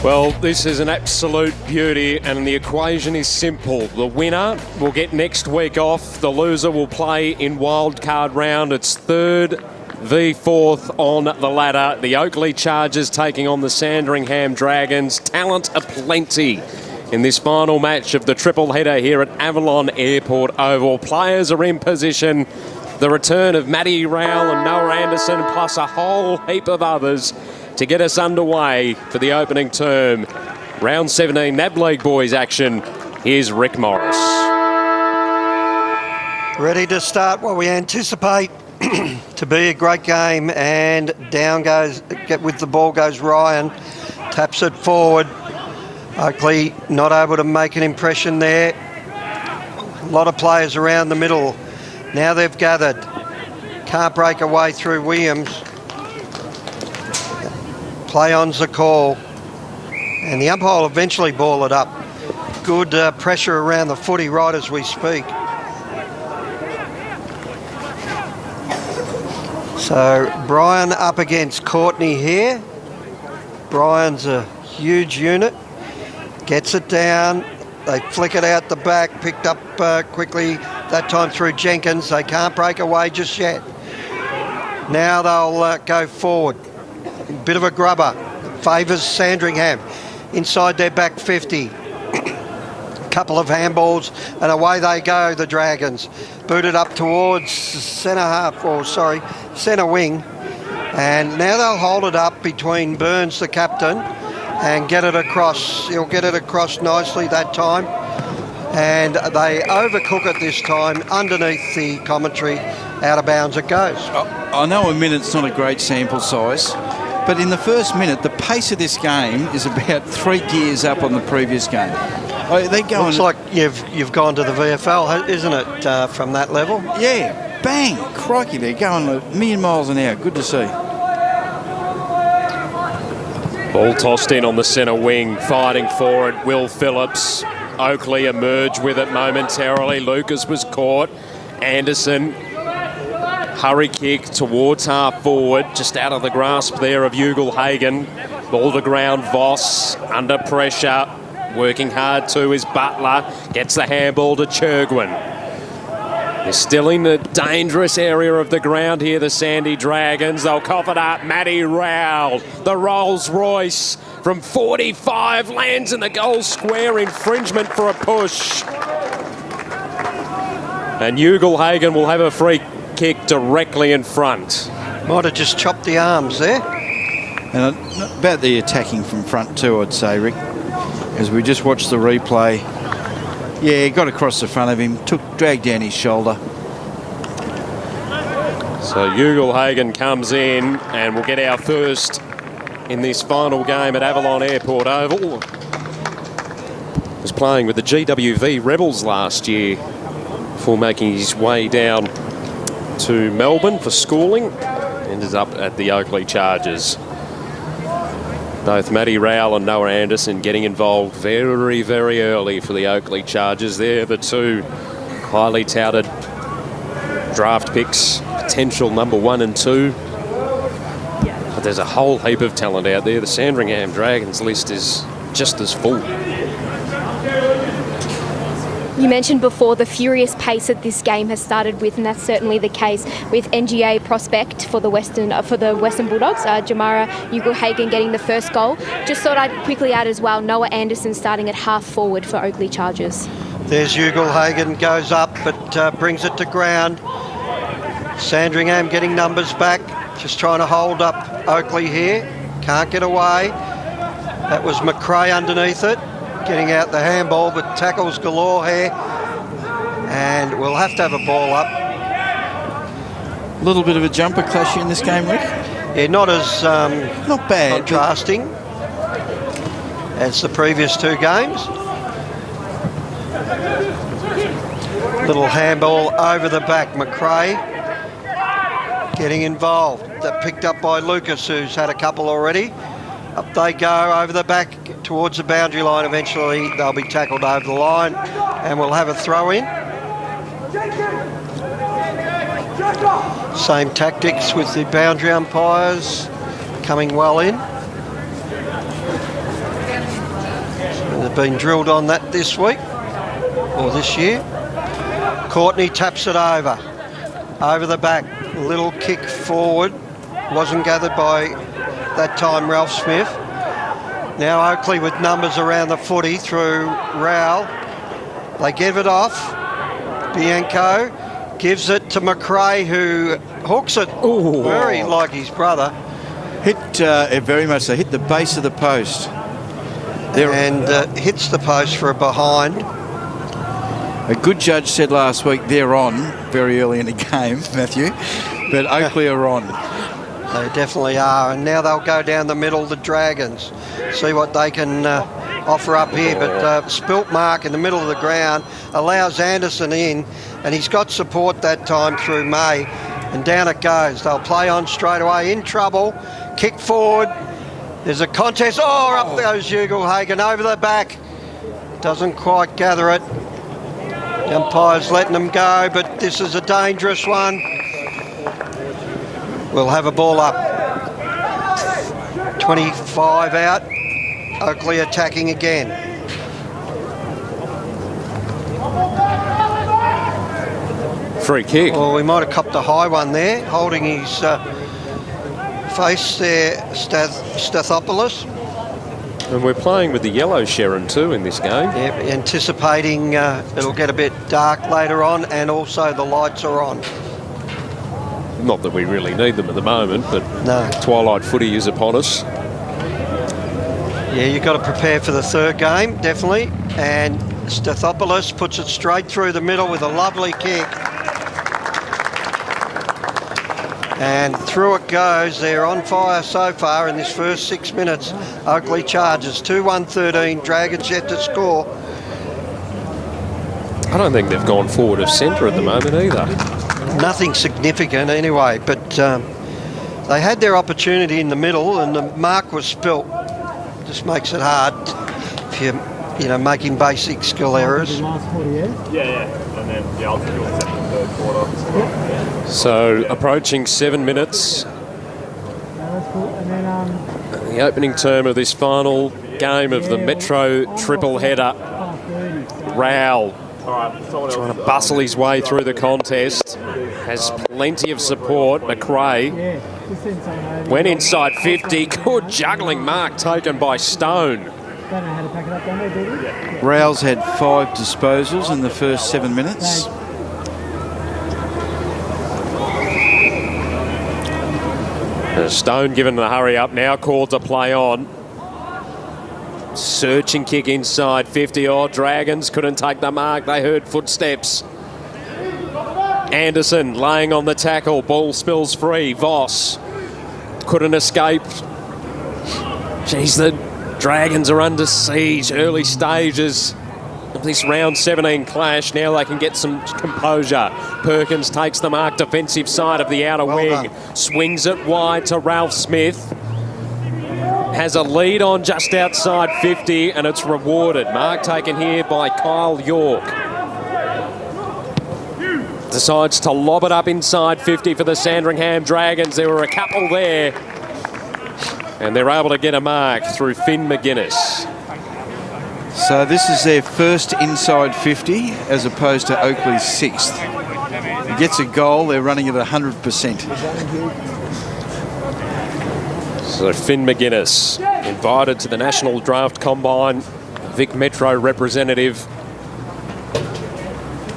Well, this is an absolute beauty, and the equation is simple. The winner will get next week off. The loser will play in wildcard round. It's third v fourth on the ladder. The Oakleigh Chargers taking on the Sandringham Dragons. Talent aplenty in this final match of the triple header here at Avalon Airport Oval. Players are in position. The return of Matty Rowell and Noah Anderson, plus a whole heap of others to get us underway for the opening term. Round 17 NAB League boys action. Here's Rick Morris. Ready to start what we anticipate to be a great game, and down goes, with the ball goes Ryan, taps it forward. Oakleigh not able to make an impression there. A lot of players around the middle. Now they've gathered. Can't break away through Williams. Play on's the call, and the umpire will eventually ball it up. Good pressure around the footy right as we speak. So Brian up against Courtney here. Brian's a huge unit. Gets it down. They flick it out the back, picked up quickly, that time through Jenkins. They can't break away just yet. Now they'll go forward. Bit of a grubber, favours Sandringham inside their back 50. Couple of handballs and away they go, the Dragons. Booted up towards centre wing, and now they'll hold it up between Burns, the captain, and get it across. He'll get it across nicely that time, and they overcook it this time underneath the commentary. Out of bounds it goes. I know a minute's not a great sample size, but in the first minute, the pace of this game is about 3 gears up on the previous game. They're going. Looks like you've gone to the VFL, isn't it, from that level? Yeah, bang, crikey, they're going a million miles an hour. Good to see. Ball tossed in on the centre wing, fighting for it. Will Phillips. Oakleigh emerged with it momentarily. Lucas was caught. Anderson. Hurry kick towards half forward, just out of the grasp there of Oakleigh. Ball to ground, Voss under pressure, working hard too is Butler, gets the handball to Churgwin. They're still in the dangerous area of the ground here, the Sandy Dragons. They'll cough it up. Matty Rowell, the Rolls Royce from 45, lands in the goal square, infringement for a push. And Oakleigh will have a free kick directly in front. Might have just chopped the arms there. And about the attacking from front too, I'd say, Rick. As we just watched the replay, yeah, he got across the front of him, dragged down his shoulder. So Oakleigh comes in, and we'll get our first in this final game at Avalon Airport Oval. Was playing with the GWV Rebels last year before making his way down to Melbourne for schooling. Ended up at the Oakleigh Chargers. Both Matty Rowell and Noah Anderson getting involved very, very early for the Oakleigh Chargers. They're the two highly touted draft picks, potential number 1 and 2. But there's a whole heap of talent out there. The Sandringham Dragons list is just as full. You mentioned before the furious pace that this game has started with, and that's certainly the case with NGA prospect for the Western Bulldogs, Jamara Oakleigh getting the first goal. Just thought I'd quickly add as well, Noah Anderson starting at half forward for Oakleigh Chargers. There's Oakleigh, goes up but brings it to ground. Sandringham getting numbers back, just trying to hold up Oakleigh here. Can't get away. That was McRae underneath it. getting out the handball, but tackles galore here. And we'll have to have a ball up. A little bit of a jumper clash in this game, Rick. Yeah, not as Not bad. contrasting as the previous two games. Little handball over the back. McRae getting involved. That picked up by Lucas, who's had a couple already. Up they go over the back towards the boundary line. Eventually they'll be tackled over the line and we'll have a throw in. Same tactics with the boundary umpires coming well in. They've been drilled on that this week or this year. Courtney taps it over the back. Little kick forward. Wasn't gathered by that time Ralph Smith. Now Oakleigh with numbers around the footy through Rowell. They give it off. Bianco gives it to McRae, who hooks it. Ooh. Very like his brother. Hit very much so. Hit the base of the post. And hits the post for a behind. A good judge said last week they're on very early in the game, Matthew, but Oakleigh are on. They definitely are. And now they'll go down the middle, the Dragons. See what they can offer up here. But spilt mark in the middle of the ground allows Anderson in, and he's got support that time through May. And down it goes. They'll play on straight away. In trouble. Kick forward. There's a contest. Oh, up goes Ugelhagen over the back. Doesn't quite gather it. The umpire's letting them go, but this is a dangerous one. We'll have a ball up. 25 out. Oakleigh attacking again. Free kick. Well, we might have copped a high one there, holding his face there, Stathopoulos. And we're playing with the yellow Sharon too in this game. Yeah, anticipating it'll get a bit dark later on, and also the lights are on. Not that we really need them at the moment, but No. twilight footy is upon us. Yeah, you've got to prepare for the third game, definitely. And Stathopoulos puts it straight through the middle with a lovely kick. And through it goes. They're on fire so far in this first 6 minutes. Oakleigh charges 2-1-13. Dragons yet to score. I don't think they've gone forward of centre at the moment either. Nothing significant anyway, but they had their opportunity in the middle and the mark was spilt. Just makes it hard if you're making basic skill errors. Yeah. And then, I'll do the second and third quarter. So approaching 7 minutes. The opening term of this final game of the Metro triple header. Rowell trying to bustle his way through the contest. Has plenty of support. McRae went inside 50. Good juggling mark taken by Stone. Rowell's had 5 disposals in the first 7 minutes. Stone given the hurry up, now called to play on. Searching kick inside 50. Oh, Dragons couldn't take the mark. They heard footsteps. Anderson laying on the tackle. Ball spills free. Voss couldn't escape. Geez, the Dragons are under siege. Early stages of this round 17 clash. Now they can get some composure. Perkins takes the mark, defensive side of the outer wing. Swings it wide to Ralph Smith. Has a lead on just outside 50 and it's rewarded. Mark taken here by Kyle York. Decides to lob it up inside 50 for the Sandringham Dragons. There were a couple there. And they're able to get a mark through Finn McGuinness. So this is their first inside 50 as opposed to Oakleigh's 6th. He gets a goal, they're running at 100%. So Finn McGuinness invited to the National Draft Combine. Vic Metro representative.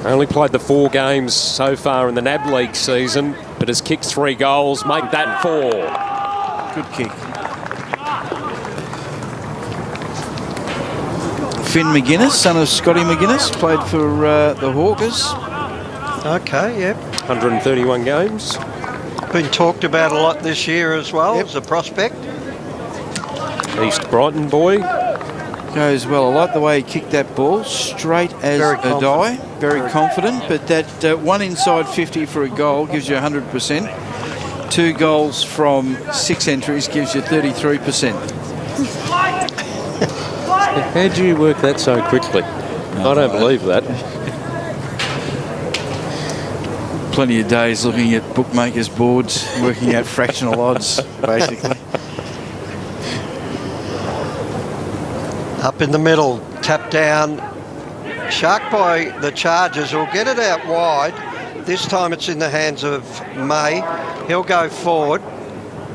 Only played the 4 games so far in the NAB League season, but has kicked 3 goals, make that 4. Good kick. Finn McGuinness, son of Scotty McGuinness, played for the Hawkers. Okay, yep. 131 games. Been talked about a lot this year as well as a prospect. East Brighton boy. Goes well. I like the way he kicked that ball, straight as Very a die. Very confident, but that one inside 50 for a goal gives you 100%. 2 goals from 6 entries gives you 33%. How do you work that so quickly? I don't believe that. Plenty of days looking at bookmakers' boards, working out fractional odds, basically. Up in the middle, tap down. Shark by the Chargers will get it out wide. This time it's in the hands of May. He'll go forward.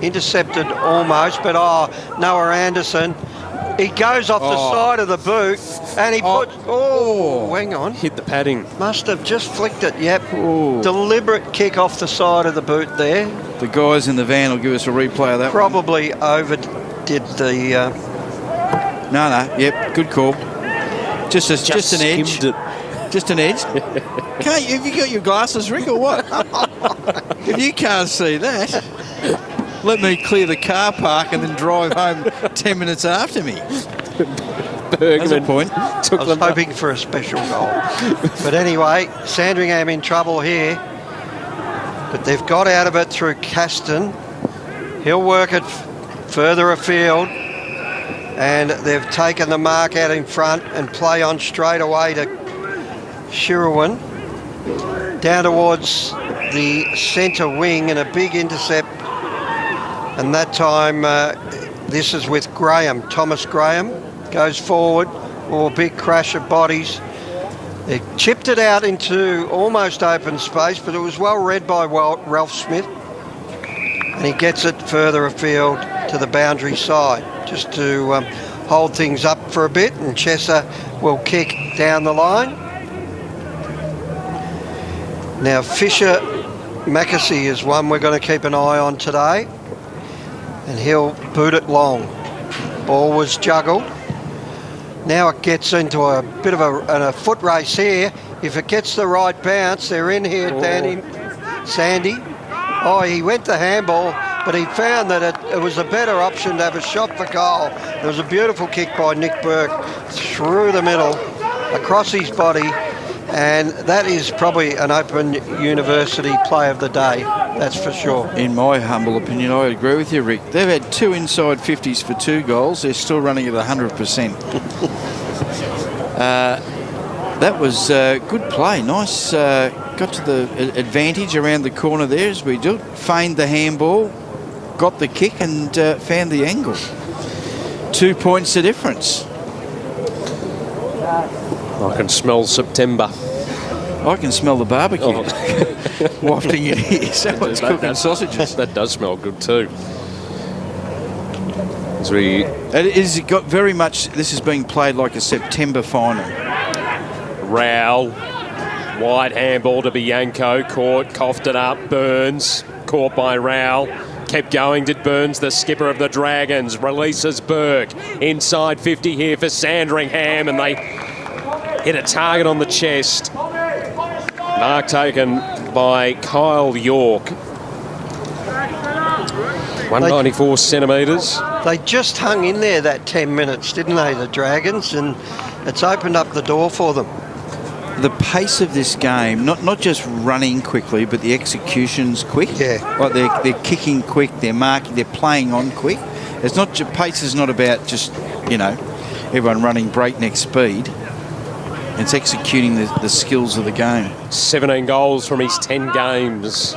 Intercepted almost, but Noah Anderson. He goes off the side of the boot and he puts... hang on. Hit the padding. Must have just flicked it, yep. Deliberate kick off the side of the boot there. The guys in the van will give us a replay of that. Probably overdid the... Yep, good call. Just an edge. skimmed it. Just an edge. Have you got your glasses, Rick, or what? If you can't see that, let me clear the car park and then drive home 10 minutes after me. That's a point. I was hoping for a special goal. But anyway, Sandringham in trouble here. But they've got out of it through Caston. He'll work it further afield. And they've taken the mark out in front and play on straight away to Shirwan. Down towards the centre wing and a big intercept. And that time, this is with Graham. Thomas Graham goes forward. Big crash of bodies. They chipped it out into almost open space, but it was well read by Ralph Smith. And he gets it further afield to the boundary side, just to hold things up for a bit. And Chesser will kick down the line. Now, Fisher Mackesy is one we're going to keep an eye on today. And he'll boot it long. Ball was juggled. Now it gets into a bit of a foot race here. If it gets the right bounce, they're in here, Sandy. He went to handball, but he found that it was a better option to have a shot for goal. There was a beautiful kick by Nick Burke through the middle, across his body, and that is probably an Open University play of the day, that's for sure. In my humble opinion, I agree with you, Rick. They've had 2 inside 50s for 2 goals. They're still running at 100%. That was good play. Nice. Got to the advantage around the corner there as we do. Feigned the handball, got the kick and found the angle. 2 points the difference. I can smell September. I can smell the barbecue wafting in here. Someone's cooking sausages. That does smell good too. This is being played like a September final. Rowell, wide handball to Bianco, coughed it up, Burns, caught by Rowell. Kept going, did Burns, the skipper of the Dragons, releases Burke. Inside 50 here for Sandringham, and they hit a target on the chest. Mark taken by Kyle York. 194 centimetres. They just hung in there that 10 minutes, didn't they, the Dragons? And it's opened up the door for them. The pace of this game, not just running quickly, but the execution's quick. Yeah. Like they're kicking quick, they're marking, they're playing on quick. It's not pace is not about just, everyone running breakneck speed. It's executing the skills of the game. 17 goals from his 10 games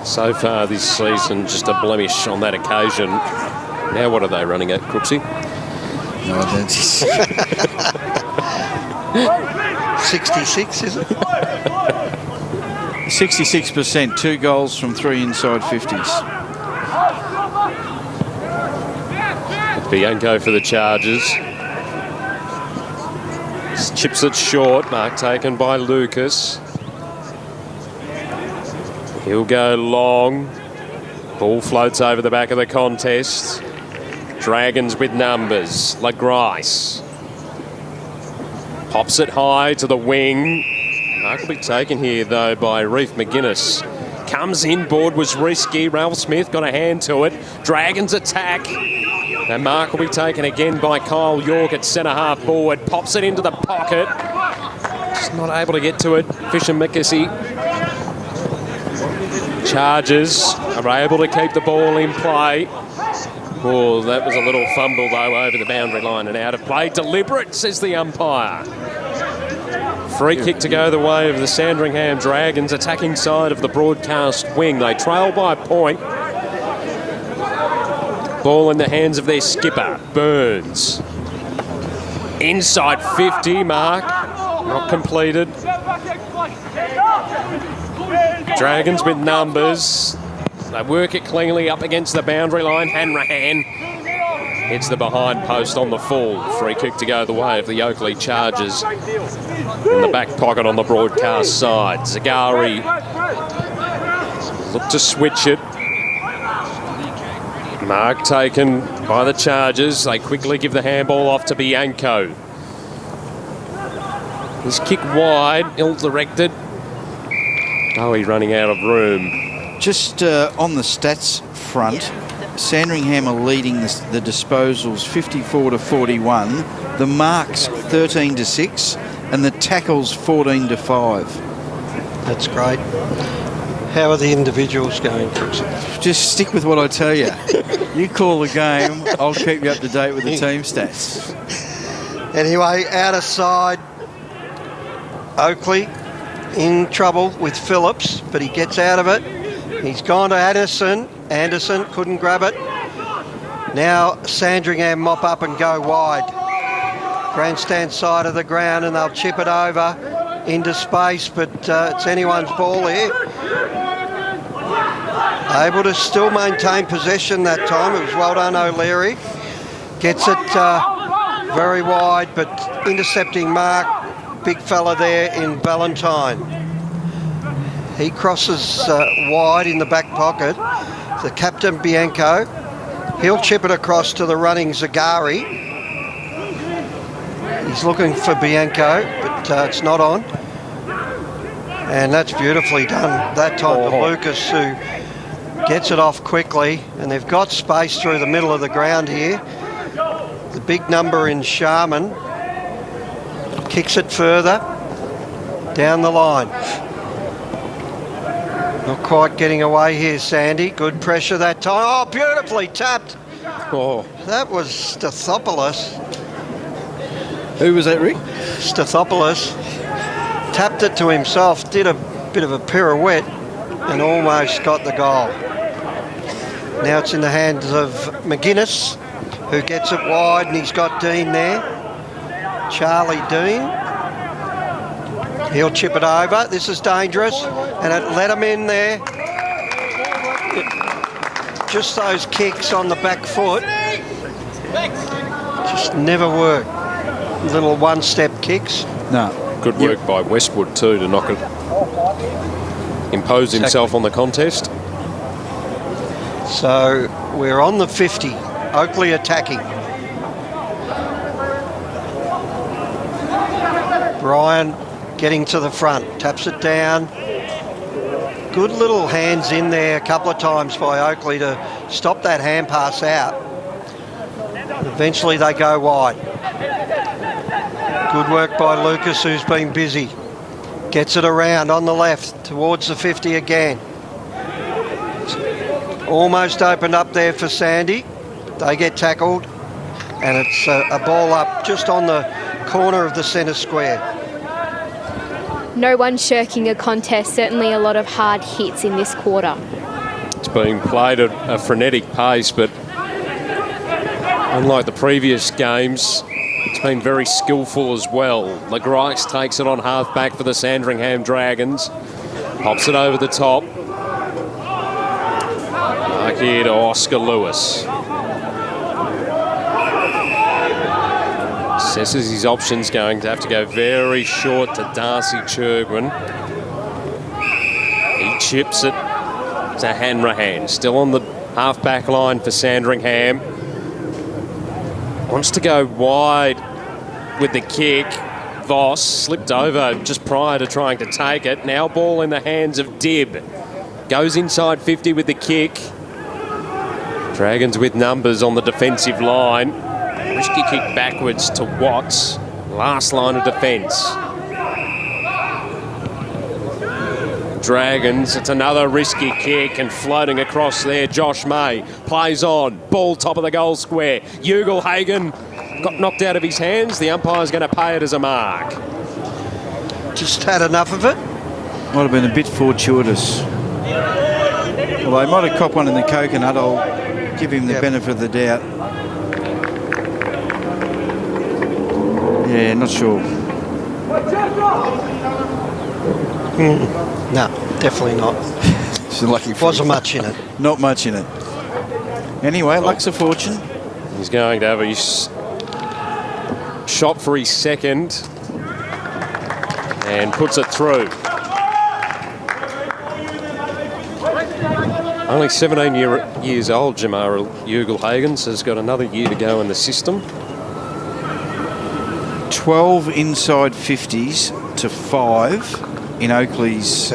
so far this season. Just a blemish on that occasion. Now what are they running at, Crooksy? No, that's 66, is it? 66%, 2 goals from 3 inside 50s. Bianco for the Chargers. Chips it short, mark taken by Lucas. He'll go long. Ball floats over the back of the contest. Dragons with numbers. LaGrice. Pops it high to the wing. Mark will be taken here, though, by Reef McGuinness. Comes inboard, was risky. Ralph Smith got a hand to it. Dragons attack. And mark will be taken again by Kyle York at centre half forward. Pops it into the pocket. Just not able to get to it. Fisher McKessie. Chargers are able to keep the ball in play. Oh, that was a little fumble, though, over the boundary line and out of play. Deliberate, says the umpire. Free kick to go the way of the Sandringham Dragons, attacking side of the broadcast wing. They trail by a point. Ball in the hands of their skipper, Burns. Inside 50, mark. Not completed. Dragons with numbers. They work it cleanly up against the boundary line. Hanrahan hits the behind post on the full. Free kick to go the way of the Oakleigh Chargers. In the back pocket on the broadcast side. Zagari look to switch it. Mark taken by the Chargers. They quickly give the handball off to Bianco. This kick wide, ill-directed. Oh, he's running out of room. Just on the stats front, Sandringham are leading the disposals 54 to 41, the marks 13 to 6, and the tackles 14 to 5. That's great. How are the individuals going, Crooksy? Just stick with what I tell you. You call the game, I'll keep you up to date with the team stats. Anyway, out of side, Oakleigh in trouble with Phillips, but he gets out of it. He's gone to Anderson. Anderson couldn't grab it. Now Sandringham mop up and go wide. Grandstand side of the ground, and they'll chip it over into space, but it's anyone's ball here. Able to still maintain possession that time. It was well done, O'Leary. Gets it very wide, but intercepting mark. Big fella there in Valentine. He crosses wide in the back pocket. The captain, Bianco. He'll chip it across to the running Zagari. He's looking for Bianco, but it's not on. And that's beautifully done that time to Lucas, who gets it off quickly. And they've got space through the middle of the ground here. The big number in Sharman kicks it further down the line. Not quite getting away here, Sandy. Good pressure that time. Oh, beautifully tapped. Oh, That was Stathopoulos. Who was that, Rick? Stathopoulos tapped it to himself, did a bit of a pirouette, and almost got the goal. Now it's in the hands of McGuinness, who gets it wide, and he's got Dean there. Charlie Dean. He'll chip it over. This is dangerous, and it let him in there. Just those kicks on the back foot just never work. Little one-step kicks. No. good work by Westwood too to knock it, impose himself on the contest. So we're on the 50. Oakleigh attacking. Brian getting to the front, taps it down. Good little hands in there a couple of times by Oakleigh to stop that hand pass out. Eventually they go wide. Good work by Lucas, who's been busy. Gets it around on the left towards the 50 again. Almost opened up there for Sandy. They get tackled, and it's a ball up just on the corner of the centre square. No one shirking a contest, certainly a lot of hard hits in this quarter. It's being played at a frenetic pace, but unlike the previous games, it's been very skillful as well. LeGrice takes it on half back for the Sandringham Dragons. Pops it over the top. Back here to Oscar Lewis. Assesses his options, going to have to go very short to Darcy Churgwin. He chips it to Hanrahan. Still on the half-back line for Sandringham. Wants to go wide with the kick. Voss slipped over just prior to trying to take it. Now ball in the hands of Dibb. Goes inside 50 with the kick. Dragons with numbers on the defensive line. Risky kick backwards to Watts. Last line of defence. Dragons, it's another risky kick and floating across there. Josh May plays on. Ball top of the goal square. Ugelhagen got knocked out of his hands. The umpire's going to pay it as a mark. Just had enough of it. Might have been a bit fortuitous. Well, they might have copped one in the coconut. I'll give him the benefit of the doubt. Yeah, not sure. No, definitely not. It's lucky. Wasn't much in it. Not much in it. Anyway, luck's a fortune. He's going to have his shot for his second and puts it through. Only 17 years old, Jamara Ugelhagen, so has got another year to go in the system. 12 inside 50s to 5 in Oakleigh's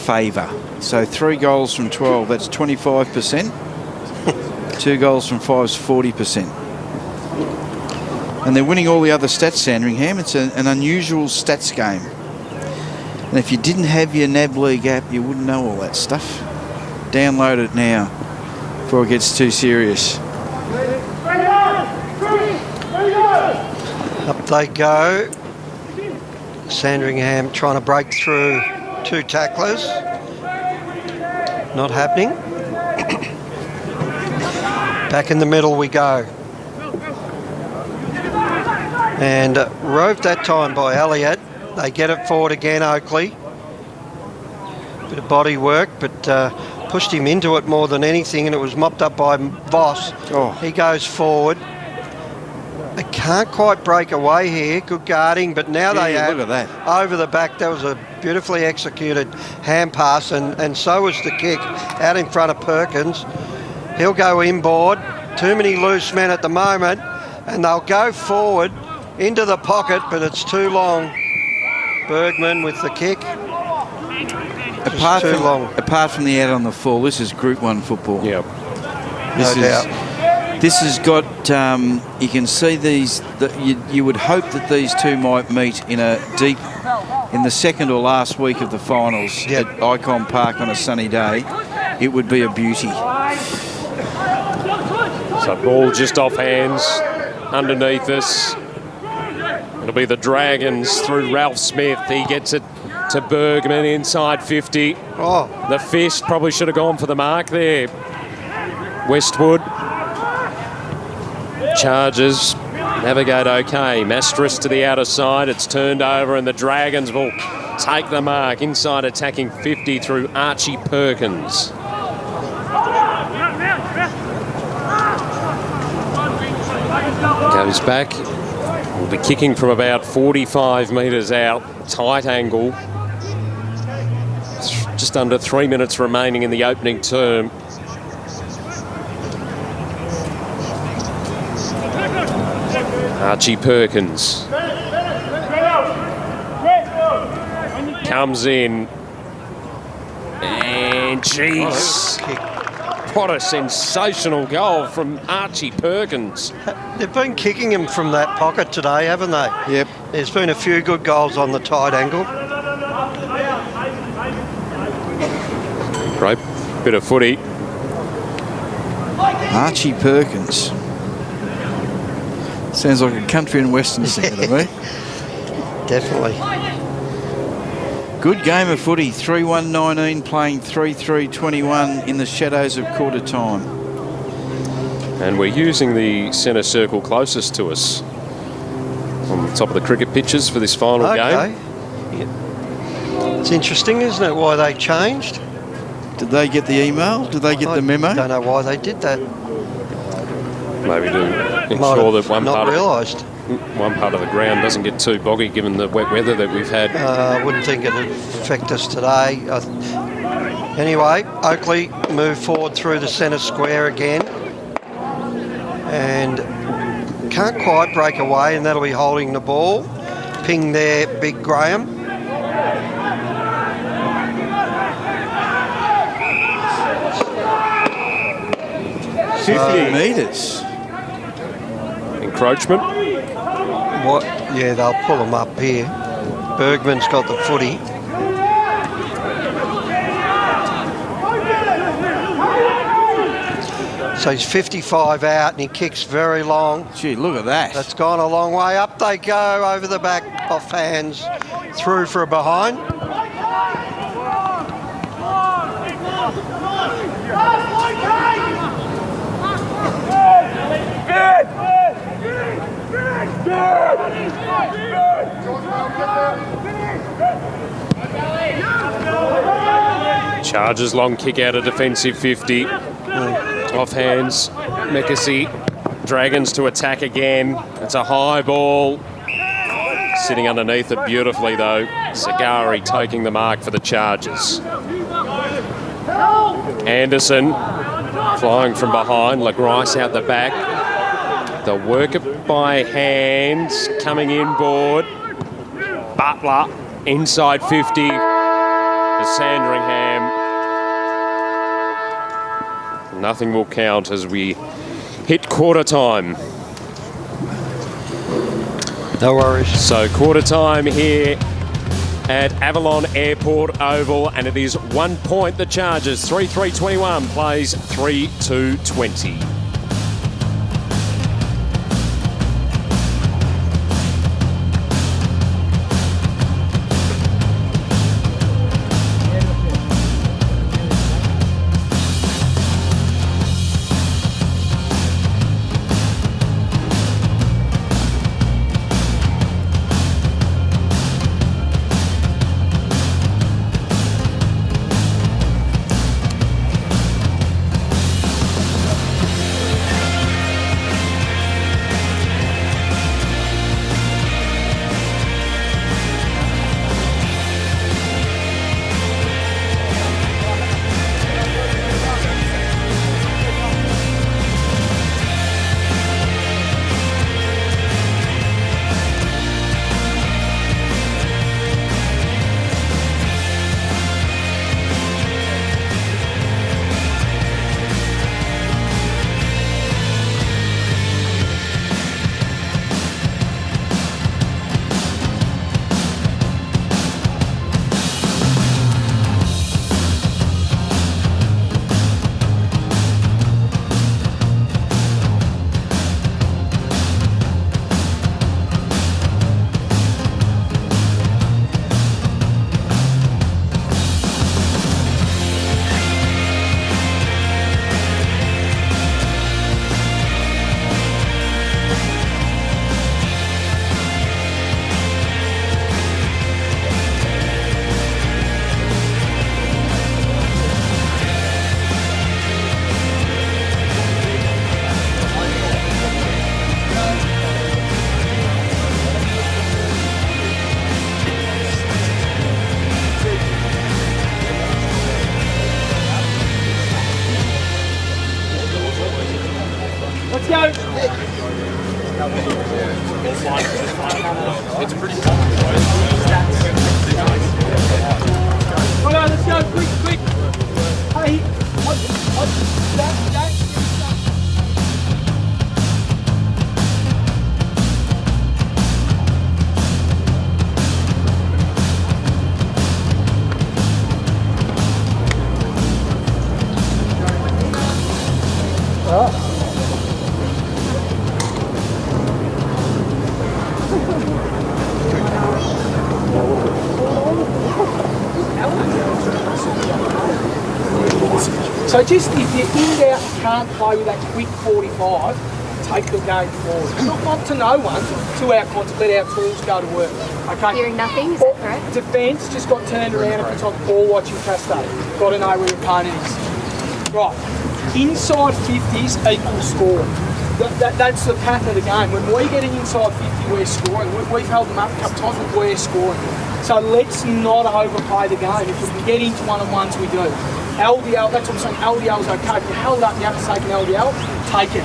favour. So 3 goals from 12, that's 25%. 2 goals from 5 is 40%. And they're winning all the other stats, Sandringham. It's an unusual stats game. And if you didn't have your NAB League app, you wouldn't know all that stuff. Download it now before it gets too serious. Up they go. Sandringham trying to break through 2 tacklers. Not happening. Back in the middle we go. And roved that time by Elliott. They get it forward again, Oakleigh. Bit of body work, but pushed him into it more than anything, and it was mopped up by Voss. Oh. He goes forward. They can't quite break away here. Good guarding, but now they have. Look at that. Over the back. That was a beautifully executed hand pass, and so was the kick out in front of Perkins. He'll go inboard. Too many loose men at the moment, and they'll go forward into the pocket, but it's too long. Bergman with the kick. Apart from the out on the fall, this is Group 1 football. Yep. This has got, you can see these, you would hope that these two might meet in the second or last week of the finals at Icon Park on a sunny day. It would be a beauty. So ball just off hands, underneath us. It'll be the Dragons through Ralph Smith. He gets it to Bergman inside 50. Oh. The fist probably should have gone for the mark there. Westwood. Charges. Navigate okay. Mastris to the outer side. It's turned over and the Dragons will take the mark. Inside attacking 50 through Archie Perkins. Goes back. Will be kicking from about 45 metres out. Tight angle. Just under 3 minutes remaining in the opening term. Archie Perkins comes in, and jeez, what a sensational goal from Archie Perkins. They've been kicking him from that pocket today, haven't they? Yep. There's been a few good goals on the tight angle. Great bit of footy. Archie Perkins. Sounds like a country and western singer to me. Definitely. Good game of footy. 3-1-19 playing 3-3-21 in the shadows of quarter time. And we're using the centre circle closest to us on the top of the cricket pitches for this final game. Yeah. It's interesting, isn't it, why they changed? Did they get the email? Did they get the memo? I don't know why they did that. Maybe to ensure that one part of the ground doesn't get too boggy given the wet weather that we've had. I wouldn't think it would affect us today. Anyway, Oakleigh move forward through the centre square again. And can't quite break away, and that'll be holding the ball. Ping there, Big Graham. Metres. Encroachment. What? Yeah, they'll pull them up here. Bergman's got the footy. So he's 55 out and he kicks very long. Gee, look at that. That's gone a long way. Up they go, over the back, off hands, through for a behind. Chargers long kick out a defensive 50. Off hands. Mekasi. Dragons to attack again. It's a high ball. Sitting underneath it beautifully though. Zagari taking the mark for the Chargers. Anderson flying from behind. LaGrice out the back. The work it by hands. Coming inboard. Butler inside 50. The Sandringham. Nothing will count as we hit quarter time. No worries. So quarter time here at Avalon Airport Oval, and it is 1 point the Chargers. 3-3-21 plays 3-2-20. So just if you're in doubt and can't play with that quick 45, take the game forward. Not to no one, to our concept, let our tools go to work. Okay. Hearing nothing, is that correct? Defence just got turned around and puts on ball watching Castate. Got to know where your opponent is. Right. Inside 50s equals score. That's the pattern of the game. When we're getting inside 50, we're scoring. We've held them up a couple of times, but we're scoring. So let's not overplay the game. If we can get into one-on-ones, we do. LDL, that's what I'm saying, LDL is okay. If you're held up, you have to take an LDL, take it.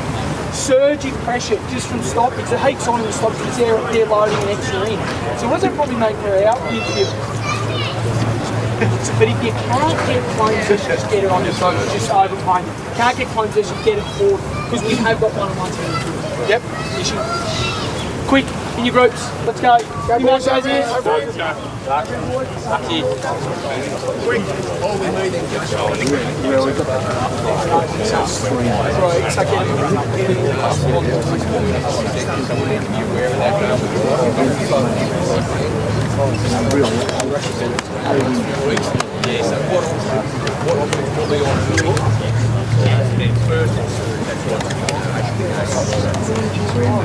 surge in pressure just from stoppage. The heat's on in the stoppage because they're loading an extra in. So what does that probably make for our midfield? But if you can't get clone possession, just get it on your boat, just overplaying. Can't get clone possession, get it forward because we have got one-on-ones in the midfield. Yep, issue. Quick, in your groups. Let's go. Go boys, guys.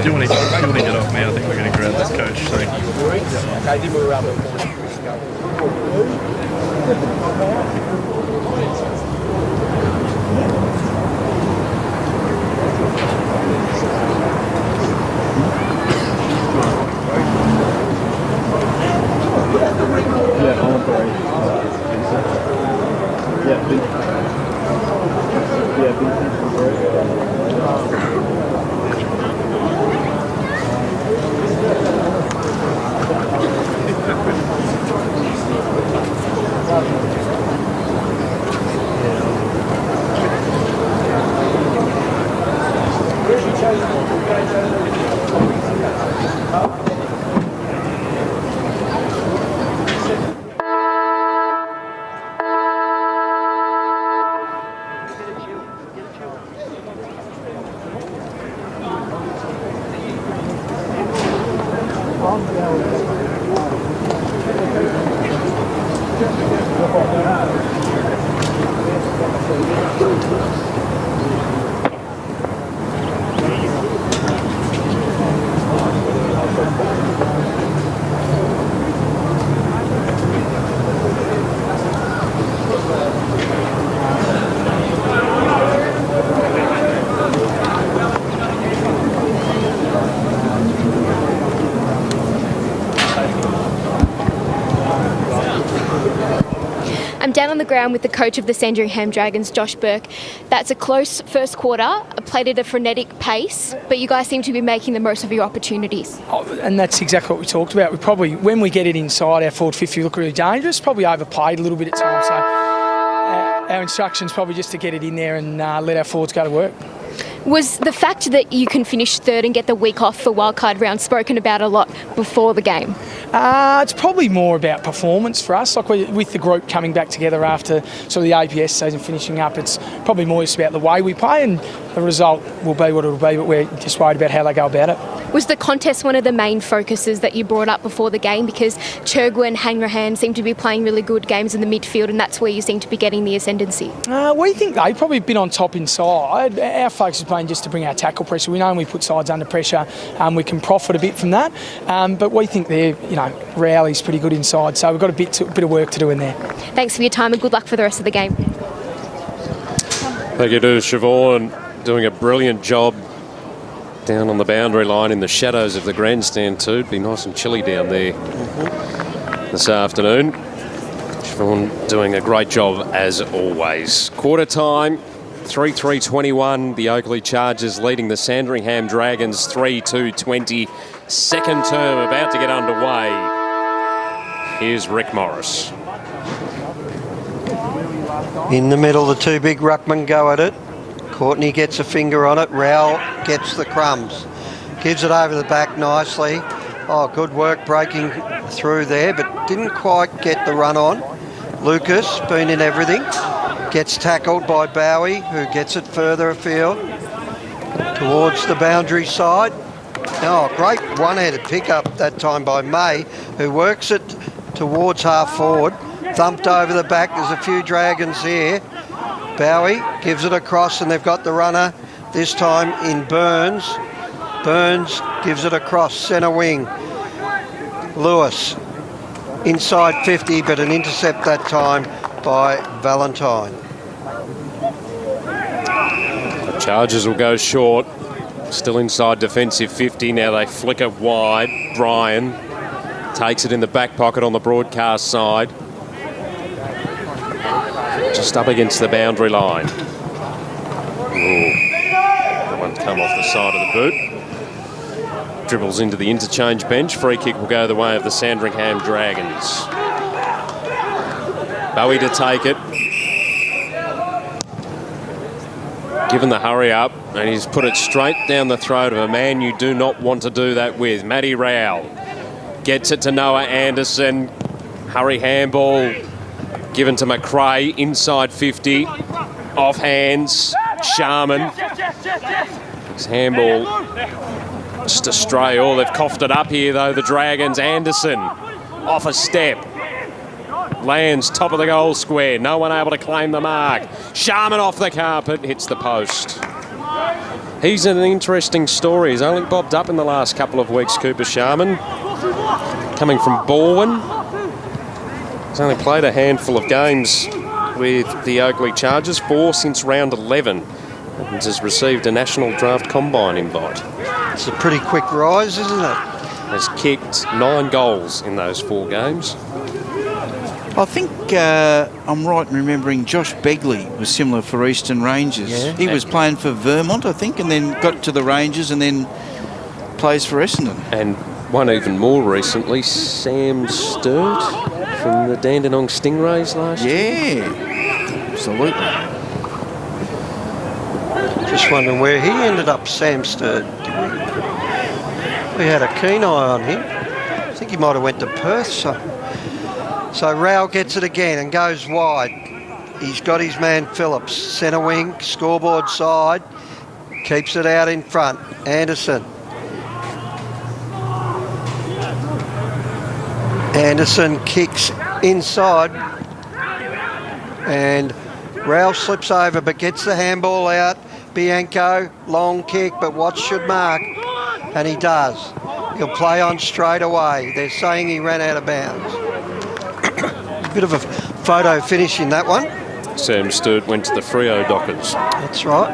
You want to get off me? I think we're going to grab this coach soon. I'm down on the ground with the coach of the Sandringham Dragons, Josh Burke. That's a close first quarter, played at a frenetic pace, but you guys seem to be making the most of your opportunities. Oh, and that's exactly what we talked about. We probably, when we get it inside, our forward 50 look really dangerous, probably overplayed a little bit at times. So our instructions probably just to get it in there and let our forwards go to work. Was the fact that you can finish third and get the week off for wildcard round spoken about a lot before the game? It's probably more about performance for us. Like with the group coming back together after sort of the APS season finishing up, it's probably more just about the way we play, and the result will be what it will be, but we're just worried about how they go about it. Was the contest one of the main focuses that you brought up before the game? Because Churgwa and Hanrahan seem to be playing really good games in the midfield, and that's where you seem to be getting the ascendancy. We think they've probably been on top inside. Our focus has been just to bring our tackle pressure. We know when we put sides under pressure, we can profit a bit from that. But we think Rowley's pretty good inside, so we've got a bit of work to do in there. Thanks for your time and good luck for the rest of the game. Thank you to Siobhan, doing a brilliant job down on the boundary line in the shadows of the grandstand too. It'd be nice and chilly down there this afternoon. Siobhan doing a great job as always. Quarter time, 3-3-21. The Oakleigh Chargers leading the Sandringham Dragons 3-2-20. Second term about to get underway. Here's Rick Morris. In the middle, the two big ruckmen go at it. Courtney gets a finger on it. Rowell gets the crumbs. Gives it over the back nicely. Oh, good work breaking through there, but didn't quite get the run on. Lucas, been in everything. Gets tackled by Bowie, who gets it further afield towards the boundary side. Oh, great one-headed pickup that time by May, who works it towards half forward. Thumped over the back. There's a few Dragons here. Bowie gives it across, and they've got the runner this time in Burns. Burns gives it across centre wing. Lewis inside 50, but an intercept that time by Valentine. The Chargers will go short. Still inside defensive 50. Now they flick it wide. Brian takes it in the back pocket on the broadcast side. Just up against the boundary line. Ooh. one come off the side of the boot. Dribbles into the interchange bench. Free kick will go the way of the Sandringham Dragons. Bowie to take it. Given the hurry up, and he's put it straight down the throat of a man you do not want to do that with. Matty Rowell gets it to Noah Anderson. Hurry handball given to McRae, inside 50. Off hands, Sharman. His handball just a stray. Oh, they've coughed it up here though, the Dragons. Anderson off a step. Lands top of the goal square. No one able to claim the mark. Sharman off the carpet, hits the post. He's an interesting story. He's only bobbed up in the last couple of weeks, Cooper Sharman. Coming from Balwyn. He's only played a handful of games with the Oakleigh Chargers, 4 since round 11. And has received a National Draft Combine invite. It's a pretty quick rise, isn't it? Has kicked 9 goals in those 4 games. I think I'm right in remembering Josh Begley was similar for Eastern Rangers. Yeah. He was playing for Vermont, I think, and then got to the Rangers and then plays for Essendon. And one even more recently, Sam Sturt from the Dandenong Stingrays last year. Yeah, absolutely. Just wondering where he ended up, Sam Sturt. We had a keen eye on him. I think he might have went to Perth. So Rao gets it again and goes wide. He's got his man Phillips, centre wing, scoreboard side. Keeps it out in front. Anderson. Anderson kicks inside. And Rao slips over but gets the handball out. Bianco, long kick, but Watts should mark. And he does. He'll play on straight away. They're saying he ran out of bounds. Bit of a photo finish in that one. Sam Sturt went to the Freo Dockers. That's right.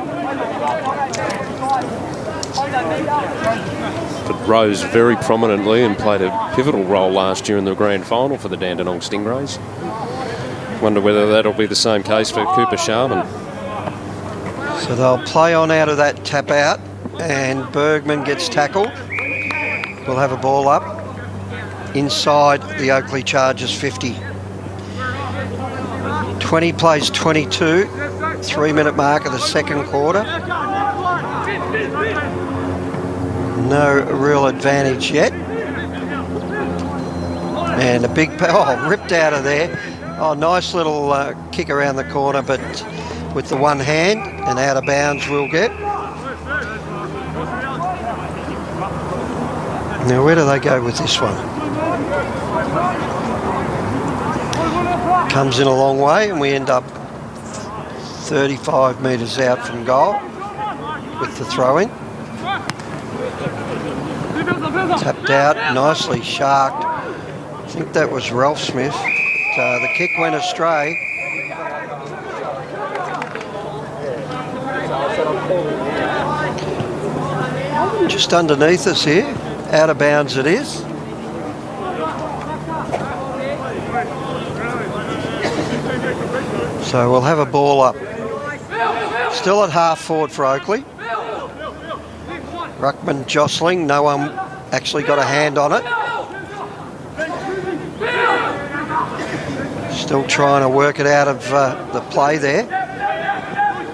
But rose very prominently and played a pivotal role last year in the grand final for the Dandenong Stingrays. Wonder whether that'll be the same case for Cooper Sharman. So they'll play on out of that tap out, and Bergman gets tackled. We'll have a ball up inside the Oakleigh Chargers 50. 20 plays 22, 3-minute mark of the second quarter. No real advantage yet. And a big, ripped out of there. Oh, nice little kick around the corner, but with the one hand, and out of bounds we'll get. Now, where do they go with this one? Comes in a long way, and we end up 35 metres out from goal with the throw-in. Tapped out, nicely sharked. I think that was Ralph Smith. The kick went astray. Just underneath us here. Out of bounds it is. So we'll have a ball up. Still at half forward for Oakleigh. Ruckman jostling. No one actually got a hand on it. Still trying to work it out of the play there.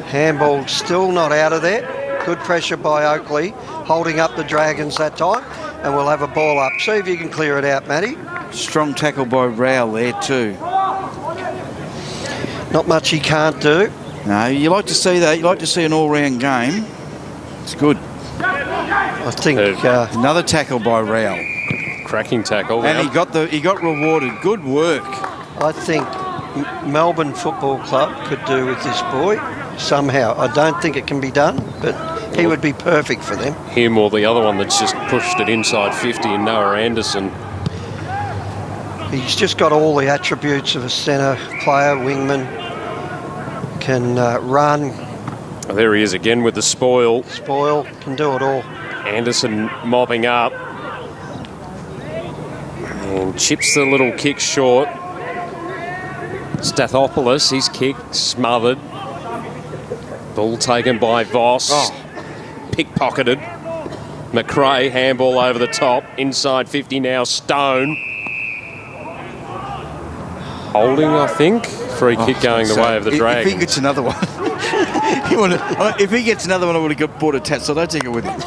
Handball still not out of there. Good pressure by Oakleigh, holding up the Dragons that time. And we'll have a ball up. See if you can clear it out, Matty. Strong tackle by Rowell there too. Not much he can't do. No, you like to see that. You like to see an all-round game. It's good. I think Another tackle by Rowell. Cracking tackle. And he got rewarded. Good work. I think Melbourne Football Club could do with this boy somehow. I don't think it can be done, but he would be perfect for them. Him or the other one that's just pushed it inside 50 and Noah Anderson. He's just got all the attributes of a centre player, wingman. Can run. Oh, there he is again with the spoil. Spoil, can do it all. Anderson mopping up. And chips the little kick short. Stathopoulos, his kick smothered. Ball taken by Voss. pickpocketed. McRae, handball over the top. Inside 50 now, Stone. Holding, I think. Free kick going the way of the Dragons. If he gets another one, if he gets another one, I would have bought a tat, so don't take it with him.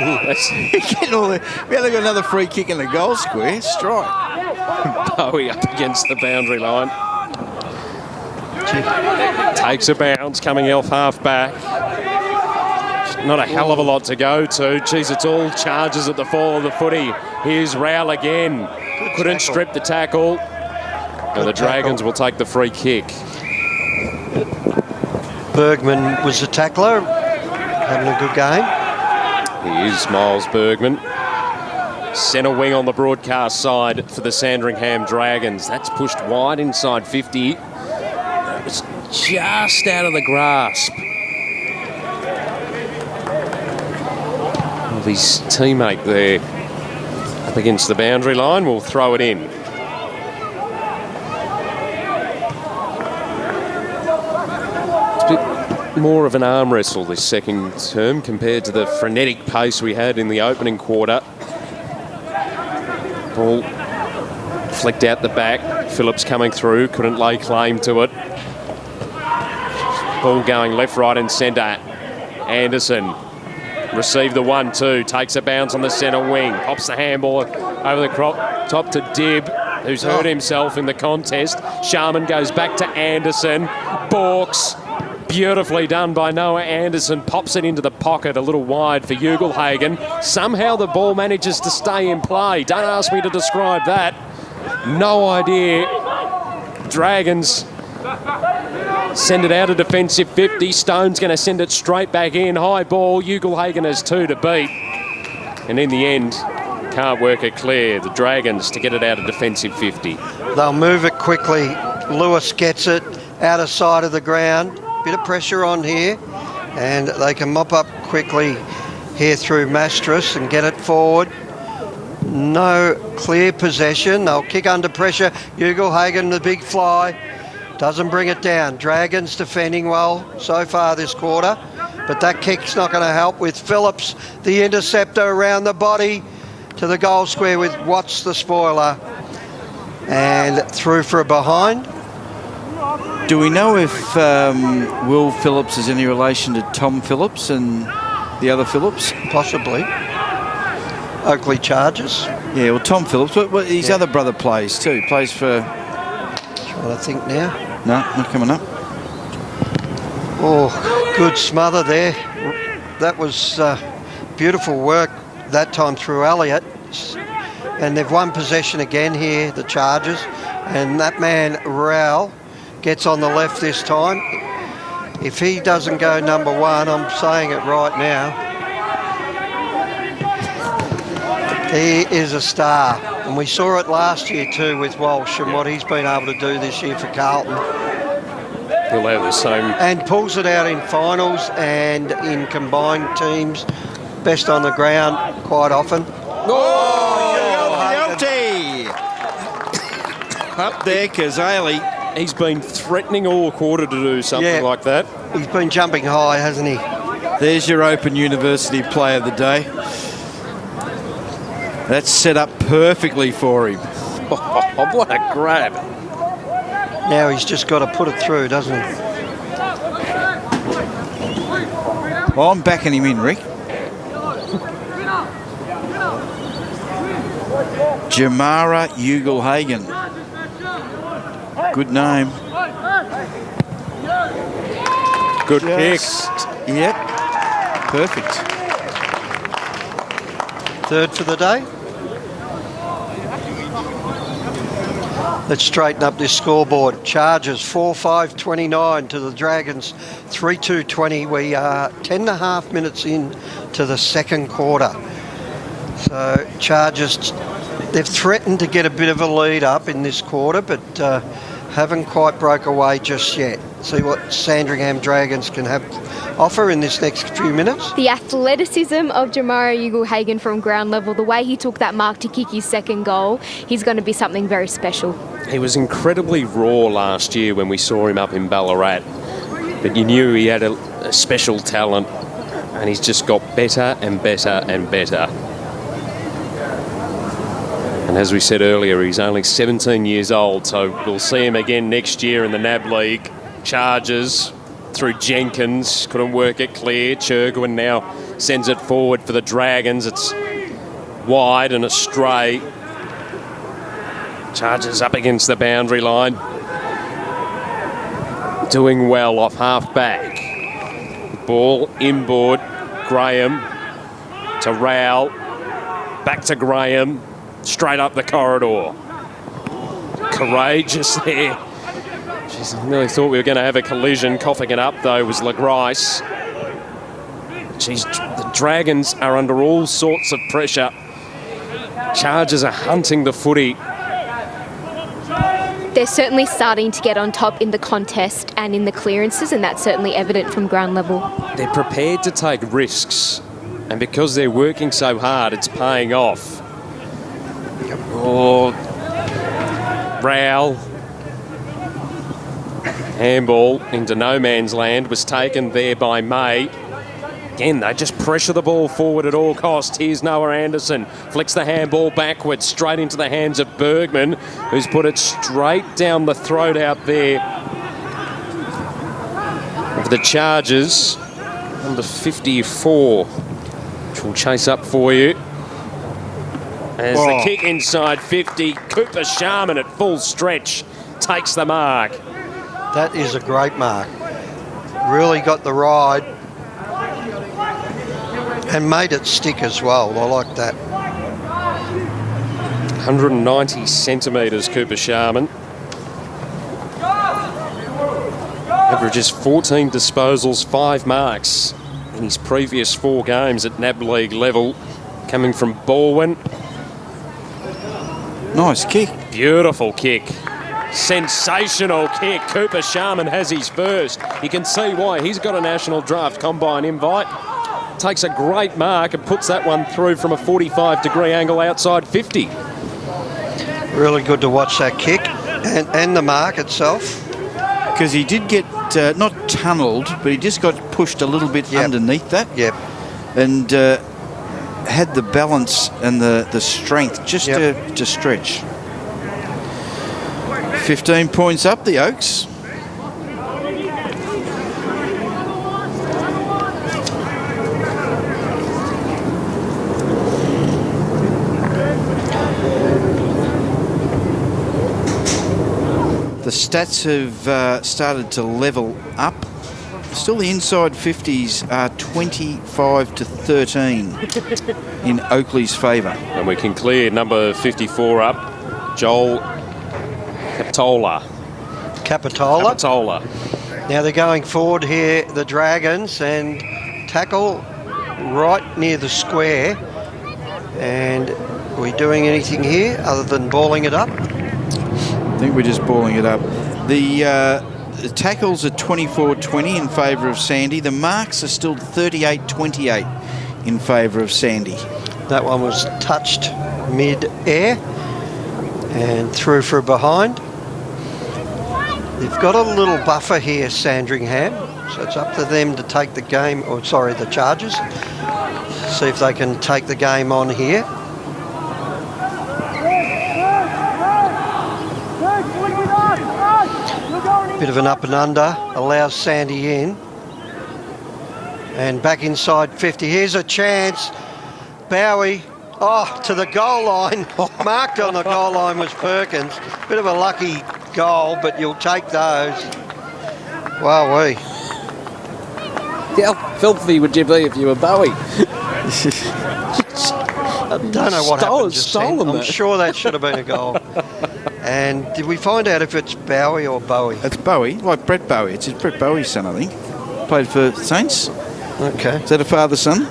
We only got another free kick in the goal square. Strike. Bowie up against the boundary line. Takes a bounce, coming off half back. Not a hell of a lot to go to. Geez, it's all charges at the fall of the footy. Here's Rowell again. Couldn't strip the tackle. And the Dragons will take the free kick. Bergman was the tackler, having a good game. He is Miles Bergman. Centre wing on the broadcast side for the Sandringham Dragons. That's pushed wide inside 50. It's just out of the grasp of his teammate there. Up against the boundary line, we'll throw it in. More of an arm wrestle this second term compared to the frenetic pace we had in the opening quarter. Ball flicked out the back. Phillips coming through, couldn't lay claim to it. Ball going left, right and centre. Anderson received the 1-2, takes a bounce on the centre wing, pops the handball over the top to Dibb, who's hurt himself in the contest. Sharman goes back to Anderson. Borks. Beautifully done by Noah Anderson. Pops it into the pocket a little wide for Ugelhagen. Somehow the ball manages to stay in play. Don't ask me to describe that. No idea. Dragons send it out of defensive 50. Stone's going to send it straight back in. High ball. Ugelhagen has 2 to beat. And in the end, can't work it clear. The Dragons to get it out of defensive 50. They'll move it quickly. Lewis gets it out of sight of the ground. Bit of pressure on here, and they can mop up quickly here through Mastras and get it forward. No clear possession. They'll kick under pressure. Ugelhagen, the big fly, doesn't bring it down. Dragons defending well so far this quarter, but that kick's not going to help with Phillips, the interceptor around the body to the goal square with Watts, the spoiler, and through for a behind. Do we know if Will Phillips is any relation to Tom Phillips and the other Phillips? Possibly. Oakleigh Chargers. Yeah, well, Tom Phillips, but his other brother plays too. Plays for... Trying to think now. No, not coming up. Oh, good smother there. That was beautiful work that time through Elliott. And they've won possession again here, the Chargers. And that man, Rowell, gets on the left this time. If he doesn't go number 1, I'm saying it right now, he is a star. And we saw it last year too with Walsh and what he's been able to do this year for Carlton. He'll have the same. And pulls it out in finals and in combined teams. Best on the ground quite often. Guilty! Up there, Kazali. He's been threatening all quarter to do something like that. He's been jumping high, hasn't he? There's your Open University Player of the Day. That's set up perfectly for him. Oh, what a grab. Now he's just got to put it through, doesn't he? Well, I'm backing him in, Rick. Jamara Ugelhagen. Good name. Good kick. Yep. Perfect. Third for the day. Let's straighten up this scoreboard. Chargers 4-5-29 to the Dragons 3-2-20. We are 10.5 minutes in to the second quarter. So Chargers, they've threatened to get a bit of a lead up in this quarter, but haven't quite broke away just yet. See what Sandringham Dragons can offer in this next few minutes. The athleticism of Jamara Ugelhagen from ground level, the way he took that mark to kick his second goal, he's going to be something very special. He was incredibly raw last year when we saw him up in Ballarat, but you knew he had a special talent. And he's just got better and better and better. And as we said earlier, he's only 17 years old, so we'll see him again next year in the NAB League. Charges through Jenkins, couldn't work it clear. Churgwin now sends it forward for the Dragons. It's wide and astray. Charges up against the boundary line. Doing well off half back. Ball inboard. Graham to Rowell. Back to Graham. Straight up the corridor. Courageous there. Jeez, I really thought we were going to have a collision. Coughing it up, though, was LaGrice. Jeez, the Dragons are under all sorts of pressure. Chargers are hunting the footy. They're certainly starting to get on top in the contest and in the clearances, and that's certainly evident from ground level. They're prepared to take risks, and because they're working so hard, it's paying off. Oh, Rowell. Handball into no man's land was taken there by May. Again, they just pressure the ball forward at all costs. Here's Noah Anderson. Flicks the handball backwards, straight into the hands of Bergman, who's put it straight down the throat out there of the Chargers. Number 54, which we'll chase up for you. As the kick inside 50, Cooper Sharman at full stretch takes the mark. That is a great mark. Really got the ride and made it stick as well. I like that. 190 centimetres, Cooper Sharman. Averages 14 disposals, 5 marks in his previous 4 games at NAB League level, coming from Baldwin. Nice kick. Beautiful kick. Sensational kick. Cooper Sharman has his first. You can see why. He's got a National Draft Combine invite. Takes a great mark and puts that one through from a 45-degree angle outside 50. Really good to watch that kick and the mark itself. Because he did get, not tunnelled, but he just got pushed a little bit underneath that. Yep. And had the balance and the strength just to stretch. 15 points up, the Oaks. The stats have started to level up. Still the inside 50s are 25 to 13 in Oakleigh's favour. And we can clear number 54 up, Joel Capitola. Now they're going forward here, the Dragons, and tackle right near the square. And are we doing anything here other than balling it up? I think we're just balling it up. The tackles are 24-20 in favour of Sandy. The marks are still 38-28 in favour of Sandy. That one was touched mid-air and through for a behind. They've got a little buffer here, Sandringham, so it's up to them to take the game, or sorry, the Chargers. See if they can take the game on here. Bit of an up and under, allows Sandy in. And back inside 50. Here's a chance. Bowie, to the goal line. Marked on the goal line was Perkins. Bit of a lucky goal, but you'll take those. Wowee. How filthy would you be if you were Bowie? I don't know what happened just then. I'm sure that should have been a goal. And did we find out if it's Bowie or Bowie? It's Bowie, like Brett Bowie. It's Brett Bowie's son, I think. Played for Saints. Okay. Is that a father-son?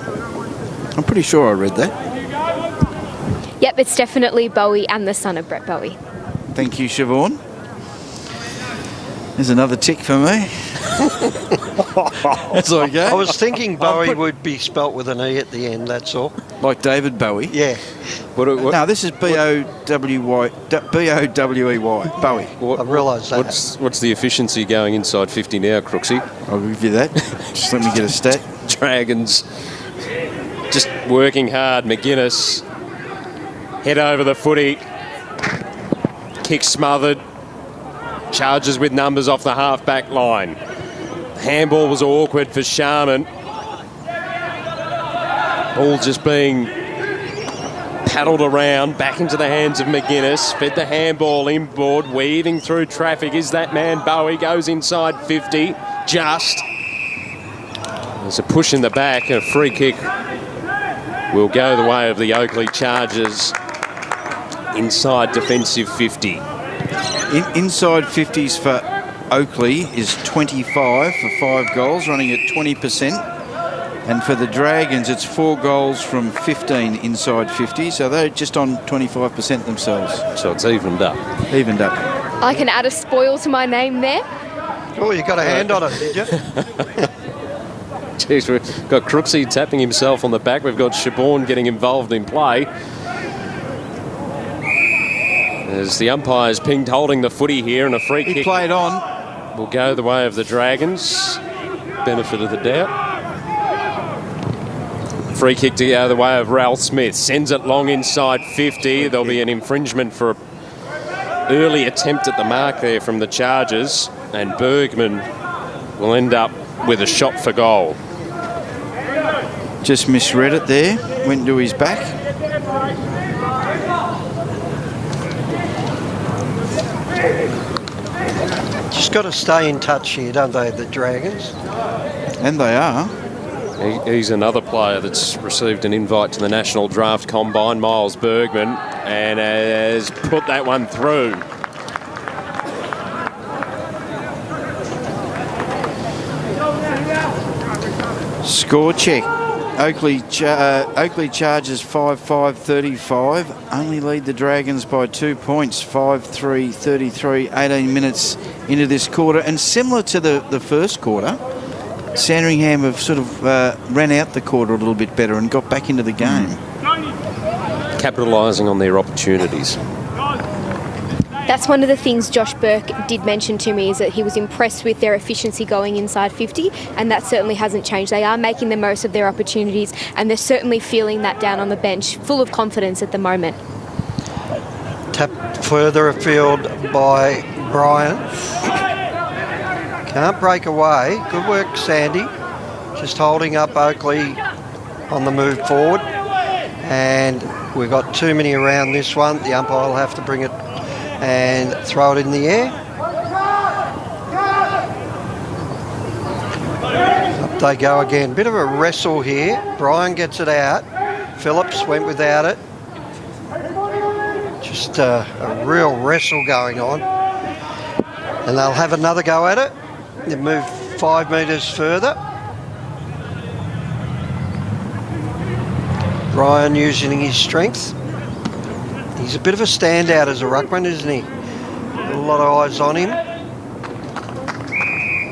I'm pretty sure I read that. Yep, it's definitely Bowie and the son of Brett Bowie. Thank you, Siobhan. There's another tick for me. That's okay. I was thinking Bowie would be spelt with an E at the end, that's all. Like David Bowie? Yeah. No, this is B-O-W-E-Y. Bowie. I realise that. What's the efficiency going inside 50 now, Crooksy? I'll give you that. Just let me get a stat. Dragons just working hard. McGuinness head over the footy. Kick smothered. Charges with numbers off the half-back line. Handball was awkward for Sharman. Ball just being paddled around, back into the hands of McGuinness. Fed the handball inboard, weaving through traffic. Is that man Bowie? Goes inside 50, just. There's a push in the back, a free kick will go the way of the Oakleigh Chargers. Inside defensive 50. Inside 50s for Oakleigh is 25 for 5 goals, running at 20%. And for the Dragons, it's 4 goals from 15 inside 50, so they're just on 25% themselves. So it's evened up. Evened up. I can add a spoil to my name there. Oh, you got a hand on it, did you? Jeez, we've got Crooksy tapping himself on the back. We've got Shaborn getting involved in play. As the umpire's pinged holding the footy here, and a free kick. He played on. Will go the way of the Dragons. Benefit of the doubt. Free kick to go the way of Ralph Smith. Sends it long inside 50. There'll be an infringement for an early attempt at the mark there from the Chargers. And Bergman will end up with a shot for goal. Just misread it there. Went to his back. Just got to stay in touch here, don't they, the Dragons? And they are. He's another player that's received an invite to the National Draft Combine, Miles Bergman, and has put that one through. Score check. Oakleigh Chargers 5-5-35. Only lead the Dragons by 2 points, 5-3-33, 18 minutes into this quarter. And similar to the first quarter, Sandringham have sort of ran out the quarter a little bit better and got back into the game. Capitalising on their opportunities. That's one of the things Josh Burke did mention to me, is that he was impressed with their efficiency going inside 50, and that certainly hasn't changed. They are making the most of their opportunities, and they're certainly feeling that down on the bench, full of confidence at the moment. Tapped further afield by Brian. Can't break away. Good work, Sandy. Just holding up Oakleigh on the move forward. And we've got too many around this one. The umpire will have to bring it and throw it in the air. Up they go again. Bit of a wrestle here. Brian gets it out. Phillips went without it. Just a real wrestle going on. And they'll have another go at it. They move 5 metres further. Brian using his strength. He's a bit of a standout as a ruckman, isn't he? A lot of eyes on him.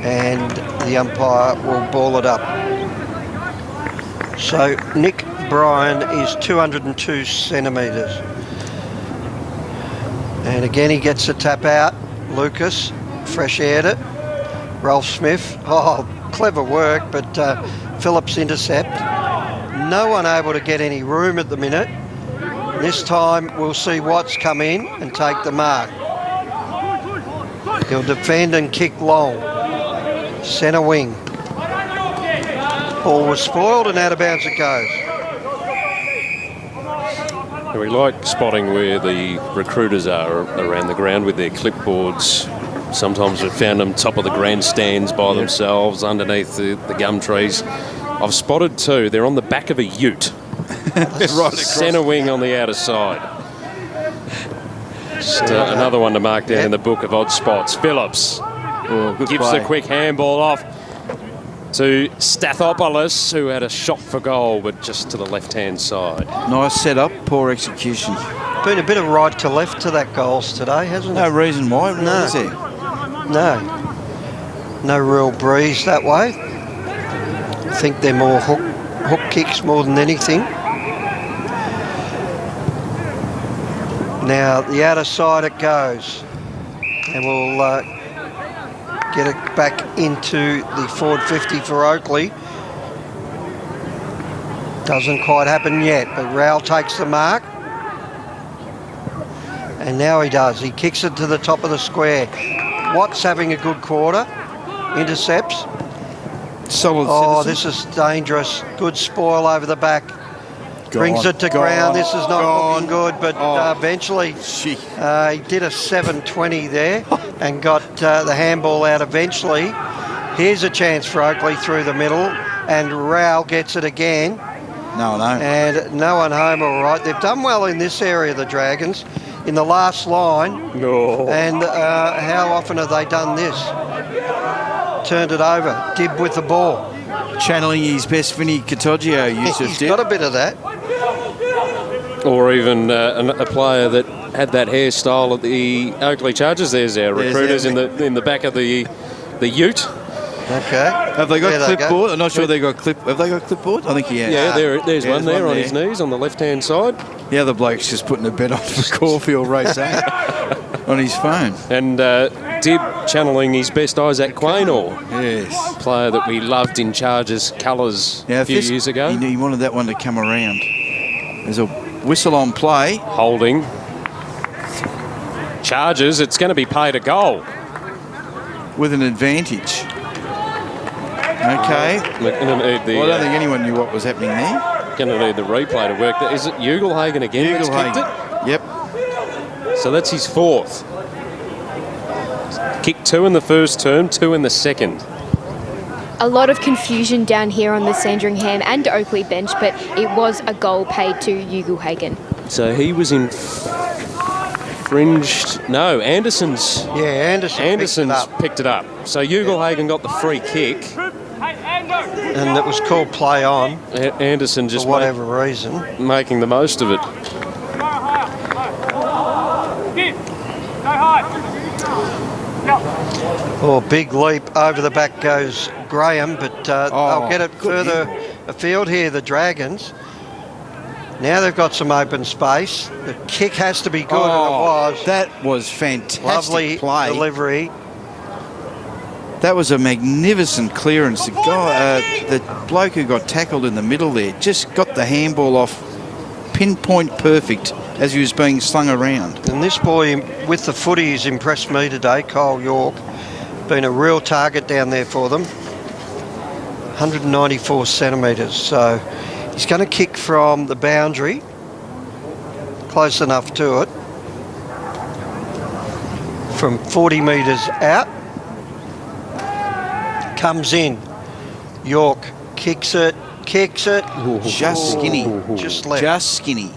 And the umpire will ball it up. So Nick Bryan is 202 centimetres. And again he gets a tap out. Lucas fresh aired it. Ralph Smith. Oh, clever work, but Phillips intercept. No one able to get any room at the minute. This time we'll see Watts come in and take the mark. He'll defend and kick long. Centre wing. Ball was spoiled and out of bounds it goes. We like spotting where the recruiters are around the ground with their clipboards. Sometimes we've found them top of the grandstands by themselves, underneath the gum trees. I've spotted two. They're on the back of a ute. Right Centre wing on the outer side. Just another one to mark down in the book of odd spots. Phillips gives play. the quick handball off to Stathopoulos, who had a shot for goal, but just to the left-hand side. Nice setup, poor execution. Been a bit of right to left to that goals today, hasn't No it? reason why, really, No. is there? No. No real breeze that way. I think they're more hook kicks more than anything. Now the outer side it goes, and we'll get it back into the forward 50 for Oakleigh. Doesn't quite happen yet, but Rowell takes the mark. And now he does. He kicks it to the top of the square. Watt's having a good quarter. Intercepts. Solid Oh, citizen. this is dangerous. Good spoil over the back. Gone, Brings it to gone, ground. This is not gone. looking good, but eventually Gee. he did a 7.20 there and got the handball out eventually. Here's a chance for Oakleigh through the middle, and Rowell gets it again. No. And no one home, all right. They've done well in this area, the Dragons, in the last line. No. And how often have they done this? Turned it over. Dib with the ball. Channeling his best Vinny Katoggio, Yusuf He's did. got a bit of that. Or even a player that had that hairstyle at the Oakleigh Chargers. There's our recruiters in the back of the ute. Okay. Have they got There they go. clipboard? I'm not sure they got clip. Have they got clipboard? I think he has. Yeah, there's one there on his there. knees on the left-hand side. The other bloke's just putting a bet on the Caulfield race on his phone. And Dib channeling his best Isaac Quaynor, Yes. player that we loved in Chargers colours a few years ago. He wanted that one to come around. There's a whistle on play. Holding. Chargers, it's going to be paid a goal. With an advantage. Okay. Going to need the, Well, I don't think anyone knew what was happening there. going to need the replay to work. Is it Ugelhagen again that's kicked it? Yep. So that's his fourth. Kicked 2 in the first term, 2 in the second. A lot of confusion down here on the Sandringham and Oakleigh bench, but it was a goal paid to Ugelhagen. So he was in fringed. No, Anderson's. Yeah, Anderson's picked it up. So Ugelhagen got the free kick. and it was called play on Anderson just for whatever reason. making the most of it. Oh, big leap over the back goes Graham, but they'll get it further afield here, the Dragons. Now they've got some open space. The kick has to be good, and it was. That was fantastic Lovely play. delivery. That was a magnificent clearance. The guy, the bloke who got tackled in the middle there, just got the handball off, pinpoint perfect as he was being slung around. And this boy with the footy has impressed me today, Kyle York. Been a real target down there for them. 194 centimetres. So he's going to kick from the boundary. Close enough to it. From 40 metres out. Comes in. York kicks it. Just skinny. Just left. Just skinny.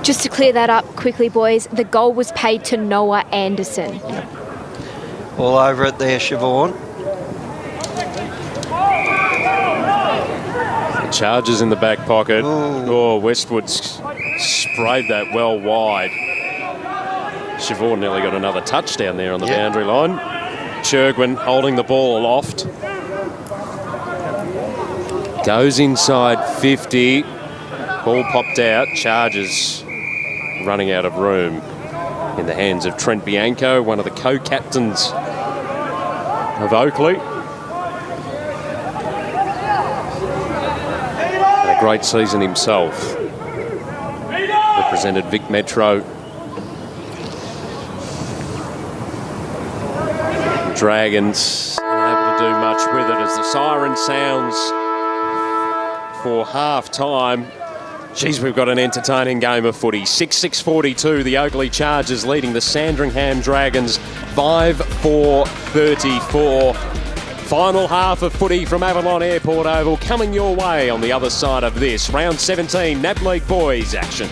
Just to clear that up quickly, boys, the goal was paid to Noah Anderson. All over it there, Siobhan. Charges in the back pocket. Ooh. Oh, Westwood's sprayed that well wide. Siobhan nearly got another touchdown there on the boundary line. Churgwin holding the ball aloft. Goes inside 50. Ball popped out. Charges running out of room in the hands of Trent Bianco, one of the co-captains of Oakleigh. Had a great season himself. Represented Vic Metro. Dragons unable to do much with it as the siren sounds for half-time. Geez, we've got an entertaining game of footy. 6-6-42, the Oakleigh Chargers leading the Sandringham Dragons 5-4-34. Final half of footy from Avalon Airport Oval coming your way on the other side of this. Round 17, NAB League Boys action.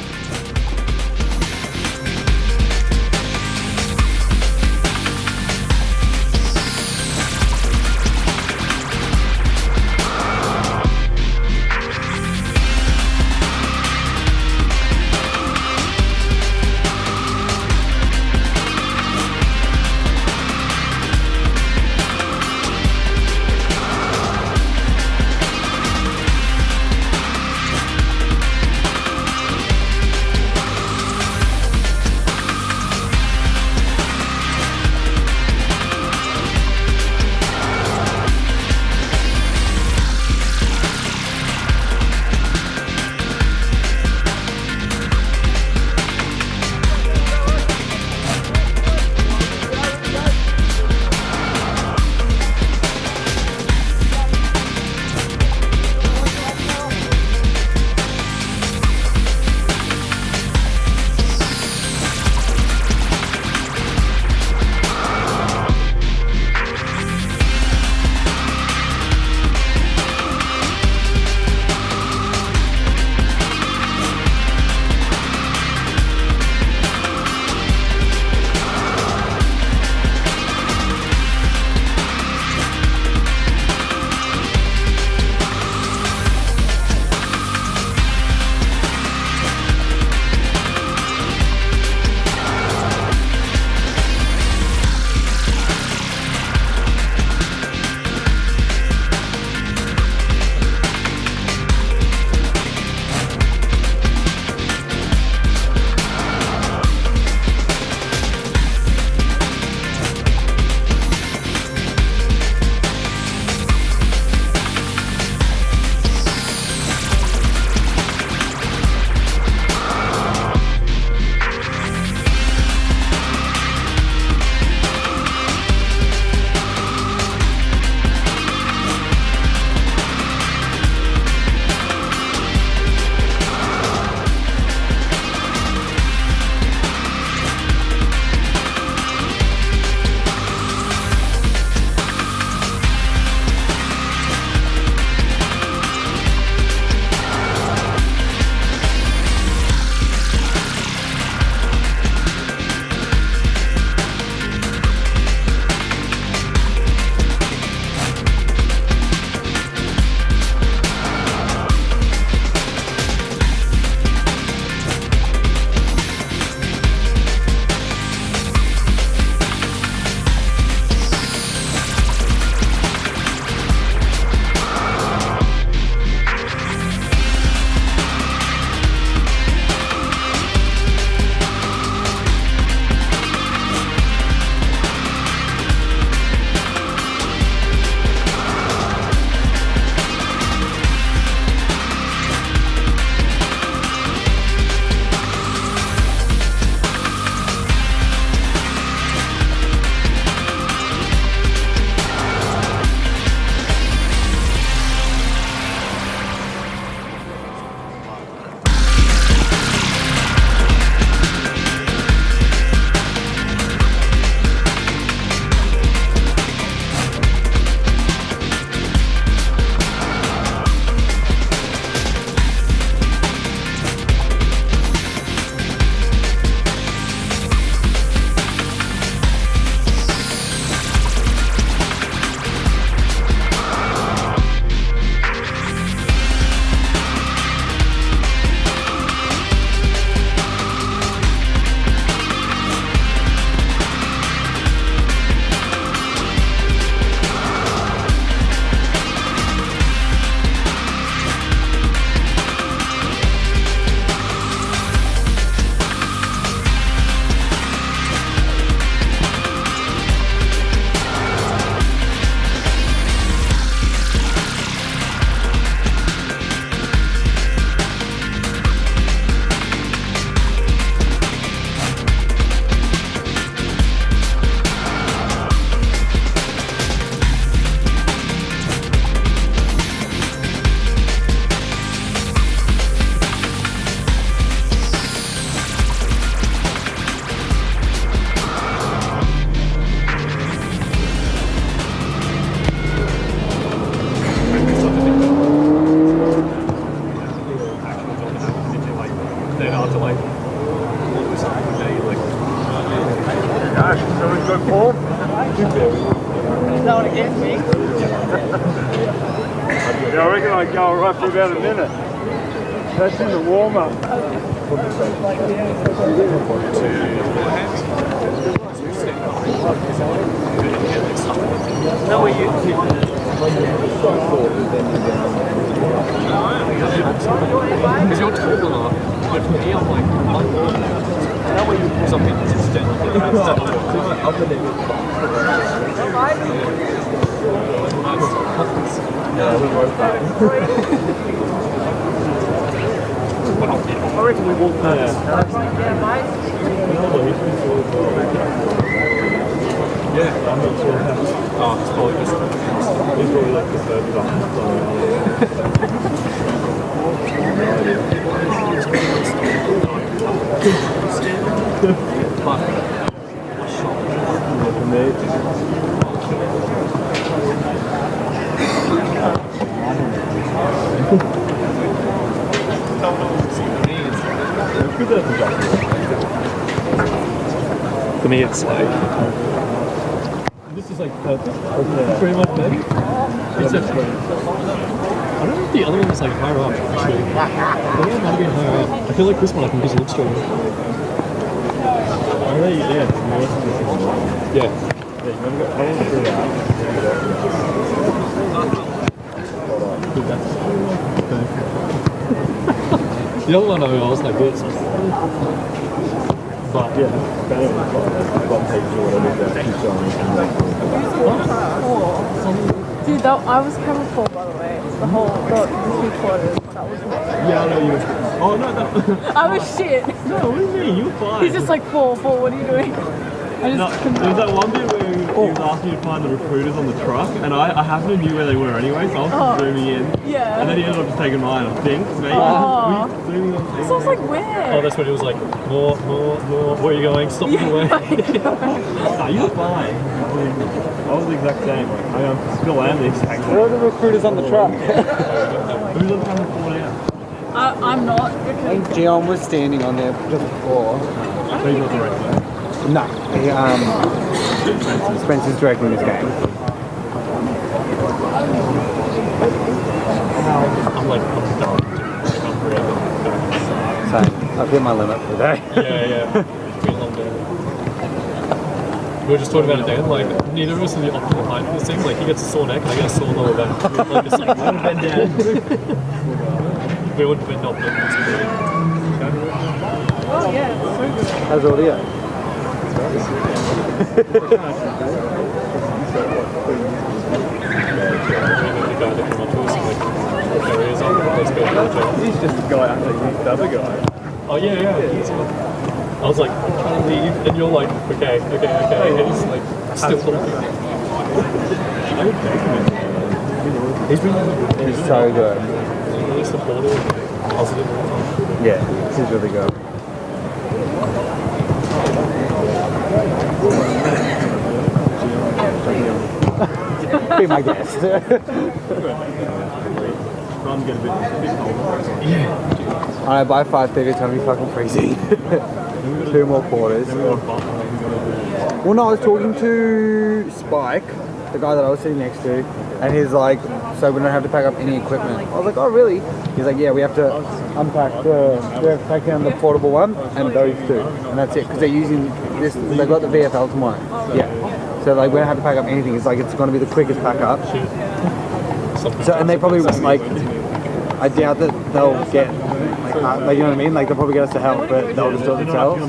Gosh, so in good form. No one against me. Yeah, I reckon I'd go right for about a minute. That's in the warm-up. No, were you? Because you're tall enough, but for me, I'm like, something consistent. I reckon we walked past. Yeah, I'm not sure how. Oh, it's probably just. He's probably like the third For me, it's like this is like perfect. Pretty much, maybe. Except I don't know if the other one was like higher up. Actually, the one might be higher up. I feel like this one I can just look stronger. Yeah. The other one I was like this. But Dude, I was coming for, by the way. The whole, the 2 quarters. That was me. yeah, I know you. Oh no, that. I was shit. No, what do you mean? You were fine. He's just like, 4, what are you doing? I just couldn't There was that one bit where he was asking you to find the recruiters on the truck, and I happened to knew where they were anyway, so I was just zooming in. Yeah. And then he ended up just taking mine, I think. Maybe. Oh. Were you zooming on So I was like, where? Oh, that's when it was like, more. Where are you going? Stop the way. Nah, you were fine. I was the exact same. I still am the exact same. Where are the recruiters on the truck? Who's on the 104 now? I'm not. Because Gian was standing on there just before. So he's not directly. No, Spencer's directing this game. I'm done. I'm forever. So I've hit my limit for the day. Yeah. It's been a long day. We were just talking about it then, like, neither of us are the optimal height for this thing. Like, he gets a sore neck, and I get a sore lower back. Like, it's like, we bend down. We wouldn't bend up, but it's good. oh yeah, it's so good. How's audio? He's just a guy underneath the other guy. Oh yeah. I was like, I'm trying to leave, and you're like, okay, and he's like, still talking. He's so good. Really supportive, positive. Yeah, this is really good. Be my guest. I by 5:30 it's gonna be fucking freezing. 2 more quarters. Well, no, I was talking to Spike, the guy that I was sitting next to, and he's like, so we don't have to pack up any equipment. I was like, oh really? He's like, yeah, we have to unpack we have to pack down the portable one and those 2, and that's it, because they're using this, they've got the VFL tomorrow. Yeah. So like we don't have to pack up anything. It's like, it's going to be the quickest pack up. So, and they probably like, I doubt that they'll get like you know what I mean? Like they'll probably get us to help, but they'll just do it themselves.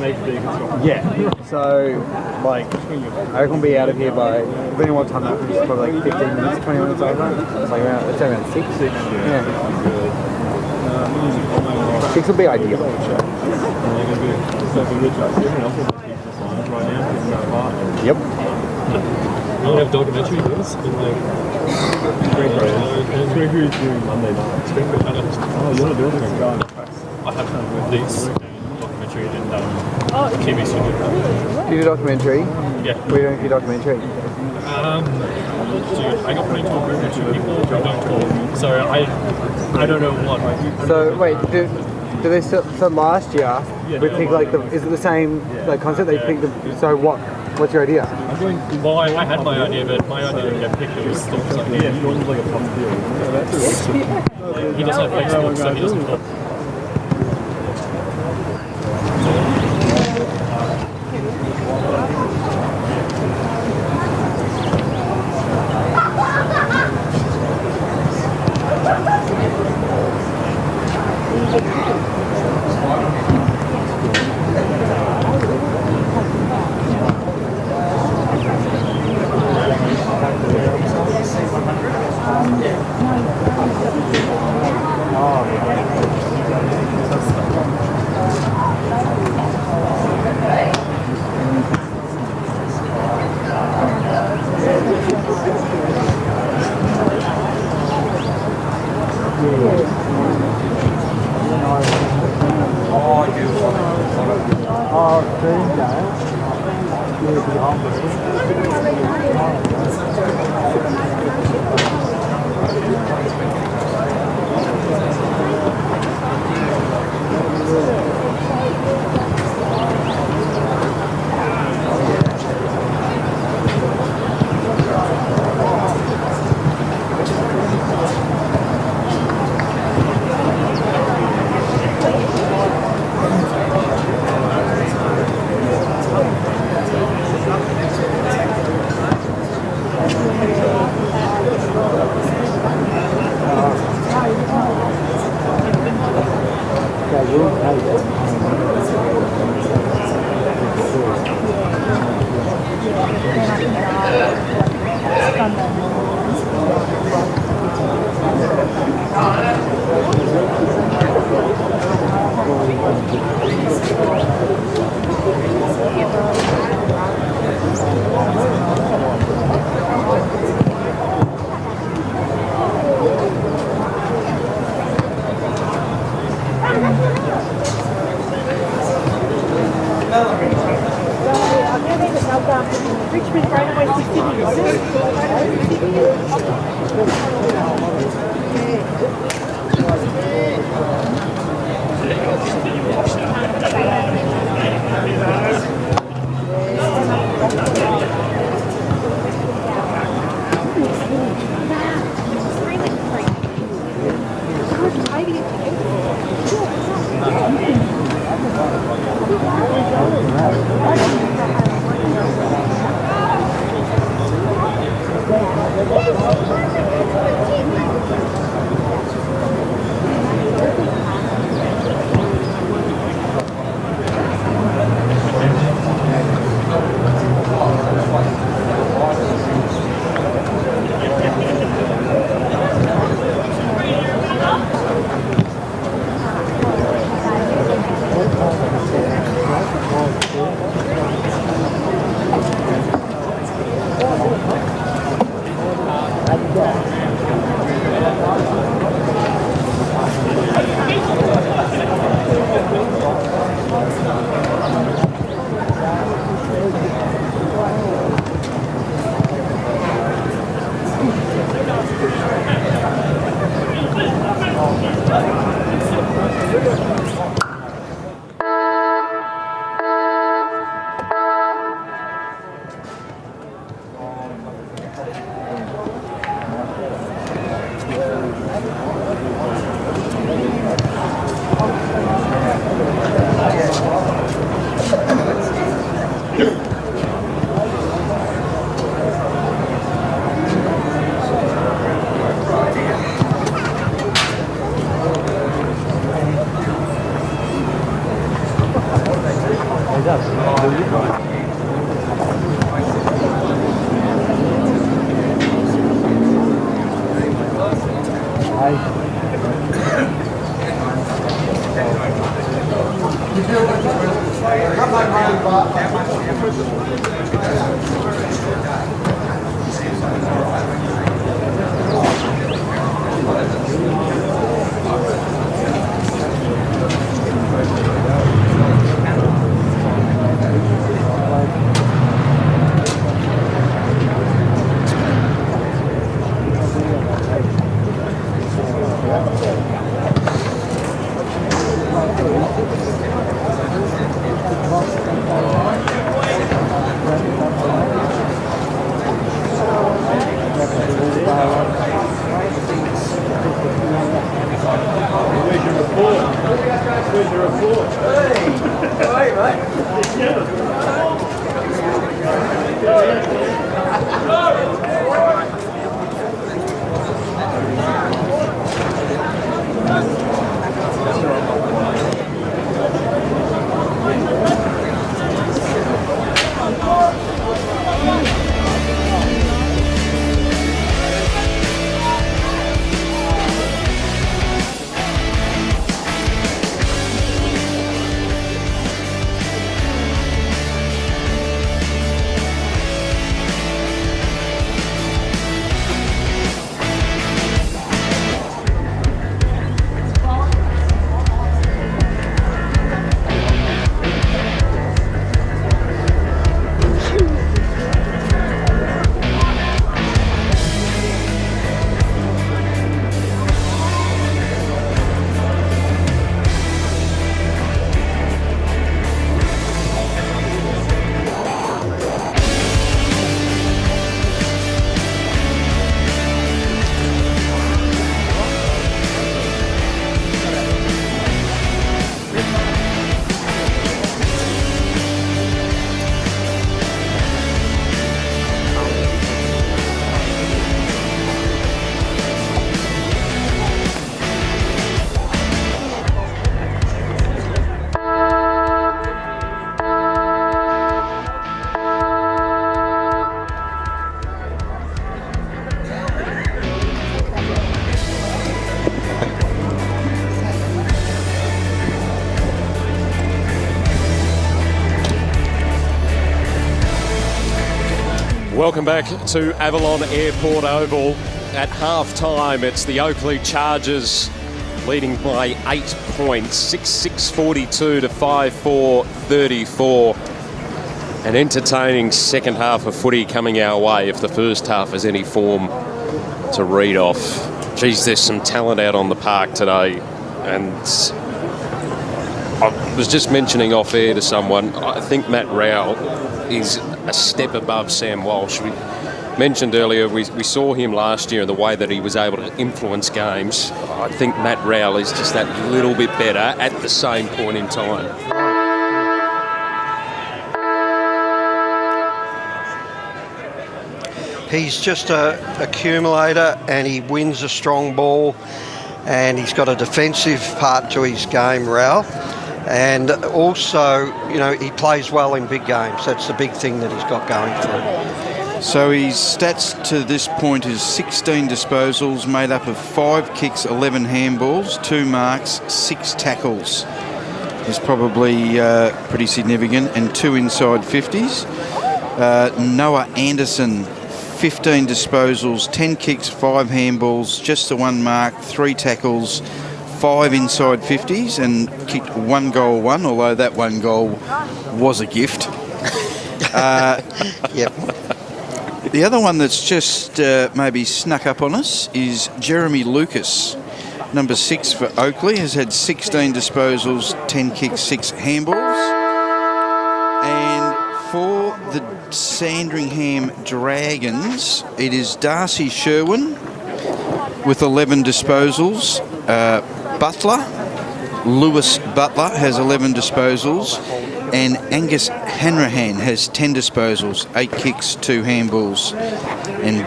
Yeah. So like, I reckon we'll be out of here by, depending on what time that is, probably like 15 minutes, 20 minutes over. It's like around, let's say around 6. Yeah. 6 will be ideal. Yep. I don't have documentary news in like Spring Creek's doing Monday night. Oh, you're not doing it? I have this documentary and TV studio. Do you do documentary? Yeah. What are you doing for your documentary? Dude, I got put into a group of 2 people who don't talk, so I don't know what. So wait, do they still, so last year we picked like is it the same like concept? They picked so what What's your idea? Well, I had my idea, but my idea didn't get picked. It was Storm's idea. Yeah, he runs like a pump field. He doesn't have fake skills, so he doesn't talk. Welcome back to Avalon Airport Oval. At half-time, it's the Oakleigh Chargers leading by 8 points, 6-6-42 to 5-4-34. An entertaining second half of footy coming our way if the first half is any form to read off. Geez, there's some talent out on the park today. And I was just mentioning off air to someone, I think Matt Rowell is a step above Sam Walsh. We mentioned earlier we saw him last year and the way that he was able to influence games. I think Matt Rowell is just that little bit better at the same point in time. He's just a accumulator and he wins a strong ball and he's got a defensive part to his game, Rowell. And also, you know, he plays well in big games. That's the big thing that he's got going for him. So his stats to this point is 16 disposals made up of 5 kicks, 11 handballs, 2 marks, 6 tackles. Is probably pretty significant, and 2 inside 50s. Noah Anderson, 15 disposals, 10 kicks, 5 handballs, just the 1 mark, 3 tackles, 5 inside 50s, and kicked 1 goal, although that 1 goal was a gift. Yep. The other one that's just maybe snuck up on us is Jeremy Lucas, number 6 for Oakleigh, has had 16 disposals, 10 kicks, 6 handballs. And for the Sandringham Dragons, it is Darcy Sherwin with 11 disposals. Lewis Butler has 11 disposals, and Angus Hanrahan has 10 disposals, 8 kicks, 2 handballs. And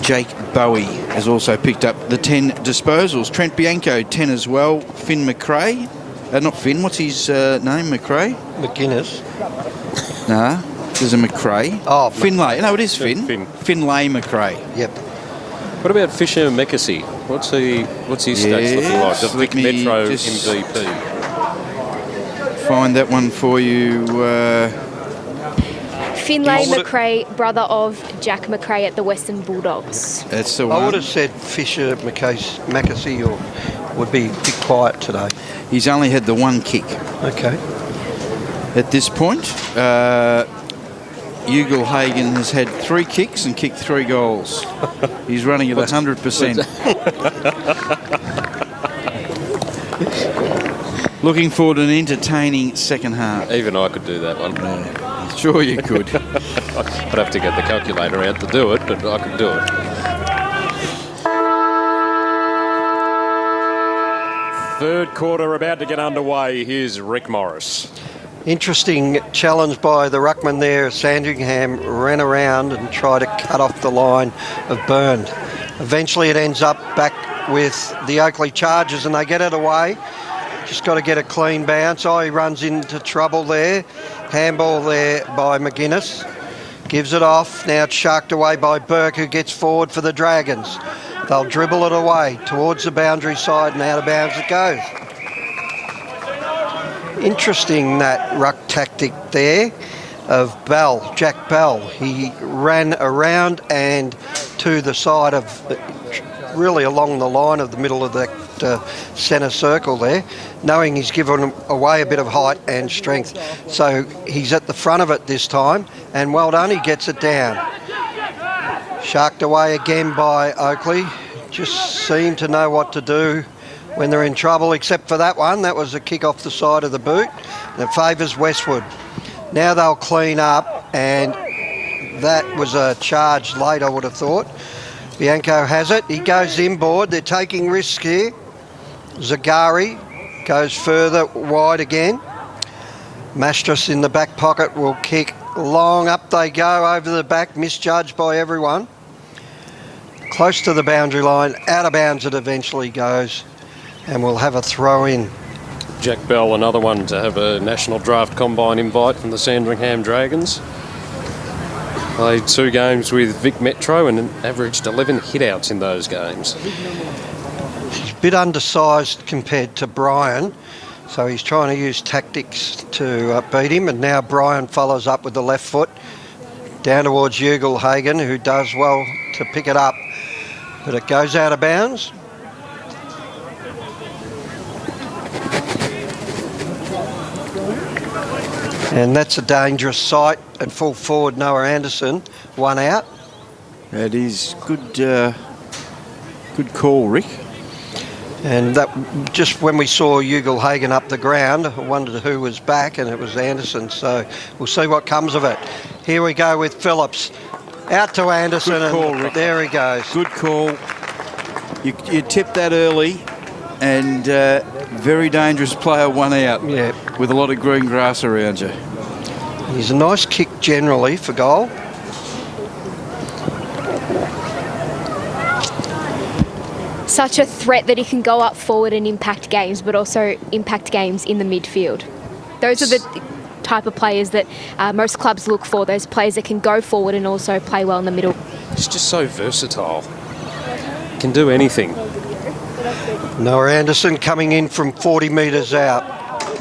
Jake Bowie has also picked up the 10 disposals. Trent Bianco, 10 as well. Finn McRae, not Finn, what's his name, McRae? McGuinness. No, there's a McRae. Oh, Finlay. No, it is Finn. Finlay McRae. Yep. What about Fisher McAsey? What's his stats looking like? The Vic Metro MVP. Find that one for you. Finlay McRae, brother of Jack McRae at the Western Bulldogs. That's the one. I would have said Fisher McAsey or would be a bit quiet today. He's only had the 1 kick. Okay. At this point, Oakleigh has had 3 kicks and kicked 3 goals. He's running at 100%. Looking forward to an entertaining second half. Even I could do that one. Sure you could. I'd have to get the calculator out to do it, but I could do it. Third quarter about to get underway. Here's Rick Morris. Interesting challenge by the ruckman there. Sandringham ran around and tried to cut off the line of Byrne. Eventually it ends up back with the Oakleigh Chargers and they get it away. Just got to get a clean bounce. Oh, he runs into trouble there. Handball there by McGuinness. Gives it off. Now it's sharked away by Burke, who gets forward for the Dragons. They'll dribble it away towards the boundary side and out of bounds it goes. Interesting, that ruck tactic there of Bell, Jack Bell. He ran around and to the side of, really along the line of the middle of that centre circle there, knowing he's given away a bit of height and strength. So he's at the front of it this time, and well done, he gets it down. Sharked away again by Oakleigh. Just seem to know what to do when they're in trouble, except for that one. That was a kick off the side of the boot. That favours Westwood. Now they'll clean up, and that was a charge late, I would have thought. Bianco has it. He goes inboard. They're taking risks here. Zagari goes further wide again. Mastras in the back pocket will kick long. Up they go over the back, misjudged by everyone. Close to the boundary line, out of bounds it eventually goes, and we'll have a throw in. Jack Bell, another one to have a National Draft Combine invite from the Sandringham Dragons. Played 2 games with Vic Metro and averaged 11 hitouts in those games. He's a bit undersized compared to Brian, so he's trying to use tactics to beat him, and now Brian follows up with the left foot down towards Oakleigh, who does well to pick it up, but it goes out of bounds. And that's a dangerous sight at full forward. Noah Anderson, 1 out. That is good. Good call, Rick. And that, just when we saw Oakleigh up the ground, I wondered who was back, and it was Anderson. So we'll see what comes of it. Here we go with Phillips. Out to Anderson, Good call, and Rick. there he goes. Good call. You tipped that early, and very dangerous player, 1 out. Yeah. With a lot of green grass around you. He's a nice kick generally for goal. Such a threat that he can go up forward and impact games, but also impact games in the midfield. Those are the type of players that most clubs look for, those players that can go forward and also play well in the middle. He's just so versatile. Can do anything. Noah Anderson coming in from 40 metres out.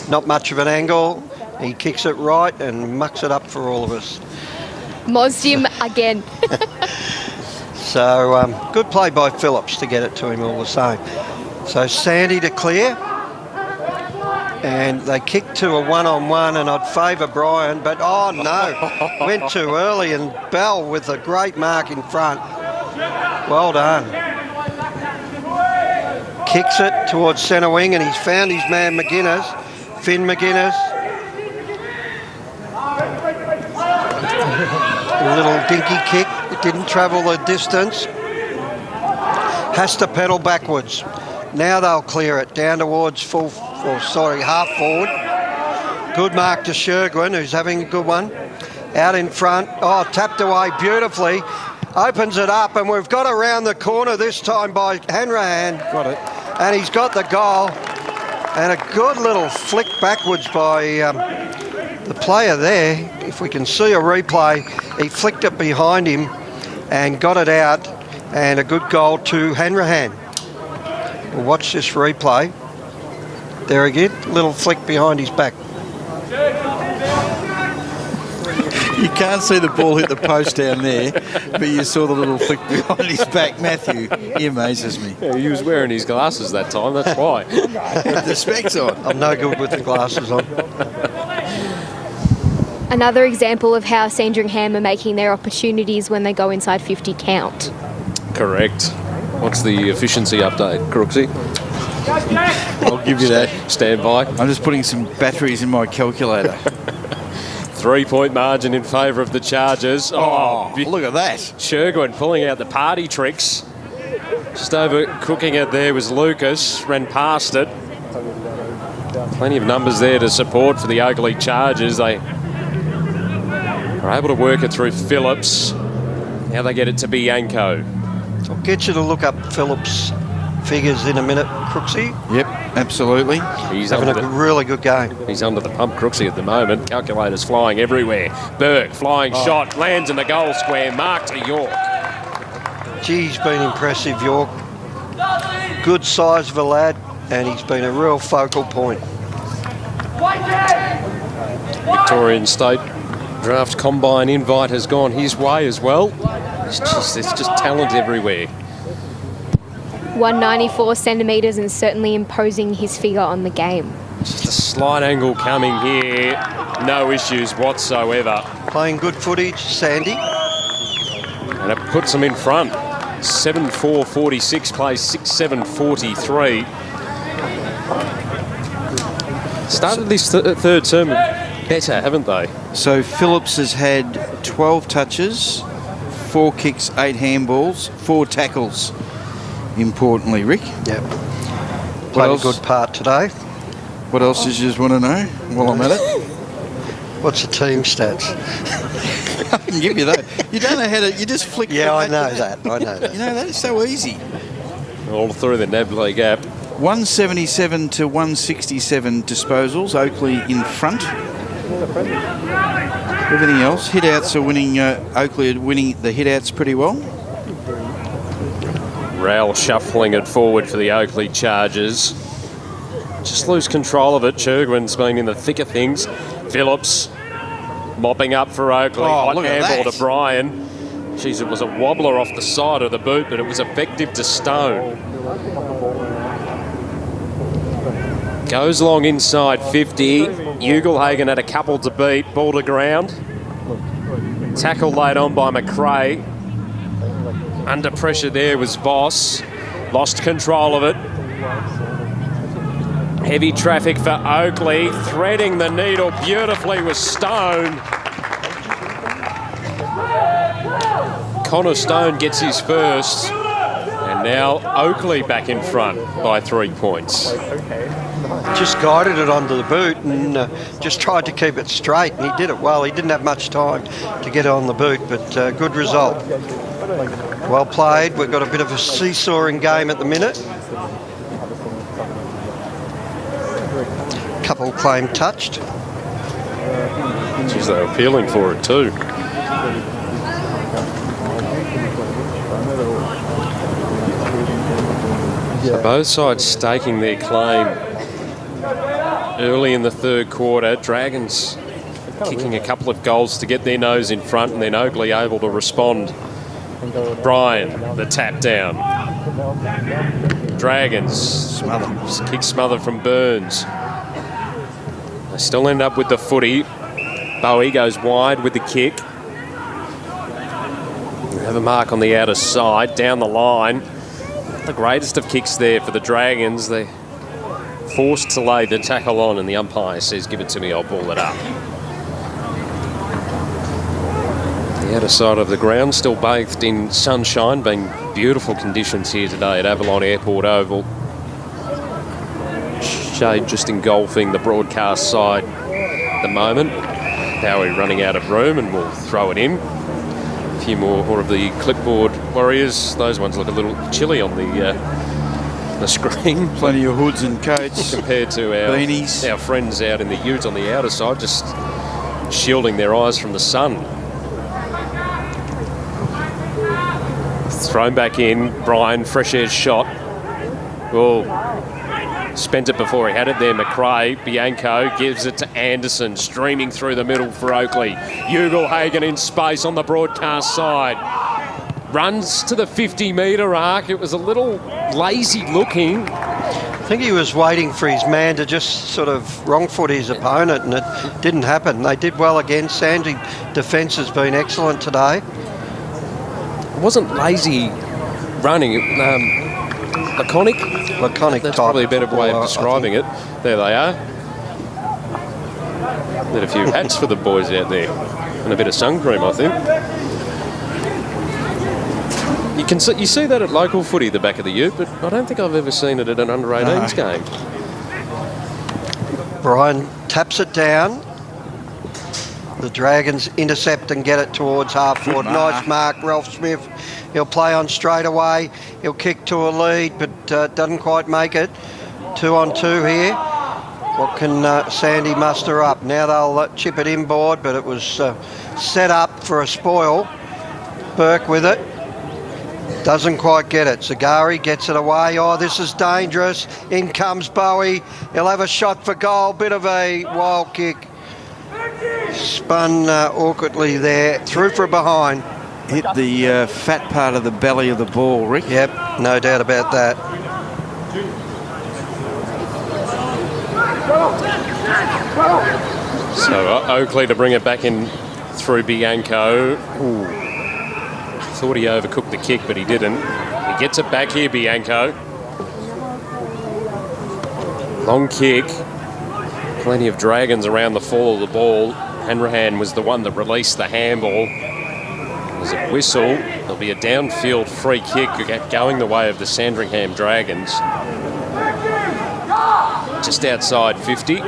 Not much of an angle. He kicks it right and mucks it up for all of us. Mozzed him again. So good play by Phillips to get it to him all the same. So Sandy to clear. And they kick to a 1-on-1, and I'd favour Brian, but oh no, went too early, and Bell with a great mark in front. Well done. Kicks it towards centre wing, and he's found his man McGuinness, Finn McGuinness. A little dinky kick, it didn't travel the distance. Has to pedal backwards. Now they'll clear it down towards half forward. Good mark to Shergwin, who's having a good one. Out in front. Oh, tapped away beautifully. Opens it up, and we've got around the corner this time by Hanrahan. Got it. And he's got the goal. And a good little flick backwards by the player there. If we can see a replay, he flicked it behind him and got it out. And a good goal to Hanrahan. We'll watch this replay. There again, little flick behind his back. You can't see the ball hit the post down there, but you saw the little flick behind his back. Matthew, he amazes me. Yeah, he was wearing his glasses that time, that's why. With the specs on. I'm no good with the glasses on. Another example of how Sandringham are making their opportunities when they go inside 50 count. Correct. What's the efficiency update, Crooksy? I'll give you that. Stand by. I'm just putting some batteries in my calculator. 3-point margin in favour of the Chargers. Oh, look at that. Shergwin pulling out the party tricks. Just over cooking it there was Lucas. Ran past it. Plenty of numbers there to support for the Oakleigh Chargers. They are able to work it through Phillips. Now they get it to Bianco. I'll get you to look up Phillips' figures in a minute, Crooksy. Yep, absolutely. He's Having a really good game. He's under the pump, Crooksy, at the moment. Calculators flying everywhere. Burke, flying shot, lands in the goal square. Mark to York. Gee, he's been impressive, York. Good size of a lad, and he's been a real focal point. Victorian State Draft Combine invite has gone his way as well. There's just talent everywhere. 194 centimetres and certainly imposing his figure on the game. Just a slight angle coming here. No issues whatsoever. Playing good footage, Sandy. And it puts them in front. 7-4-46 plays 6-7-43. Started this third term better, haven't they? So Phillips has had 12 touches, 4 kicks, 8 handballs, 4 tackles. Importantly, Rick. Yep. Played a good part today. What else did you just want to know while I'm at it? What's the team stats? I can give you that. You don't know how to. You just flick. Yeah, I know that. I know that. You know that is so easy. All through the NAB League app. 177 to 167 disposals. Oakleigh in front. Everything else, hit-outs are winning. Oakleigh are winning the hit-outs pretty well. Rowell shuffling it forward for the Oakleigh Chargers. Just lose control of it. Churgwin's been in the thick of things. Phillips mopping up for Oakleigh. Hot handball to Bryan. Jeez, it was a wobbler off the side of the boot, but it was effective to Stone. Goes long inside 50. Ugelhagen had a couple to beat. Ball to ground. Tackle laid on by McRae. Under pressure there was Voss. Lost control of it. Heavy traffic for Oakleigh. Threading the needle beautifully was Stone. Connor Stone gets his first. And now Oakleigh back in front by 3 points. Just guided it onto the boot and just tried to keep it straight, and he did it well. He didn't have much time to get it on the boot, but good result. Well played. We've got a bit of a seesawing game at the minute. Couple claim touched. Jeez, they're appealing for it too. So both sides staking their claim early in the third quarter. Dragons kicking a couple of goals to get their nose in front, and then Oakleigh able to respond. Bryan, the tap down. Dragons, kick smother from Burns. They still end up with the footy. Bowie goes wide with the kick. We have a mark on the outer side, down the line. The greatest of kicks there for the Dragons. They're forced to lay the tackle on, and the umpire says, give it to me, I'll ball it up. The outer side of the ground still bathed in sunshine, being beautiful conditions here today at Avalon Airport Oval. Shade just engulfing the broadcast side at the moment. Bowie running out of room, and we'll throw it in. A few more of the clipboard warriors. Those ones look a little chilly on the screen. Plenty of hoods and coats. Compared to beanies. Our friends out in the ute on the outer side, just shielding their eyes from the sun. Thrown back in. Bryan, fresh air shot. Oh, spent it before he had it there. McRae, Bianco gives it to Anderson, streaming through the middle for Oakleigh. Ugelhagen in space on the broadcast side. Runs to the 50-metre arc. It was a little lazy looking. I think he was waiting for his man to just sort of wrong-foot his opponent, and it didn't happen. They did well again. Sandy defence has been excellent today. It wasn't lazy running. Laconic? Laconic. That's probably a better way of describing it. There they are. Need a few hats for the boys out there. And a bit of sun cream, I think. You see that at local footy, the back of the ute, but I don't think I've ever seen it at an under-18s game. Brian taps it down. The Dragons intercept and get it towards half forward. Nice mark, Ralph Smith. He'll play on straight away. He'll kick to a lead, but doesn't quite make it. 2 on 2 here. What can Sandy muster up? Now they'll chip it inboard, but it was set up for a spoil. Burke with it. Doesn't quite get it. Zagari gets it away. Oh, this is dangerous. In comes Bowie. He'll have a shot for goal. Bit of a wild kick. Spun awkwardly there. Through for a behind. Hit the fat part of the belly of the ball, Rick. Yep, no doubt about that. So Oakleigh to bring it back in through Bianco. Ooh. Thought he overcooked the kick, but he didn't. He gets it back here, Bianco. Long kick. Plenty of Dragons around the fall of the ball. Hanrahan was the one that released the handball. There's a whistle. There'll be a downfield free kick going the way of the Sandringham Dragons. Just outside 50. In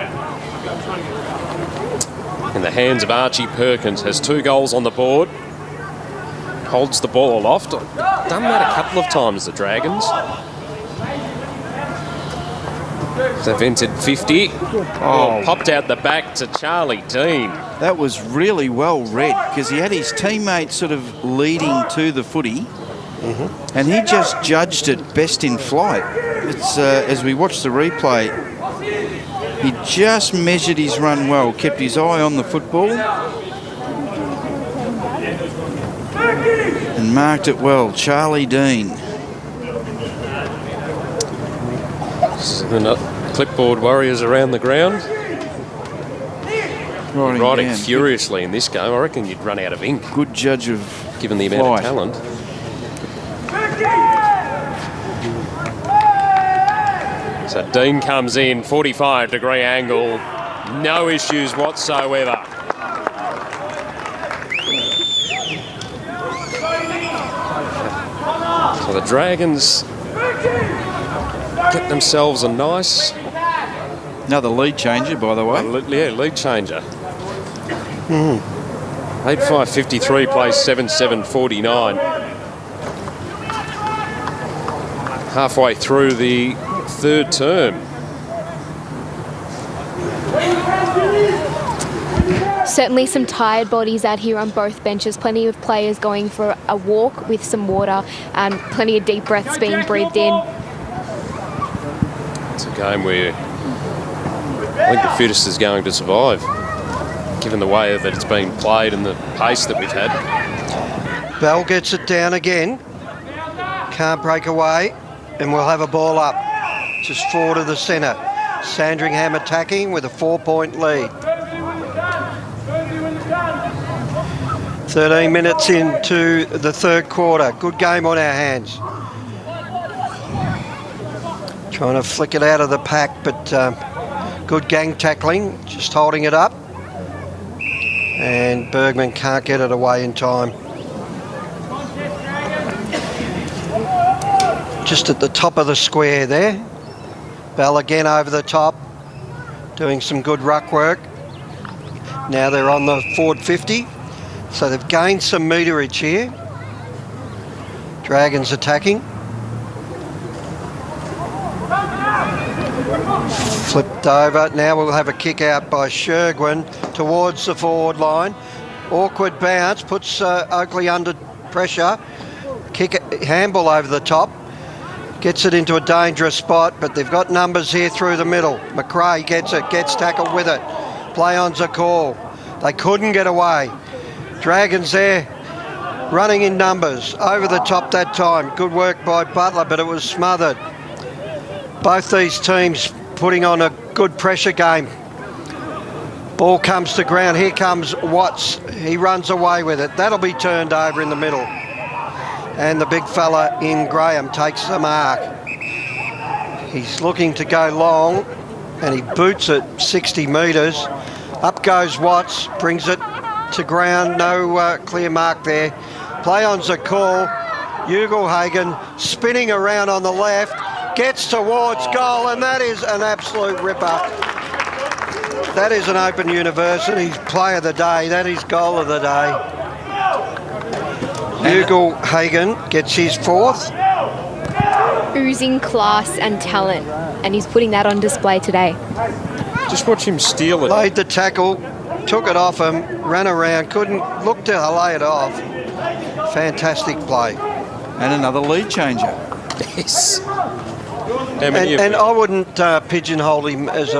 the hands of Archie Perkins. Has 2 goals on the board. Holds the ball aloft. Done that a couple of times, the Dragons. They've entered 50. Oh, popped out the back to Charlie Dean. That was really well read because he had his teammate sort of leading to the footy, and he just judged it best in flight. It's as we watch the replay, he just measured his run well, kept his eye on the football, and marked it well. Charlie Dean. Clipboard warriors around the ground. Riding down. furiously in this game. I reckon you'd run out of ink. Good judge of given the amount of talent. So Dean comes in, 45-degree angle. No issues whatsoever. So the Dragons get themselves a nice... Another lead changer, by the way. Yeah, lead changer. 8-5-53 plays 7-7-49. Halfway through the 3rd term. Certainly some tired bodies out here on both benches. Plenty of players going for a walk with some water and plenty of deep breaths being breathed in. It's a game where I think the fittest is going to survive, given the way that it's been played and the pace that we've had. Bell gets it down again. Can't break away, and we'll have a ball up. Just forward of the centre. Sandringham attacking with a 4-point lead. 13 minutes into the 3rd quarter. Good game on our hands. Trying to flick it out of the pack, but good gang tackling, just holding it up. And Bergman can't get it away in time. Just at the top of the square there. Bell again over the top, doing some good ruck work. Now they're on the forward 50, so they've gained some meterage here. Dragons attacking. Flipped over. Now we'll have a kick out by Shergwin towards the forward line. Awkward bounce, puts Oakleigh under pressure. Handball over the top. Gets it into a dangerous spot, but they've got numbers here through the middle. McRae gets it, gets tackled with it. Play-on's a call. They couldn't get away. Dragons there, running in numbers. Over the top that time. Good work by Butler, but it was smothered. Both these teams putting on a good pressure game. Ball comes to ground. Here comes Watts. He runs away with it. That'll be turned over in the middle. And the big fella in Graham takes the mark. He's looking to go long, and he boots it 60 metres. Up goes Watts, brings it to ground. No clear mark there. Play-on's a call. Ugelhagen spinning around on the left. Gets towards goal, and that is an absolute ripper. That is an Open University's play of the day. That is goal of the day. Hugo Hagen gets his 4th. Oozing class and talent, and he's putting that on display today. Just watch him steal it. Laid the tackle, took it off him, ran around, couldn't look to lay it off. Fantastic play. And another lead changer. Yes. And I wouldn't pigeonhole him as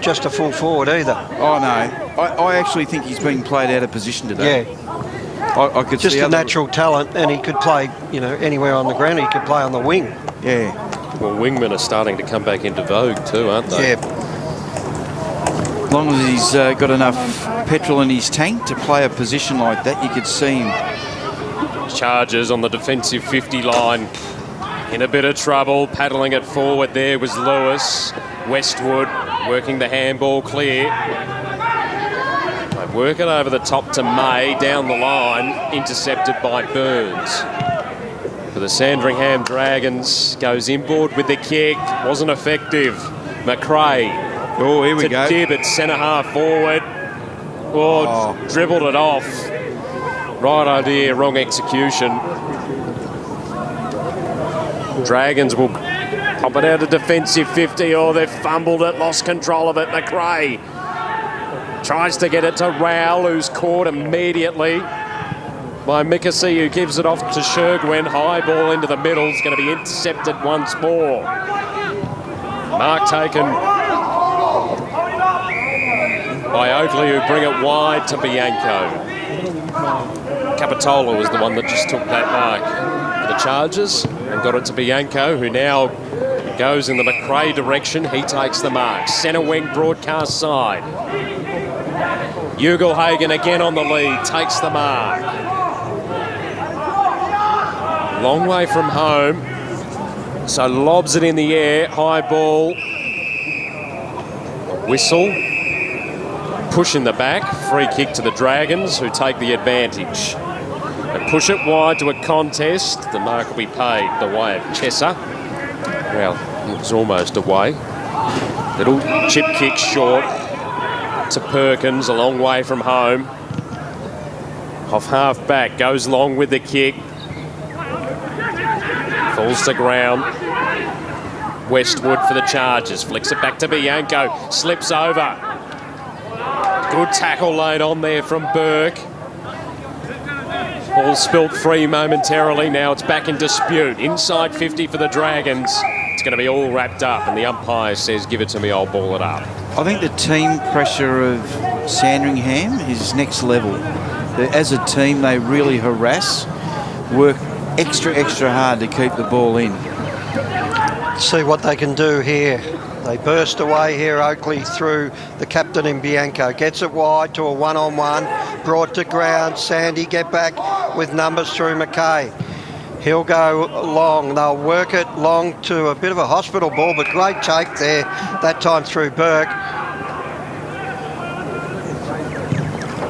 just a full forward either. Oh, no. I actually think he's being played out of position today. Yeah. I could Just see a natural talent, and he could play, anywhere on the ground. He could play on the wing. Yeah. Well, wingmen are starting to come back into vogue too, aren't they? Yeah. As long as he's got enough petrol in his tank to play a position like that, you could see him. Charges on the defensive 50 line. In a bit of trouble, paddling it forward there was Lewis. Westwood working the handball clear. They work it over the top to May, down the line, intercepted by Burns. For the Sandringham Dragons, goes inboard with the kick, wasn't effective. McRae. Oh, here we go. Gibb at centre half forward. Dribbled it off. Right idea, wrong execution. Dragons will pop it out of defensive 50. Oh, they've fumbled it, lost control of it. McRae tries to get it to Rowell, who's caught immediately by Mikasi, who gives it off to Shergwen. High ball into the middle. It's going to be intercepted once more. Mark taken by Oakleigh, who bring it wide to Bianco. Capitola was the one that just took that mark for the Chargers and got it to Bianco, who now goes in the McRae direction. He takes the mark. Centre wing broadcast side. Hugo Hagen again on the lead, takes the mark. Long way from home, so lobs it in the air, high ball. Whistle. Push in the back, free kick to the Dragons, who take the advantage. They push it wide to a contest. The mark will be paid the way of Chesser. Well, it was almost away. Little chip kick short to Perkins, a long way from home. Off half back, goes long with the kick. Falls to ground. Westwood for the Chargers, flicks it back to Bianco, slips over. Good tackle laid on there from Burke. Ball spilt free momentarily, now it's back in dispute. Inside 50 for the Dragons. It's going to be all wrapped up, and the umpire says, give it to me, I'll ball it up. I think the team pressure of Sandringham is next level. As a team, they really harass, work extra hard to keep the ball in. See what they can do here. They burst away here, Oakleigh, through the captain in Bianco. Gets it wide to a one-on-one, brought to ground. Sandy get back with numbers through McKay. He'll go long. They'll work it long to a bit of a hospital ball, but great take there, that time through Burke.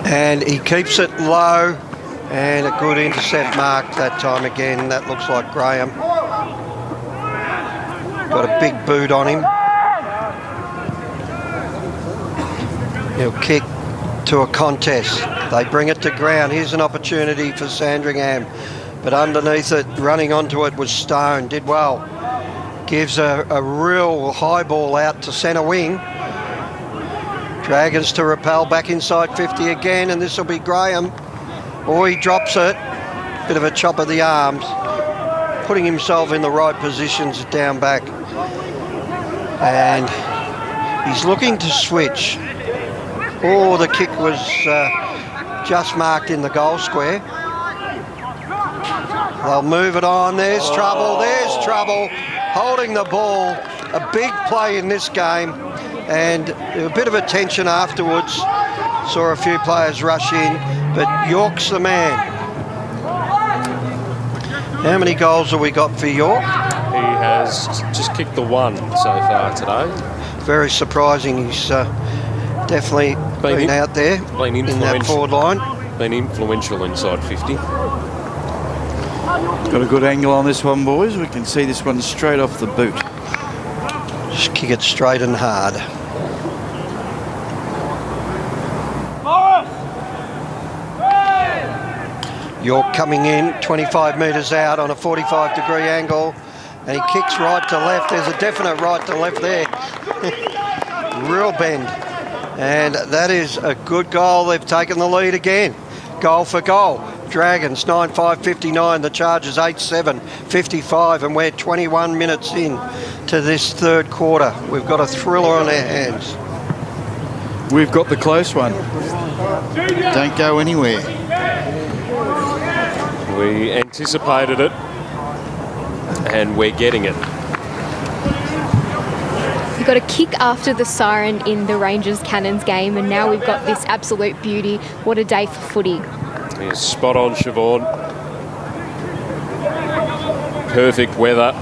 And he keeps it low, and a good intercept mark that time again. That looks like Graham. Got a big boot on him. He'll kick to a contest. They bring it to ground. Here's an opportunity for Sandringham. But underneath it, running onto it was Stone. Did well. Gives a real high ball out to centre wing. Dragons to repel back inside 50 again, and this will be Graham. Oh, he drops it. Bit of a chop of the arms. Putting himself in the right positions down back. And he's looking to switch. Oh, the kick was just marked in the goal square. They'll move it on. There's trouble. There's trouble. Holding the ball. A big play in this game. And a bit of a tension afterwards. Saw a few players rush in. But York's the man. How many goals have we got for York? He has just kicked the one so far today. Very surprising. He's definitely been out there in that forward line. Been influential inside 50. Got a good angle on this one, boys. We can see this one straight off the boot. Just kick it straight and hard. York coming in 25 metres out on a 45-degree angle, and he kicks right to left. There's a definite right to left there. Real bend. And that is a good goal. They've taken the lead again. Goal for goal. Dragons 9-5-59, the Chargers 8-7-55, and we're 21 minutes in to this third quarter. We've got a thriller on our hands. We've got the close one. Don't go anywhere. We anticipated it, and we're getting it. We got a kick after the siren in the Rangers Cannons game, and now we've got this absolute beauty. What a day for footy. Yeah, spot on, Siobhan. Perfect weather.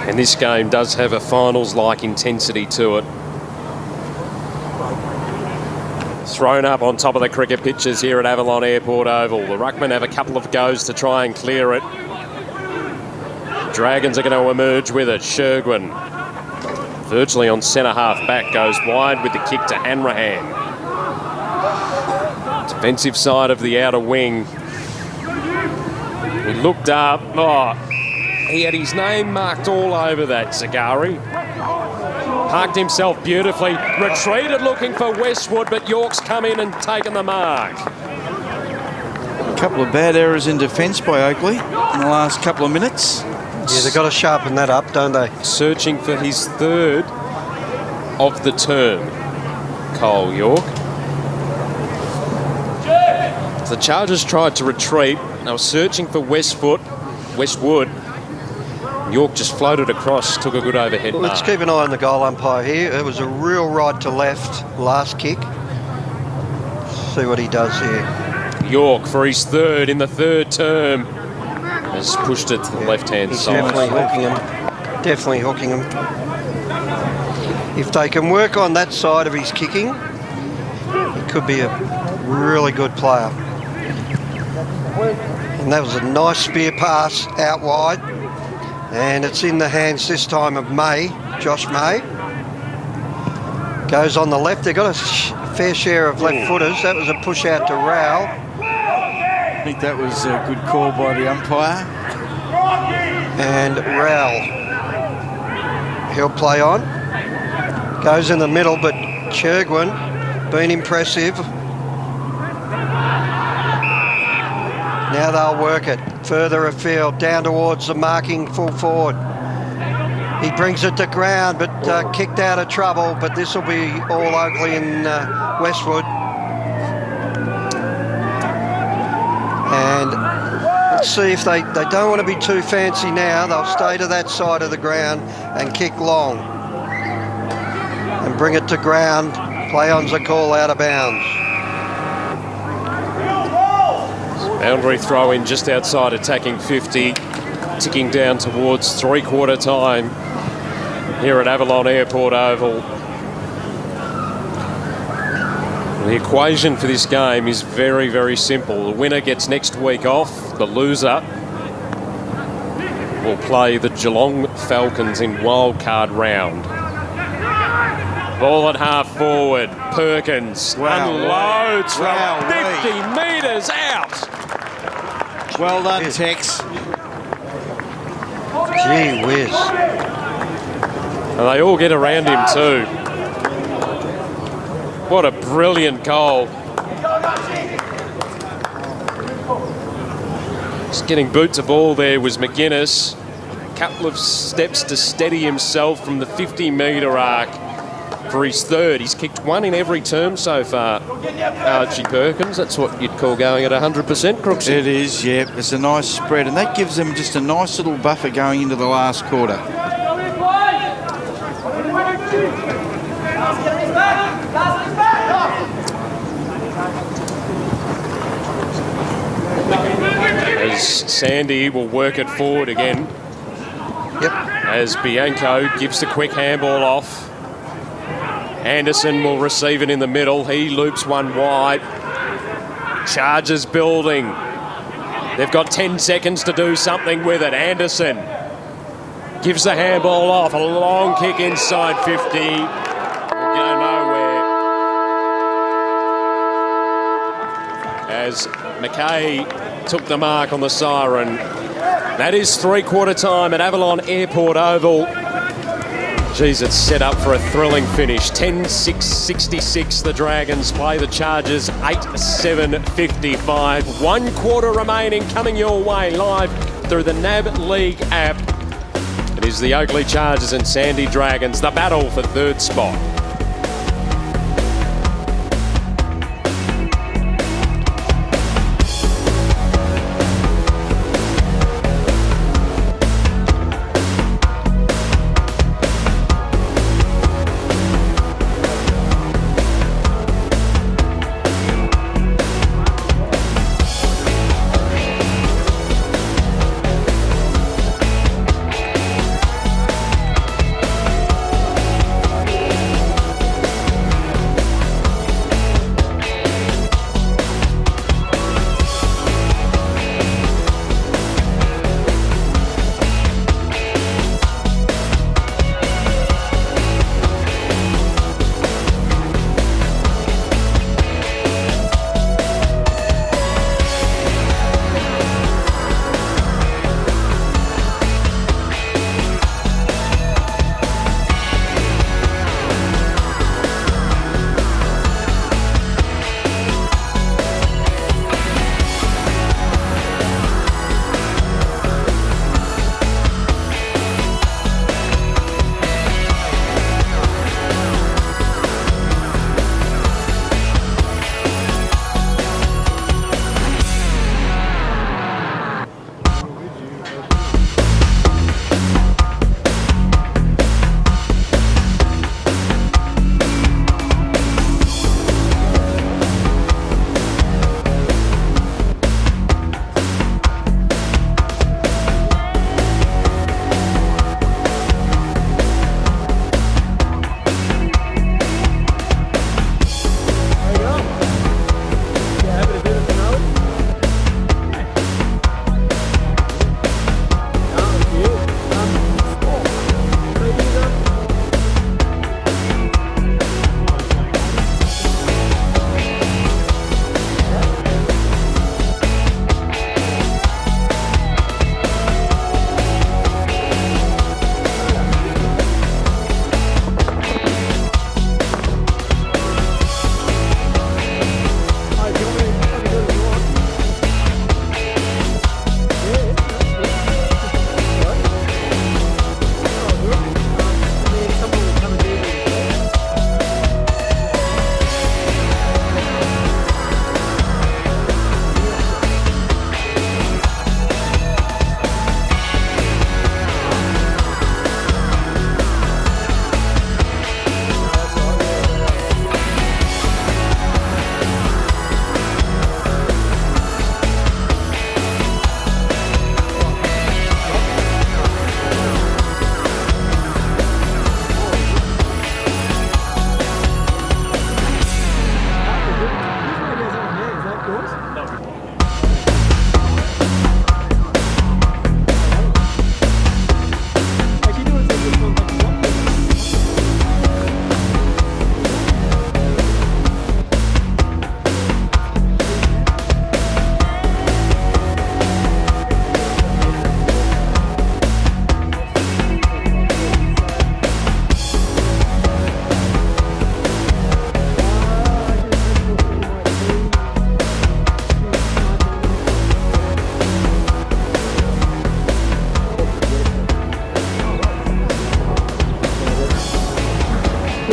And this game does have a finals-like intensity to it. Thrown up on top of the cricket pitches here at Avalon Airport Oval. The ruckmen have a couple of goes to try and clear it. Dragons are going to emerge with it. Shergwin, virtually on centre half back, goes wide with the kick to Hanrahan. Defensive side of the outer wing. He looked up. Oh, he had his name marked all over that, Zagari. Parked himself beautifully. Retreated looking for Westwood, but York's come in and taken the mark. A couple of bad errors in defence by Oakleigh in the last couple of minutes. Yeah, they've got to sharpen that up, don't they? Searching for his third of the term, Cole York. The Chargers tried to retreat. They were searching for Westwood. York just floated across, took a good overhead Let's mark. keep an eye on the goal umpire here. It was a real right to left last kick. See what he does here. York for his third in the third term has pushed it to the left-hand He's side. definitely hooking him. Definitely hooking him. If they can work on that side of his kicking, he could be a really good player. And that was a nice spear pass out wide. And it's in the hands this time of May, Josh May. Goes on the left. They've got a fair share of left footers. That was a push out to Rowell. I think that was a good call by the umpire. And Rowell, he'll play on. Goes in the middle, but Chergwin, been impressive. Now they'll work it further afield, down towards the marking full forward. He brings it to ground, but kicked out of trouble. But this will be all Oakleigh and Westwood. And let's see if they don't want to be too fancy now. They'll stay to that side of the ground and kick long. And bring it to ground. Play-on's a call out of bounds. Boundary throw in just outside attacking 50, ticking down towards three-quarter time here at Avalon Airport Oval. The equation for this game is very, very simple. The winner gets next week off. The loser will play the Geelong Falcons in wildcard round. Ball at half forward. Perkins unloads from 50 metres out. Well done, Tex. Gee whiz. And they all get around him too. What a brilliant goal. Just getting boot to ball there was McGuinness. A couple of steps to steady himself from the 50-metre arc for his third. He's kicked one in every term so far, Archie Perkins. That's what you'd call going at 100%, Crooksy. It is, yeah. It's a nice spread, and that gives them just a nice little buffer going into the last quarter. As Sandy will work it forward again. Yep. As Bianco gives the quick handball off. Anderson will receive it in the middle. He loops one wide. Chargers building. They've got 10 seconds to do something with it. Anderson gives the handball off. A long kick inside 50. Will go nowhere. as McKay took the mark on the siren. That is three-quarter time at Avalon Airport Oval. Geez, it's set up for a thrilling finish. 10-6-66, the Dragons play the Chargers 8-7-55. 1 quarter remaining, coming your way live through the NAB League app. It is the Oakleigh Chargers and Sandy Dragons, the battle for third spot.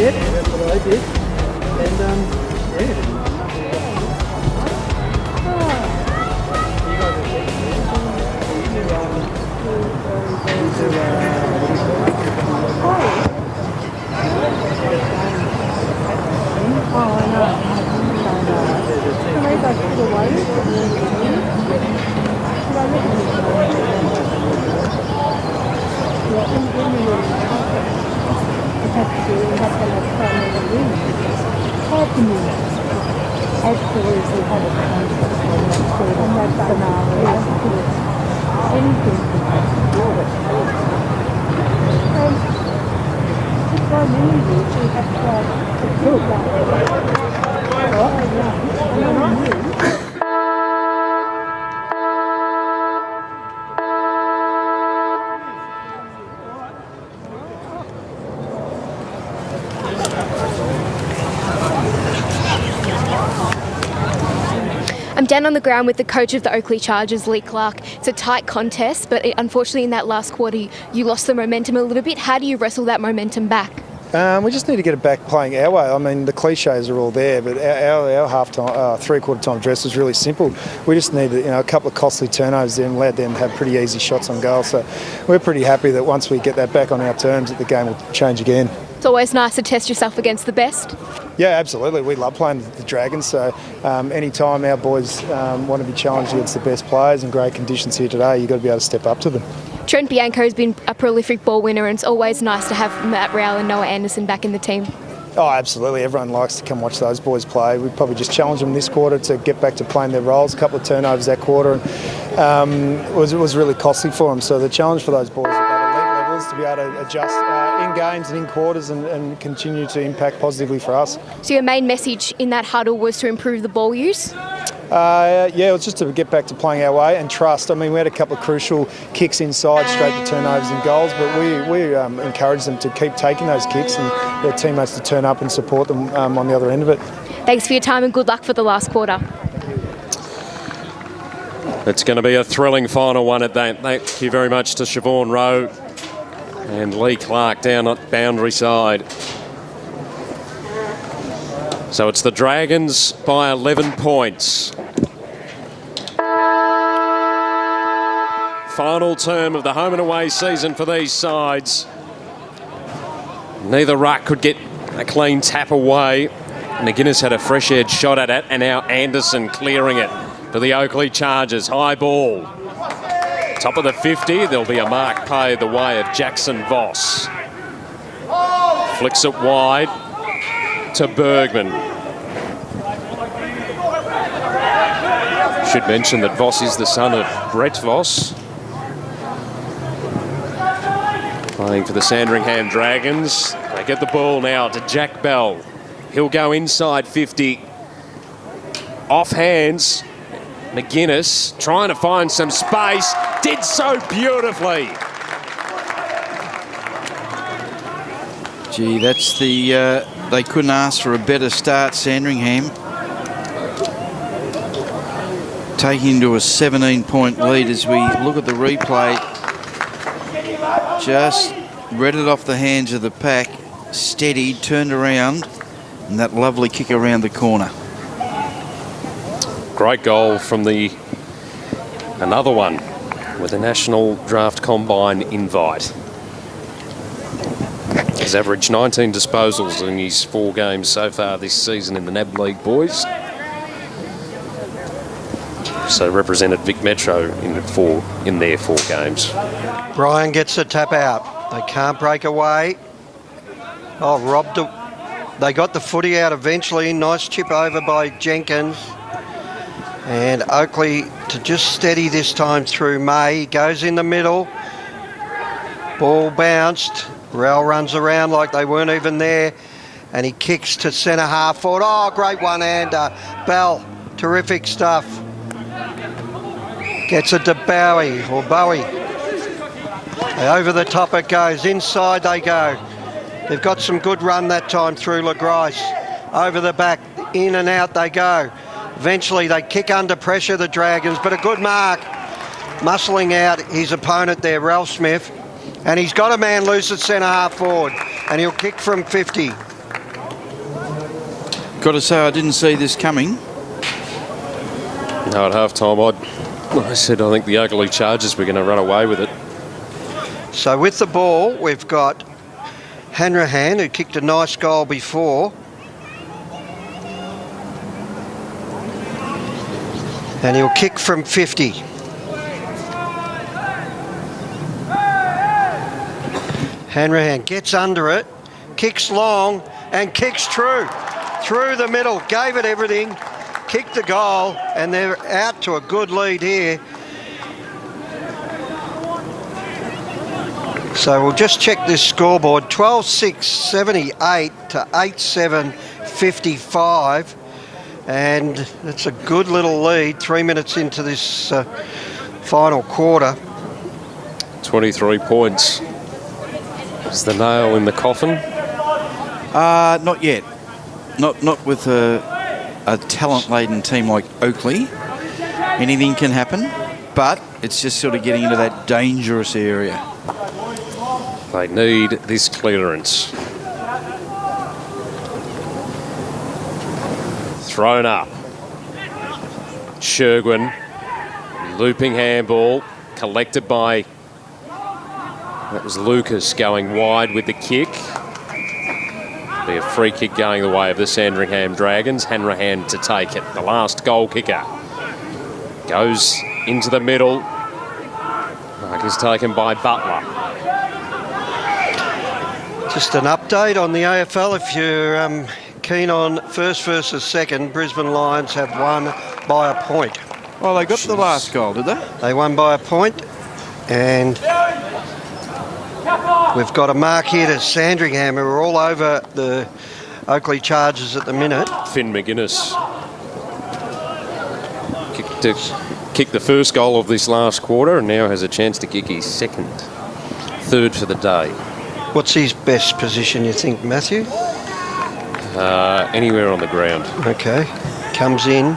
did. That's what I did. And Oh, yeah. I'm down on the ground with the coach of the Oakleigh Chargers, Lee Clark. It's a tight contest, but unfortunately in that last quarter you lost the momentum a little bit. How do you wrestle that momentum back? We just need to get it back playing our way. I mean, the cliches are all there, but our half-time, three-quarter time dress was really simple. We just needed, a couple of costly turnovers and allowed them to have pretty easy shots on goal. So we're pretty happy that once we get that back on our terms, that the game will change again. It's always nice to test yourself against the best. Yeah, absolutely. We love playing the Dragons. So any time our boys want to be challenged against the best players in great conditions here today, you've got to be able to step up to them. Trent Bianco has been a prolific ball winner, and it's always nice to have Matt Rowell and Noah Anderson back in the team. Oh, absolutely. Everyone likes to come watch those boys play. We probably just challenged them this quarter to get back to playing their roles. A couple of turnovers that quarter, and it was really costly for them. So the challenge for those boys at elite levels to be able to adjust in games and in quarters and continue to impact positively for us. So your main message in that huddle was to improve the ball use? Yeah, it was just to get back to playing our way and trust. I mean, we had a couple of crucial kicks inside, straight to turnovers and goals, but we encouraged them to keep taking those kicks and their teammates to turn up and support them on the other end of it. Thanks for your time and good luck for the last quarter. It's going to be a thrilling final one at that. Thank you very much to Siobhan Rowe and Lee Clark down at boundary side. So it's the Dragons by 11 points. Final term of the home and away season for these sides. Neither ruck could get a clean tap away. McGuinness had a fresh edge shot at it, and now Anderson clearing it for the Oakleigh Chargers. High ball. Top of the 50, there'll be a mark paid the way of Jackson Voss. Flicks it wide to Bergman. Should mention that Voss is the son of Brett Voss, playing for the Sandringham Dragons. They get the ball now to Jack Bell. He'll go inside 50. Off hands. McGuinness trying to find some space. Did so beautifully. Gee, that's the... they couldn't ask for a better start, Sandringham. Taking to a 17-point lead as we look at the replay. Just read it off the hands of the pack. Steady, turned around, and that lovely kick around the corner. Great goal from another one with a National Draft Combine invite. He's averaged 19 disposals in his 4 games so far this season in the NAB League, boys. So represented Vic Metro in their 4 games. Brian gets the tap out. They can't break away. Oh, robbed it. They got the footy out eventually. Nice chip over by Jenkins. And Oakleigh to just steady this time through May. He goes in the middle. Ball bounced. Rowell runs around like they weren't even there. And he kicks to centre half forward. Oh, great one-hander. Bell, terrific stuff. Gets it to Bowie. Over the top it goes. Inside they go. They've got some good run that time through LaGrice. Over the back, in and out they go. Eventually they kick under pressure, the Dragons, but a good mark. Muscling out his opponent there, Ralph Smith. And he's got a man loose at centre half forward. And he'll kick from 50. Got to say, I didn't see this coming. No, at half-time I said I think the Oakleigh Chargers were going to run away with it. So with the ball, we've got Hanrahan, who kicked a nice goal before. And he'll kick from 50. Hanrahan gets under it, kicks long, and kicks true. Through the middle, gave it everything, kicked the goal, and they're out to a good lead here. So we'll just check this scoreboard. 12-6, 78 to 8-7, 55. And that's a good little lead, 3 minutes into this final quarter. 23 points. Is the nail in the coffin? Not yet. Not with a talent-laden team like Oakleigh, anything can happen, but it's just sort of getting into that dangerous area. They need this clearance. Thrown up. Sherwin, looping handball, collected by, that was Lucas going wide with the kick. Be a free kick going the way of the Sandringham Dragons. Hanrahan to take it. The last goal kicker goes into the middle. Mark is taken by Butler. Just an update on the AFL. If you're keen on first versus second, Brisbane Lions have won by a point. Well, they got the last goal, did they? They won by a point, and we've got a mark here to Sandringham, who are all over the Oakleigh Chargers at the minute. Finn McGuinness kicked the first goal of this last quarter and now has a chance to kick his third for the day. What's his best position, you think, Matthew? Anywhere on the ground. Okay. Comes in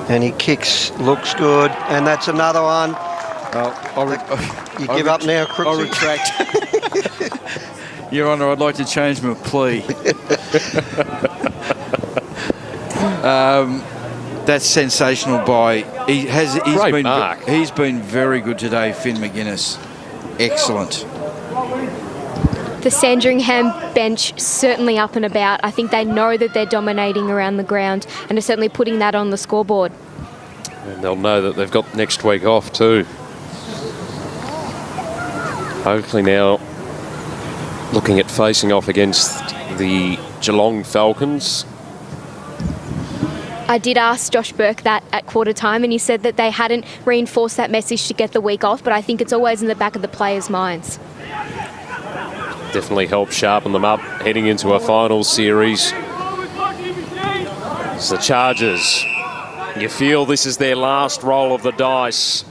and he kicks, looks good, and that's another one. You give up now, Crooksy? I'll retract. Your Honour, I'd like to change my plea. That's sensational by... He's been very good today, Finn McGuinness. Excellent. The Sandringham bench certainly up and about. I think they know that they're dominating around the ground and are certainly putting that on the scoreboard. And they'll know that they've got next week off too. Oakleigh now looking at facing off against the Geelong Falcons. I did ask Josh Burke that at quarter time, and he said that they hadn't reinforced that message to get the week off, but I think it's always in the back of the players' minds. Definitely help sharpen them up heading into a final series. It's the Chargers. You feel this is their last roll of the dice.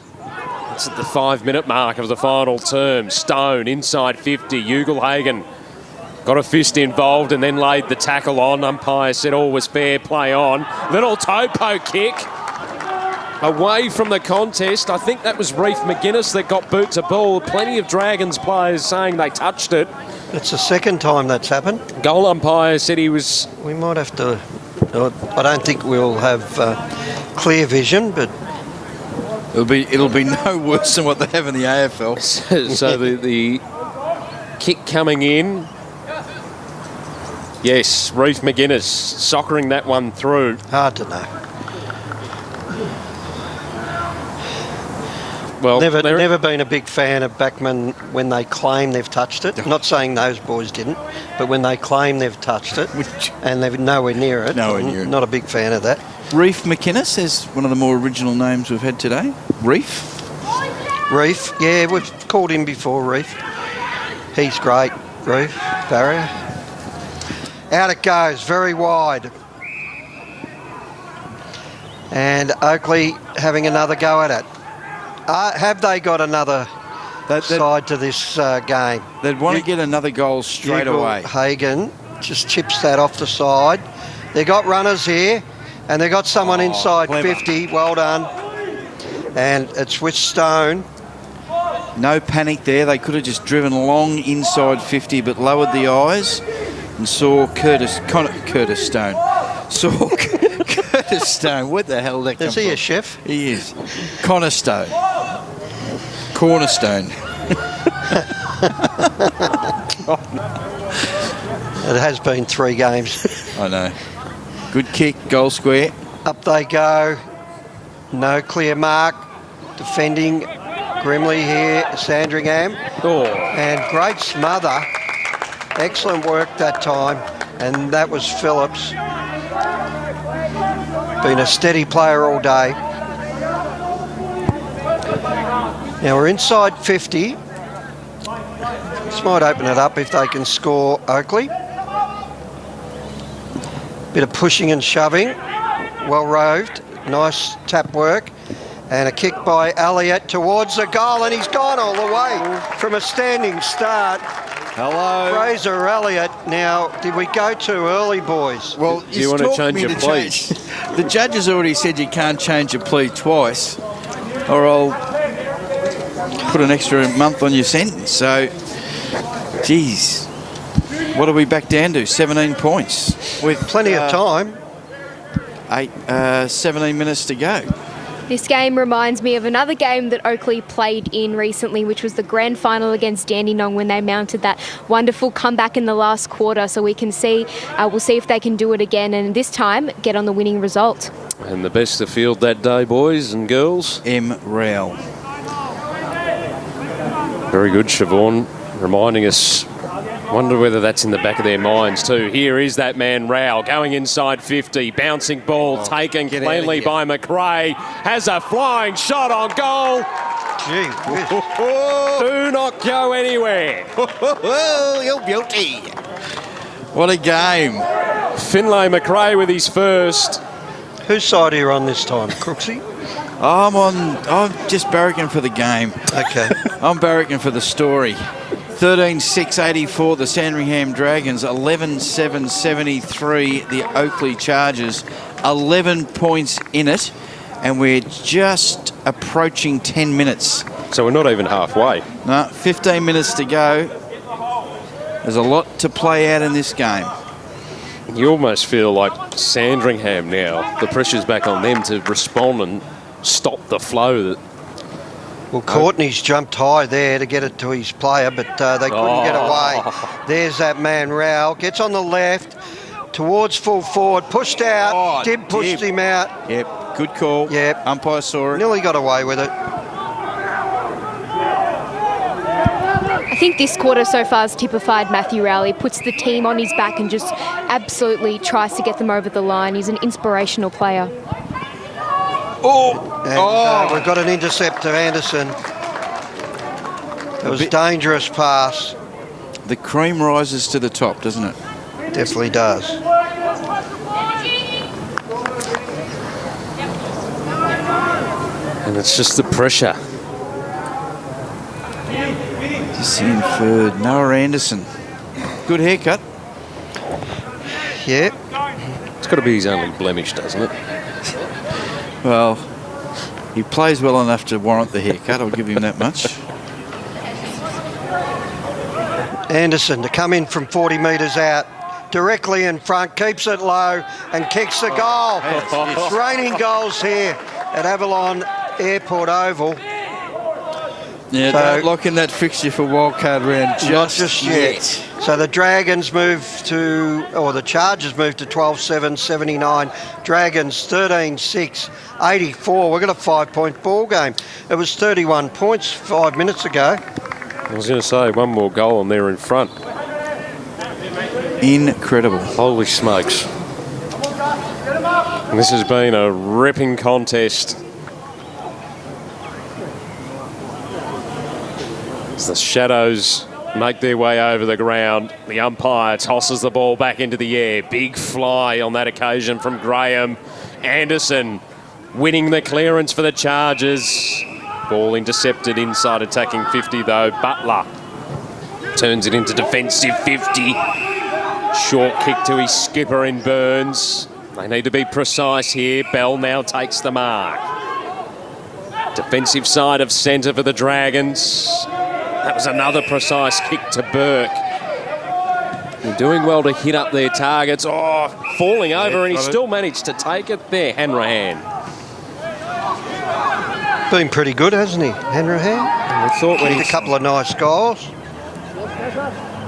It's at the 5-minute mark of the final term. Stone inside 50. Ugelhagen got a fist involved and then laid the tackle on. Umpire said all was fair play on. Little toe poke kick away from the contest. I think that was Reef McGuinness that got boot to ball. Plenty of Dragons players saying they touched it. It's the second time that's happened. Goal umpire said he was... We might have to... I don't think we'll have clear vision, but... It'll be no worse than what they have in the AFL. So the kick coming in. Yes, Reef McGuinness soccering that one through. Hard to know. Well, never been a big fan of backmen when they claim they've touched it. Not saying those boys didn't, but when they claim they've touched it and they're nowhere near it. Not a big fan of that. Reef McInnes is one of the more original names we've had today. Reef? Reef, yeah, we've called him before, Reef. He's great, Reef, barrier. Out it goes, very wide. And Oakleigh having another go at it. Have they got another side to this game? They'd want to get another goal straight away. Hagen just chips that off the side. They got runners here, and they got someone inside clever. 50. Well done. And it's with Stone. No panic there. They could have just driven long inside 50, but lowered the eyes and saw Curtis Stone. Saw Curtis Stone. Where the hell did that come from? Is he a chef? He is. Connor Stone. Cornerstone. It has been 3 games. I know. Good kick, goal square. Up they go. No clear mark. Defending grimly here, Sandringham. And great smother. Excellent work that time. And that was Phillips. Been a steady player all day. Now we're inside 50. This might open it up if they can score Oakleigh. Bit of pushing and shoving. Well roved. Nice tap work. And a kick by Elliott towards the goal, and he's gone all the way from a standing start. Hello. Fraser Elliott. Now, did we go too early, boys? Well, Do you want to change your plea? The judge has already said you can't change your plea twice, or I'll put an extra month on your sentence. So, geez, what are we back down to? 17 points With plenty of time. 17 minutes to go. This game reminds me of another game that Oakleigh played in recently, which was the grand final against Dandenong when they mounted that wonderful comeback in the last quarter. So we can see, we'll see if they can do it again, and this time get on the winning result. And the best of field that day, boys and girls. M. Rowell. Very good, Siobhan, reminding us. Wonder whether that's in the back of their minds too. Here is that man, Rao, going inside 50. Bouncing ball taken cleanly by McRae. Has a flying shot on goal. Gee whiz. Do not go anywhere. You're guilty. What a game. Finlay McRae with his first. Whose side are you on this time, Crooksy? I'm just barracking for the game. Okay. I'm barracking for the story. 13-6-84, the Sandringham Dragons. 11-7-73, the Oakleigh Chargers. 11 points in it, and we're just approaching 10 minutes. So we're not even halfway. No, 15 minutes to go. There's a lot to play out in this game. You almost feel like Sandringham now. The pressure's back on them to respond and stop the flow that. Well, Courtney's jumped high there to get it to his player, but they couldn't get away. There's that man, Rao. Gets on the left, towards full forward, pushed out. Dib pushed him out. Yep, good call. Yep. Umpire saw it. Nearly got away with it. I think this quarter so far has typified Matthew Rowley. Puts the team on his back and just absolutely tries to get them over the line. He's an inspirational player. And we've got an interceptor, Anderson. It was a dangerous pass. The cream rises to the top, doesn't it? Definitely does. And it's just the pressure. Just inferred. Noah Anderson. Good haircut. Yeah. It's got to be his only blemish, doesn't it? Well, he plays well enough to warrant the haircut, I'll give him that much. Anderson to come in from 40 metres out, directly in front, keeps it low and kicks the goal. It's raining goals here at Avalon Airport Oval. Yeah, So- don't lock in that fixture for wildcard round Not just yet. So the Dragons move to, or the Chargers move to 12-7-79. Dragons 13-6-84. We've got a 5-point ball game. It was 31 points 5 minutes ago. I was going to say, one more goal and they're in front. Incredible. Holy smokes. And this has been a ripping contest. As the shadows make their way over the ground, the umpire tosses the ball back into the air. Big fly on that occasion from Graham. Anderson winning the clearance for the Chargers. Ball intercepted inside attacking 50 though. Butler turns it into defensive 50. Short kick to his skipper in Burns. They need to be precise here. Bell now takes the mark. Defensive side of centre for the Dragons. That was another precise kick to Burke. They're doing well to hit up their targets. Oh, falling over, and he still managed to take it there, Hanrahan. Been pretty good, hasn't he, Hanrahan? I thought when Kicked a couple of nice goals.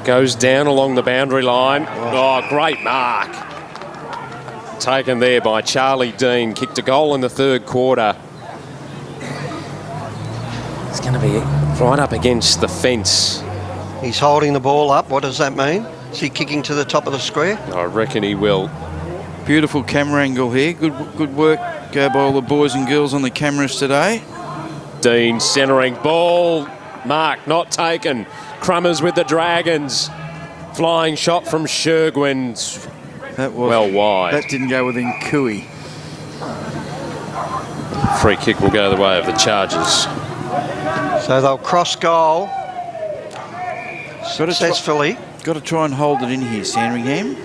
Goes down along the boundary line. Oh, great mark. Taken there by Charlie Dean. Kicked a goal in the third quarter. It's going to be right up against the fence. He's holding the ball up. What does that mean? Is he kicking to the top of the square? I reckon he will. Beautiful camera angle here. Good work by all the boys and girls on the cameras today. Dean centering ball. Mark not taken. Crummers with the Dragons. Flying shot from Shergwin. That was well wide. That didn't go within cooey. Free kick will go the way of the Chargers. So they'll cross goal. successfully. Got to try and hold it in here, Sandringham.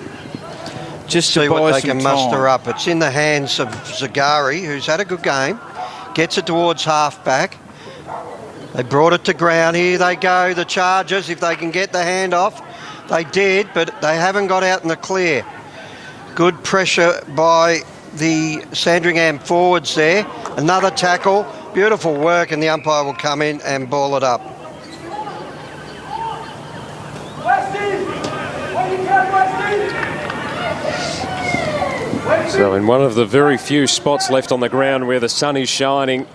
Just See to buy what they some can muster time. up. It's in the hands of Zagari, who's had a good game. Gets it towards half-back. They brought it to ground. Here they go, the Chargers, if they can get the hand off. They did, but they haven't got out in the clear. Good pressure by the Sandringham forwards there. Another tackle. Beautiful work, and the umpire will come in and ball it up. So in one of the very few spots left on the ground where the sun is shining,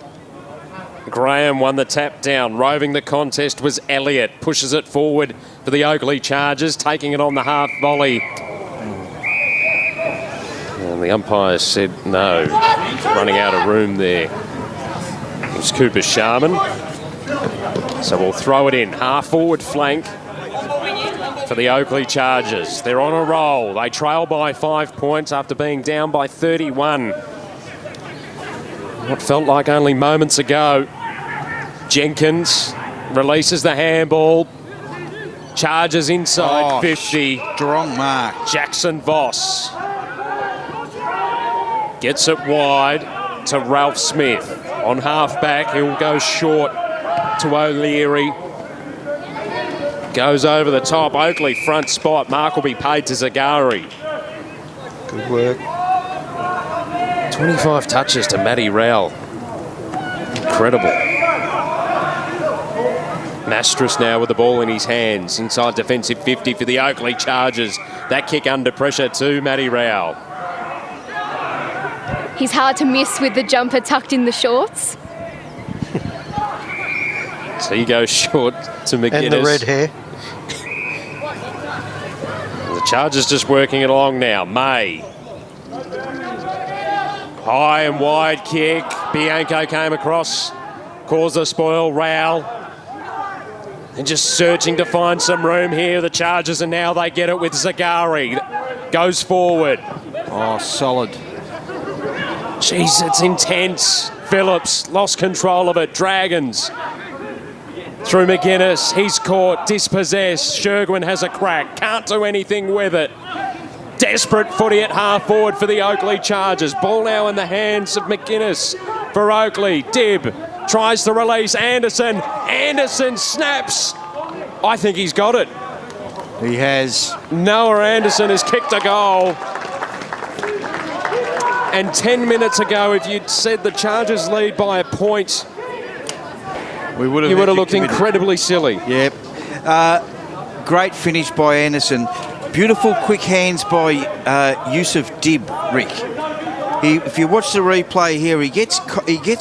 Graham won the tap down. Roving the contest was Elliott. Pushes it forward for the Oakleigh Chargers, taking it on the half volley. And the umpire said no. Running out of room there. It was Cooper Sharman. So we'll throw it in. Half forward flank for the Oakleigh Chargers. They're on a roll. They trail by 5 points after being down by 31. What felt like only moments ago. Jenkins releases the handball. Charges inside 50. Strong mark. Jackson Voss gets it wide to Ralph Smith. On half-back, he'll go short to O'Leary. Goes over the top. Oakleigh front spot. Mark will be paid to Zagari. Good work. 25 touches to Matty Rowell. Incredible. Mastras now with the ball in his hands. Inside defensive 50 for the Oakleigh Chargers. That kick under pressure to Matty Rowell. He's hard to miss with the jumper tucked in the shorts. So he goes short to McGuinness. And the red hair. The Chargers just working it along now. May. High and wide kick. Bianco came across. Caused a spoil. Rowell. And just searching to find some room here. The Chargers, and now they get it with Zagari. Goes forward. Oh, solid. Jeez, it's intense. Phillips lost control of it. Dragons. Through McGuinness, he's caught, dispossessed. Shergwin has a crack, can't do anything with it. Desperate footy at half forward for the Oakleigh Chargers. Ball now in the hands of McGuinness for Oakleigh. Dibb tries to release Anderson. Anderson snaps. I think he's got it. He has. Noah Anderson has kicked a goal. And 10 minutes ago, if you'd said the Chargers lead by a point, you would have looked incredibly silly. Yep. Great finish by Anderson. Beautiful quick hands by Yusuf Dibb, Rick. If you watch the replay here, he gets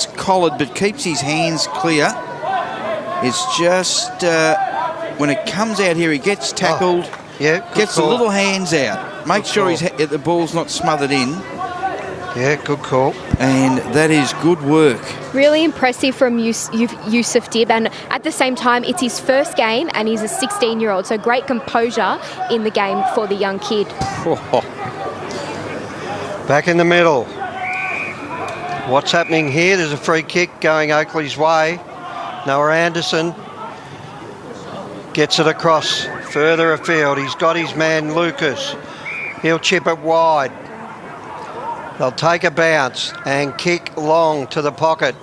collared but keeps his hands clear. It's just when it comes out here, he gets tackled. Gets the little hands out. Make sure the ball's not smothered in. Yeah, good call. And that is good work. Really impressive from Yusuf Dibb, and at the same time, it's his first game and he's a 16-year-old, so great composure in the game for the young kid. Back in the middle. What's happening here? There's a free kick going Oakleigh's way. Noah Anderson gets it across further afield. He's got his man Lucas. He'll chip it wide. They'll take a bounce and kick long to the pocket.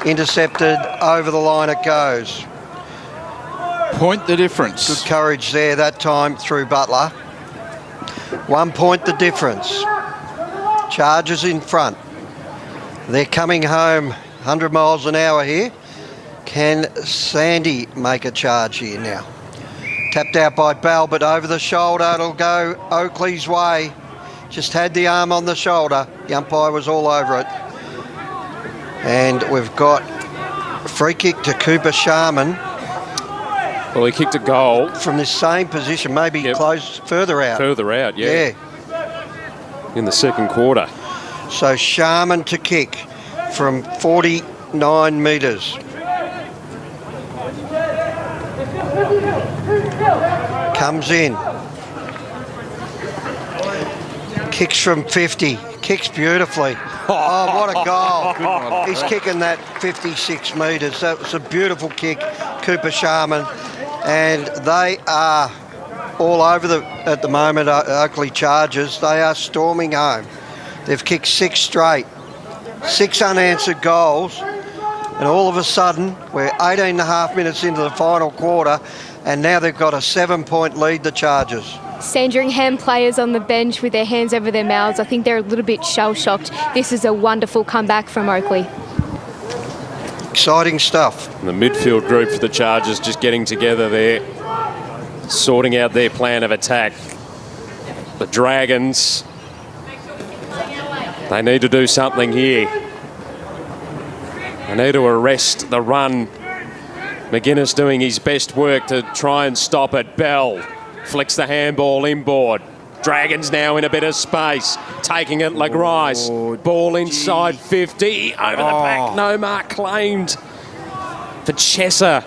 Intercepted, over the line it goes. Point the difference. Good courage there that time through Butler. 1 point the difference. Chargers in front. They're coming home 100 miles an hour here. Can Sandy make a charge here now? Tapped out by Bell, but over the shoulder it'll go Oakleigh's way. Just had the arm on the shoulder. The umpire was all over it. And we've got a free kick to Cooper Sharman. Well, he kicked a goal. From this same position, maybe close further out. Further out, yeah. In the second quarter. So Sharman to kick from 49 metres. Comes in. Kicks from 50. Kicks beautifully. Oh, what a goal. He's kicking that 56 metres. That was a beautiful kick. Cooper Sharman. and they are all over at the moment, Oakleigh Chargers. They are storming home. They've kicked 6 straight, 6 unanswered goals, and all of a sudden, we're 18 and a half minutes into the final quarter, and now they've got a 7-point lead, the Chargers. Sandringham players on the bench with their hands over their mouths. I think they're a little bit shell-shocked. This is a wonderful comeback from Oakleigh. Exciting stuff. And the midfield group for the Chargers just getting together there, sorting out their plan of attack. The Dragons, they need to do something here. They need to arrest the run. McGuinness doing his best work to try and stop it. Bell flicks the handball inboard. Dragons now in a bit of space. Taking it, Legrice. Ball inside 50. Over the back, no mark claimed for Chesser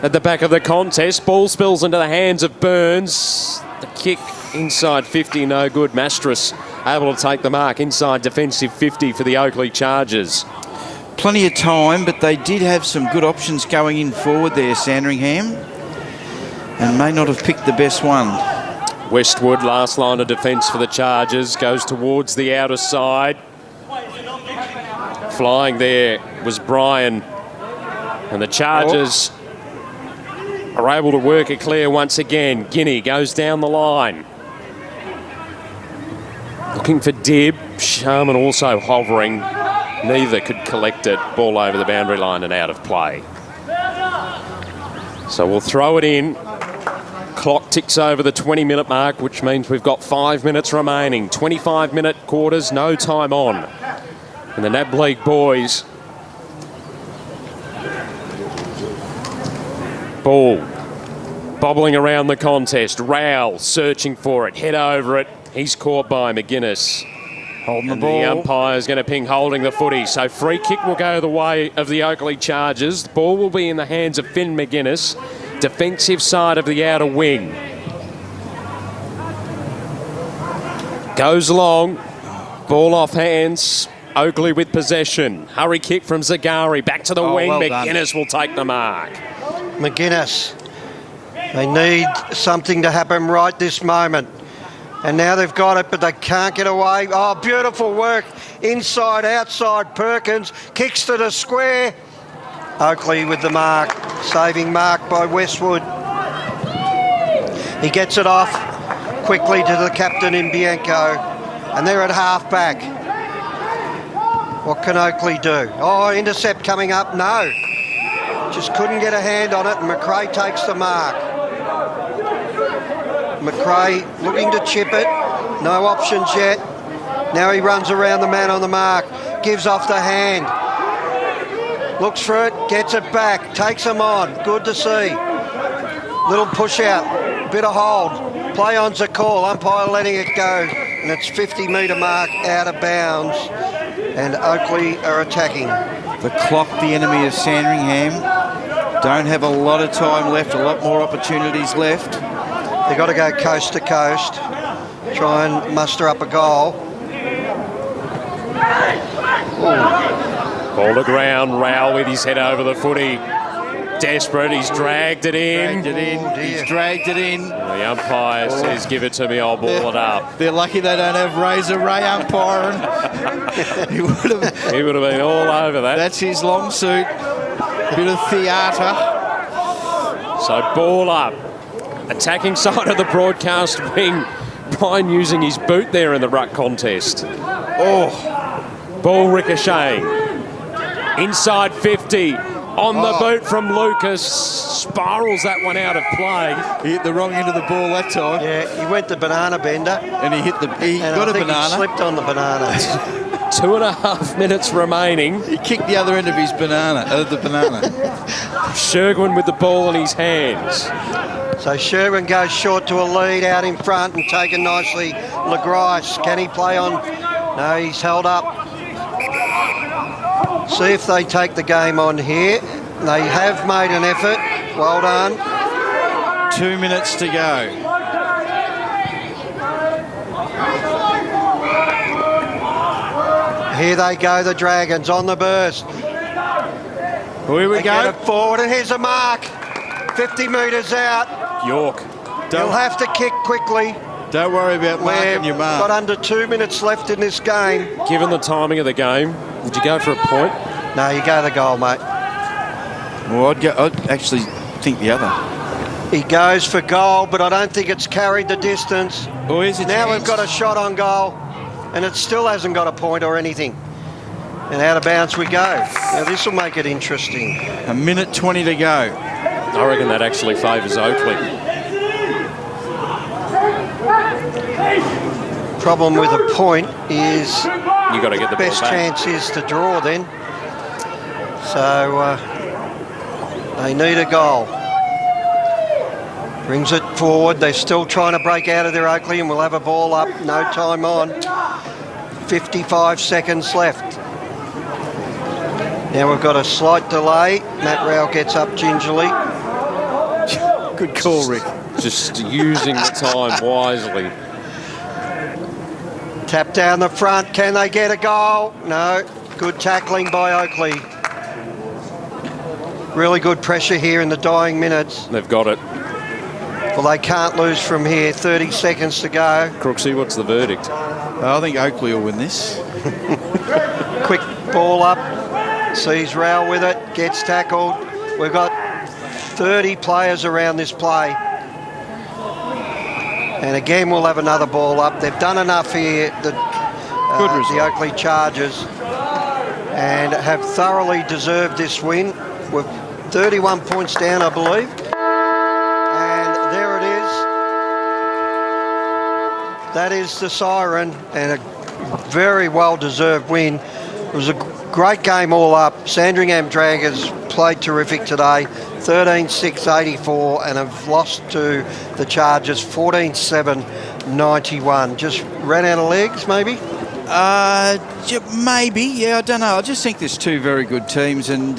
at the back of the contest. Ball spills into the hands of Burns. The kick inside 50, no good. Mastras able to take the mark inside defensive 50 for the Oakleigh Chargers. Plenty of time, but they did have some good options going in forward there, Sandringham, and may not have picked the best one. Westwood, last line of defence for the Chargers, goes towards the outer side. Flying there was Bryan, and the Chargers are able to work it clear once again. Guinea goes down the line. Looking for Dibb. Sharman also hovering. Neither could collect it. Ball over the boundary line and out of play. So we'll throw it in. Clock ticks over the 20-minute mark, which means we've got 5 minutes remaining. 25-minute quarters, no time on. And the NAB League boys. Ball bobbling around the contest. Rowell searching for it. Head over it. He's caught by McGuinness. Holding the And ball. the umpire's going to ping holding the footy. So free kick will go the way of the Oakleigh Chargers. The ball will be in the hands of Finn McGuinness. Defensive side of the outer wing. Goes along. Ball off hands. Oakleigh with possession. Hurry kick from Zagari. Back to the wing. Well McGuinness will take the mark. McGuinness. They need something to happen right this moment. And now they've got it, but they can't get away. Oh, beautiful work. Inside, outside, Perkins. Kicks to the square. Oakleigh with the mark. Saving mark by Westwood. He gets it off quickly to the captain in Bianco. And they're at half-back. What can Oakleigh do? Oh, intercept coming up. No. Just couldn't get a hand on it, and McRae takes the mark. McRae looking to chip it. No options yet. Now he runs around the man on the mark. Gives off the hand. Looks for it. Gets it back. Takes him on. Good to see. Little push out. Bit of hold. Play on's a call. Umpire letting it go. And it's 50-metre mark out of bounds. And Oakleigh are attacking. The clock, the enemy of Sandringham. Don't have a lot of time left. A lot more opportunities left. They've got to go coast to coast, try and muster up a goal. Ball to ground, Rowell with his head over the footy. Desperate, he's dragged it in. He's dragged it in. The umpire says, give it to me, I'll ball it up. They're lucky they don't have Razor Ray umpiring. He would have been all over that. That's his long suit. Bit of theatre. So ball up. Attacking side of the broadcast wing. Bryan using his boot there in the ruck contest. Oh, ball ricocheting. Inside 50. On the boot from Lucas. Spirals that one out of play. He hit the wrong end of the ball that time. Yeah, he went the banana bender. And he hit the... He and got I a think banana. He slipped on the banana. 2.5 minutes remaining. He kicked the other end of his banana, the banana. Sherwin with the ball in his hands. So Sherwin goes short to a lead out in front and taken nicely. Legrice, can he play on? No, he's held up. See if they take the game on here. They have made an effort. Well done. 2 minutes to go. Here they go, the Dragons on the burst. Here we go. Get it forward, and here's a mark. 50 metres out. York. You'll have to kick quickly. Don't worry about marking your mark. Got under 2 minutes left in this game. Given the timing of the game, would you go for a point? No, you go the goal, mate. Well, I'd actually think the other. He goes for goal, but I don't think it's carried the distance. Oh, is it? Now we've got a shot on goal, and it still hasn't got a point or anything. And out of bounds we go. Now this will make it interesting. A minute 20 to go. I reckon that actually favours Oakleigh. Problem with a point is You got to get the ball best back. chance is to draw then. So they need a goal. Brings it forward. They're still trying to break out of their Oakleigh, and we'll have a ball up. No time on. 55 seconds left. Now we've got a slight delay. Matt Rowell gets up gingerly. Good call, Rick. Just using the time wisely. Tap down the front. Can they get a goal? No. Good tackling by Oakleigh. Really good pressure here in the dying minutes. They've got it. Well, they can't lose from here. 30 seconds to go. Crooksy, what's the verdict? I think Oakleigh will win this. Quick ball up. Sees Rowell with it. Gets tackled. We've got 30 players around this play. And again, we'll have another ball up. They've done enough here, the Oakleigh Chargers, and have thoroughly deserved this win. We're 31 points down, I believe. And there it is. That is the siren, and a very well-deserved win. It was a great game all up. Sandringham Dragons played terrific today. 13-6-84, and have lost to the Chargers 14-7-91. Just ran out of legs, maybe? Maybe, yeah, I don't know. I just think there's two very good teams, and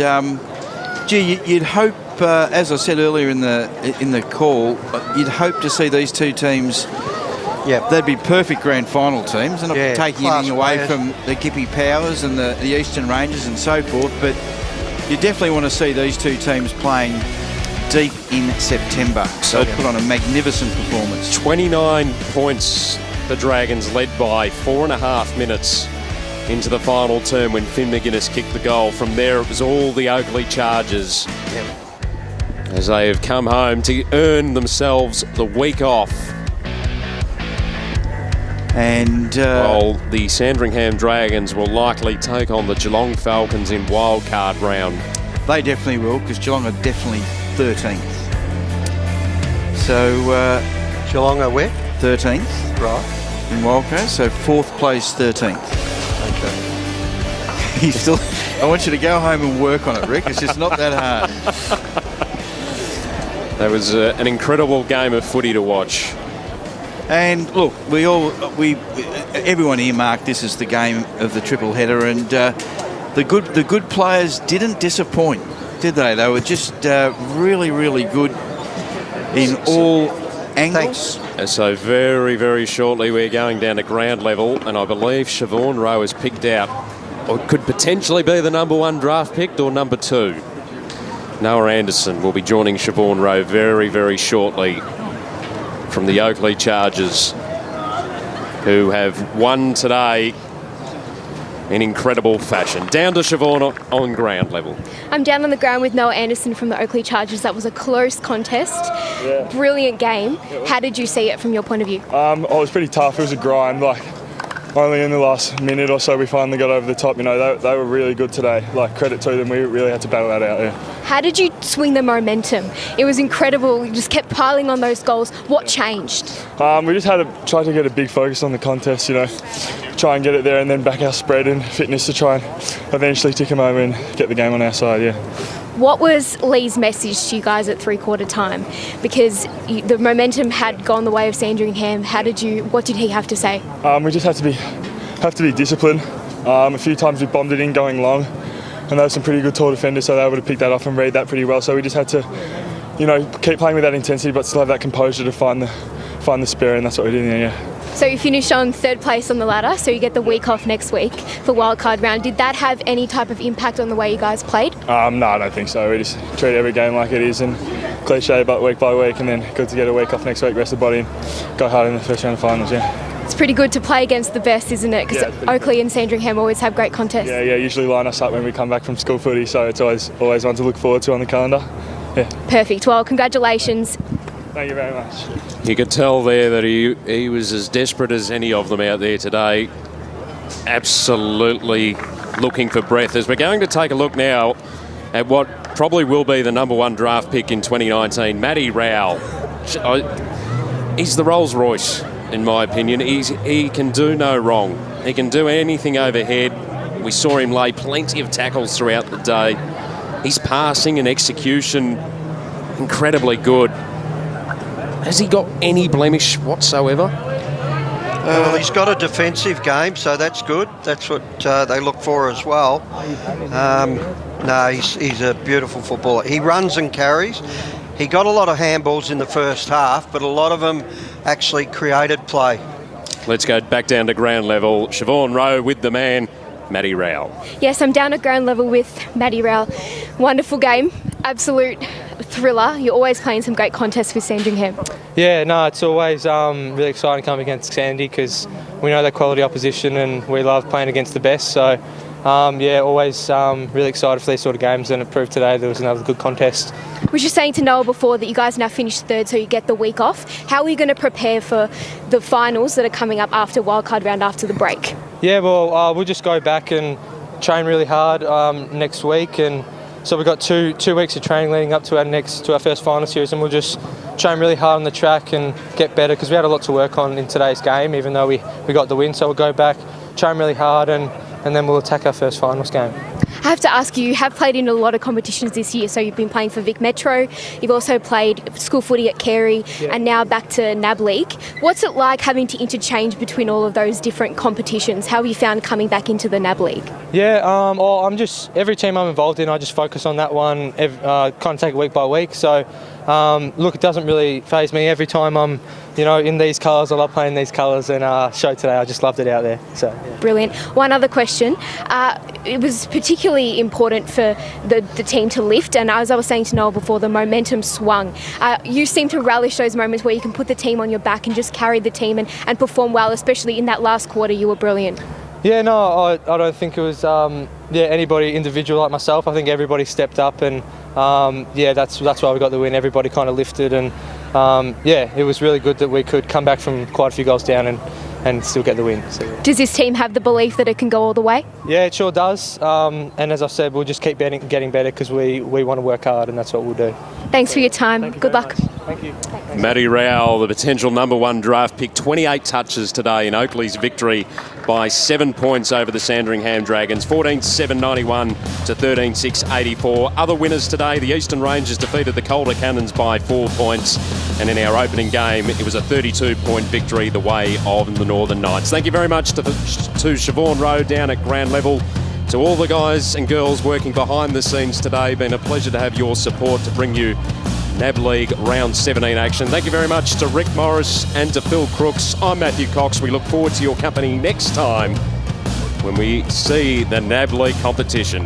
you'd hope, as I said earlier in the call, you'd hope to see these two teams. Yeah, they'd be perfect grand final teams, and not taking anything away from the Gippy Powers and the Eastern Rangers and so forth, but you definitely want to see these two teams playing deep in September. So put on a magnificent performance. 29 points the Dragons led by 4.5 minutes into the final term when Finn McGuinness kicked the goal. From there it was all the Oakleigh Chargers as they have come home to earn themselves the week off. And while the Sandringham Dragons will likely take on the Geelong Falcons in wildcard round. They definitely will, because Geelong are definitely 13th. So Geelong are where? 13th. Right. In wildcard, so 4th place, 13th. Okay. He's still. I want you to go home and work on it, Rick. It's just not that hard. That was an incredible game of footy to watch. And look, everyone earmarked this as the game of the triple header, and the good players didn't disappoint, did they? They were just really, really good in all angles. So very, very shortly we're going down to ground level, and I believe Siobhan Rowe has picked out, or could potentially be the number 1 draft pick or number 2. Noah Anderson will be joining Siobhan Rowe very, very shortly from the Oakleigh Chargers, who have won today in incredible fashion. Down to Siobhan on ground level. I'm down on the ground with Noah Anderson from the Oakleigh Chargers. That was a close contest. Yeah. Brilliant game. How did you see it from your point of view? It was pretty tough. It was a grind. Only in the last minute or so we finally got over the top. You know, they were really good today. Credit to them. We really had to battle that out. Yeah. How did you swing the momentum? It was incredible. You just kept piling on those goals. What changed? We just had to try to get a big focus on the contest. You know, try and get it there, and then back our spread and fitness to try and eventually tick them over and get the game on our side. Yeah. What was Lee's message to you guys at 3/4 time? Because the momentum had gone the way of Sandringham. What did he have to say? We just have to be disciplined. A few times we bombed it in going long, and there were some pretty good tall defenders, so they were able to pick that off and read that pretty well. So we just had to, keep playing with that intensity, but still have that composure to find the spare, and that's what we did in there. Yeah. So you finished on 3rd place on the ladder, so you get the week off next week for wildcard round. Did that have any type of impact on the way you guys played? No, I don't think so. We just treat every game like it is, and cliche, but week by week, and then good to get a week off next week, rest the body, and go hard in the first round of finals. Yeah. It's pretty good to play against the best, isn't it? Because Oakleigh and Sandringham always have great contests. Yeah, usually line us up when we come back from school footy, so it's always one to look forward to on the calendar. Yeah. Perfect. Well, congratulations. Thank you very much. You could tell there that he was as desperate as any of them out there today. Absolutely looking for breath. As we're going to take a look now at what probably will be the number 1 draft pick in 2019, Matty Rowell. He's the Rolls Royce, in my opinion. He can do no wrong. He can do anything overhead. We saw him lay plenty of tackles throughout the day. His passing and execution, incredibly good. Has he got any blemish whatsoever? Well, he's got a defensive game, so that's good. That's what they look for as well. No, he's a beautiful footballer. He runs and carries. He got a lot of handballs in the first half, but a lot of them actually created play. Let's go back down to ground level. Siobhan Rowe with the man, Matty Rowell. Yes, I'm down at ground level with Matty Rowell. Wonderful game. Absolute thriller. You're always playing some great contests with Sandringham. Yeah, no, it's always really exciting to come against Sandy because we know they're quality opposition and we love playing against the best. So, always really excited for these sort of games, and it proved today there was another good contest. We were saying to Noah before that you guys now finished third, so you get the week off. How are you going to prepare for the finals that are coming up after wildcard round after the break? Yeah, well, we'll just go back and train really hard next week, and so we've got two weeks of training leading up to our first final series, and we'll just train really hard on the track and get better because we had a lot to work on in today's game, even though we got the win. So we'll go back, train really hard, and then we'll attack our first finals game. I have to ask you have played in a lot of competitions this year. So you've been playing for Vic Metro, you've also played school footy at Carey, and now back to NAB League. What's it like having to interchange between all of those different competitions? How have you found coming back into the NAB League? Yeah, I'm just, every team I'm involved in, I just focus on that one, kind of take it week by week. So, look, it doesn't really faze me. Every time I'm, in these colours, I love playing these colours, and show today, I just loved it out there. So, yeah. Brilliant. One other question. It was particularly important for the team to lift, and as I was saying to Noel before, the momentum swung. You seem to relish those moments where you can put the team on your back and just carry the team and perform well, especially in that last quarter. You were brilliant. Yeah, no, I don't think it was anybody individual like myself. I think everybody stepped up, and that's why we got the win. Everybody kind of lifted, and it was really good that we could come back from quite a few goals down and still get the win. So, yeah. Does this team have the belief that it can go all the way? Yeah, it sure does. And as I said, we'll just keep getting better because we want to work hard, and that's what we'll do. Thanks for your time. Good luck. Thank you. Matty Rowell, the potential number 1 draft pick, 28 touches today in Oakleigh's victory by 7 points over the Sandringham Dragons, 14-7-91 to 13-6-84. Other winners today, the Eastern Rangers defeated the Calder Cannons by 4 points, and in our opening game, it was a 32-point victory the way of the Northern Knights. Thank you very much to Siobhan Rowe down at ground level. To all the guys and girls working behind the scenes today, been a pleasure to have your support to bring you NAB League Round 17 action. Thank you very much to Rick Morris and to Phil Crooks. I'm Matthew Cox. We look forward to your company next time when we see the NAB League competition.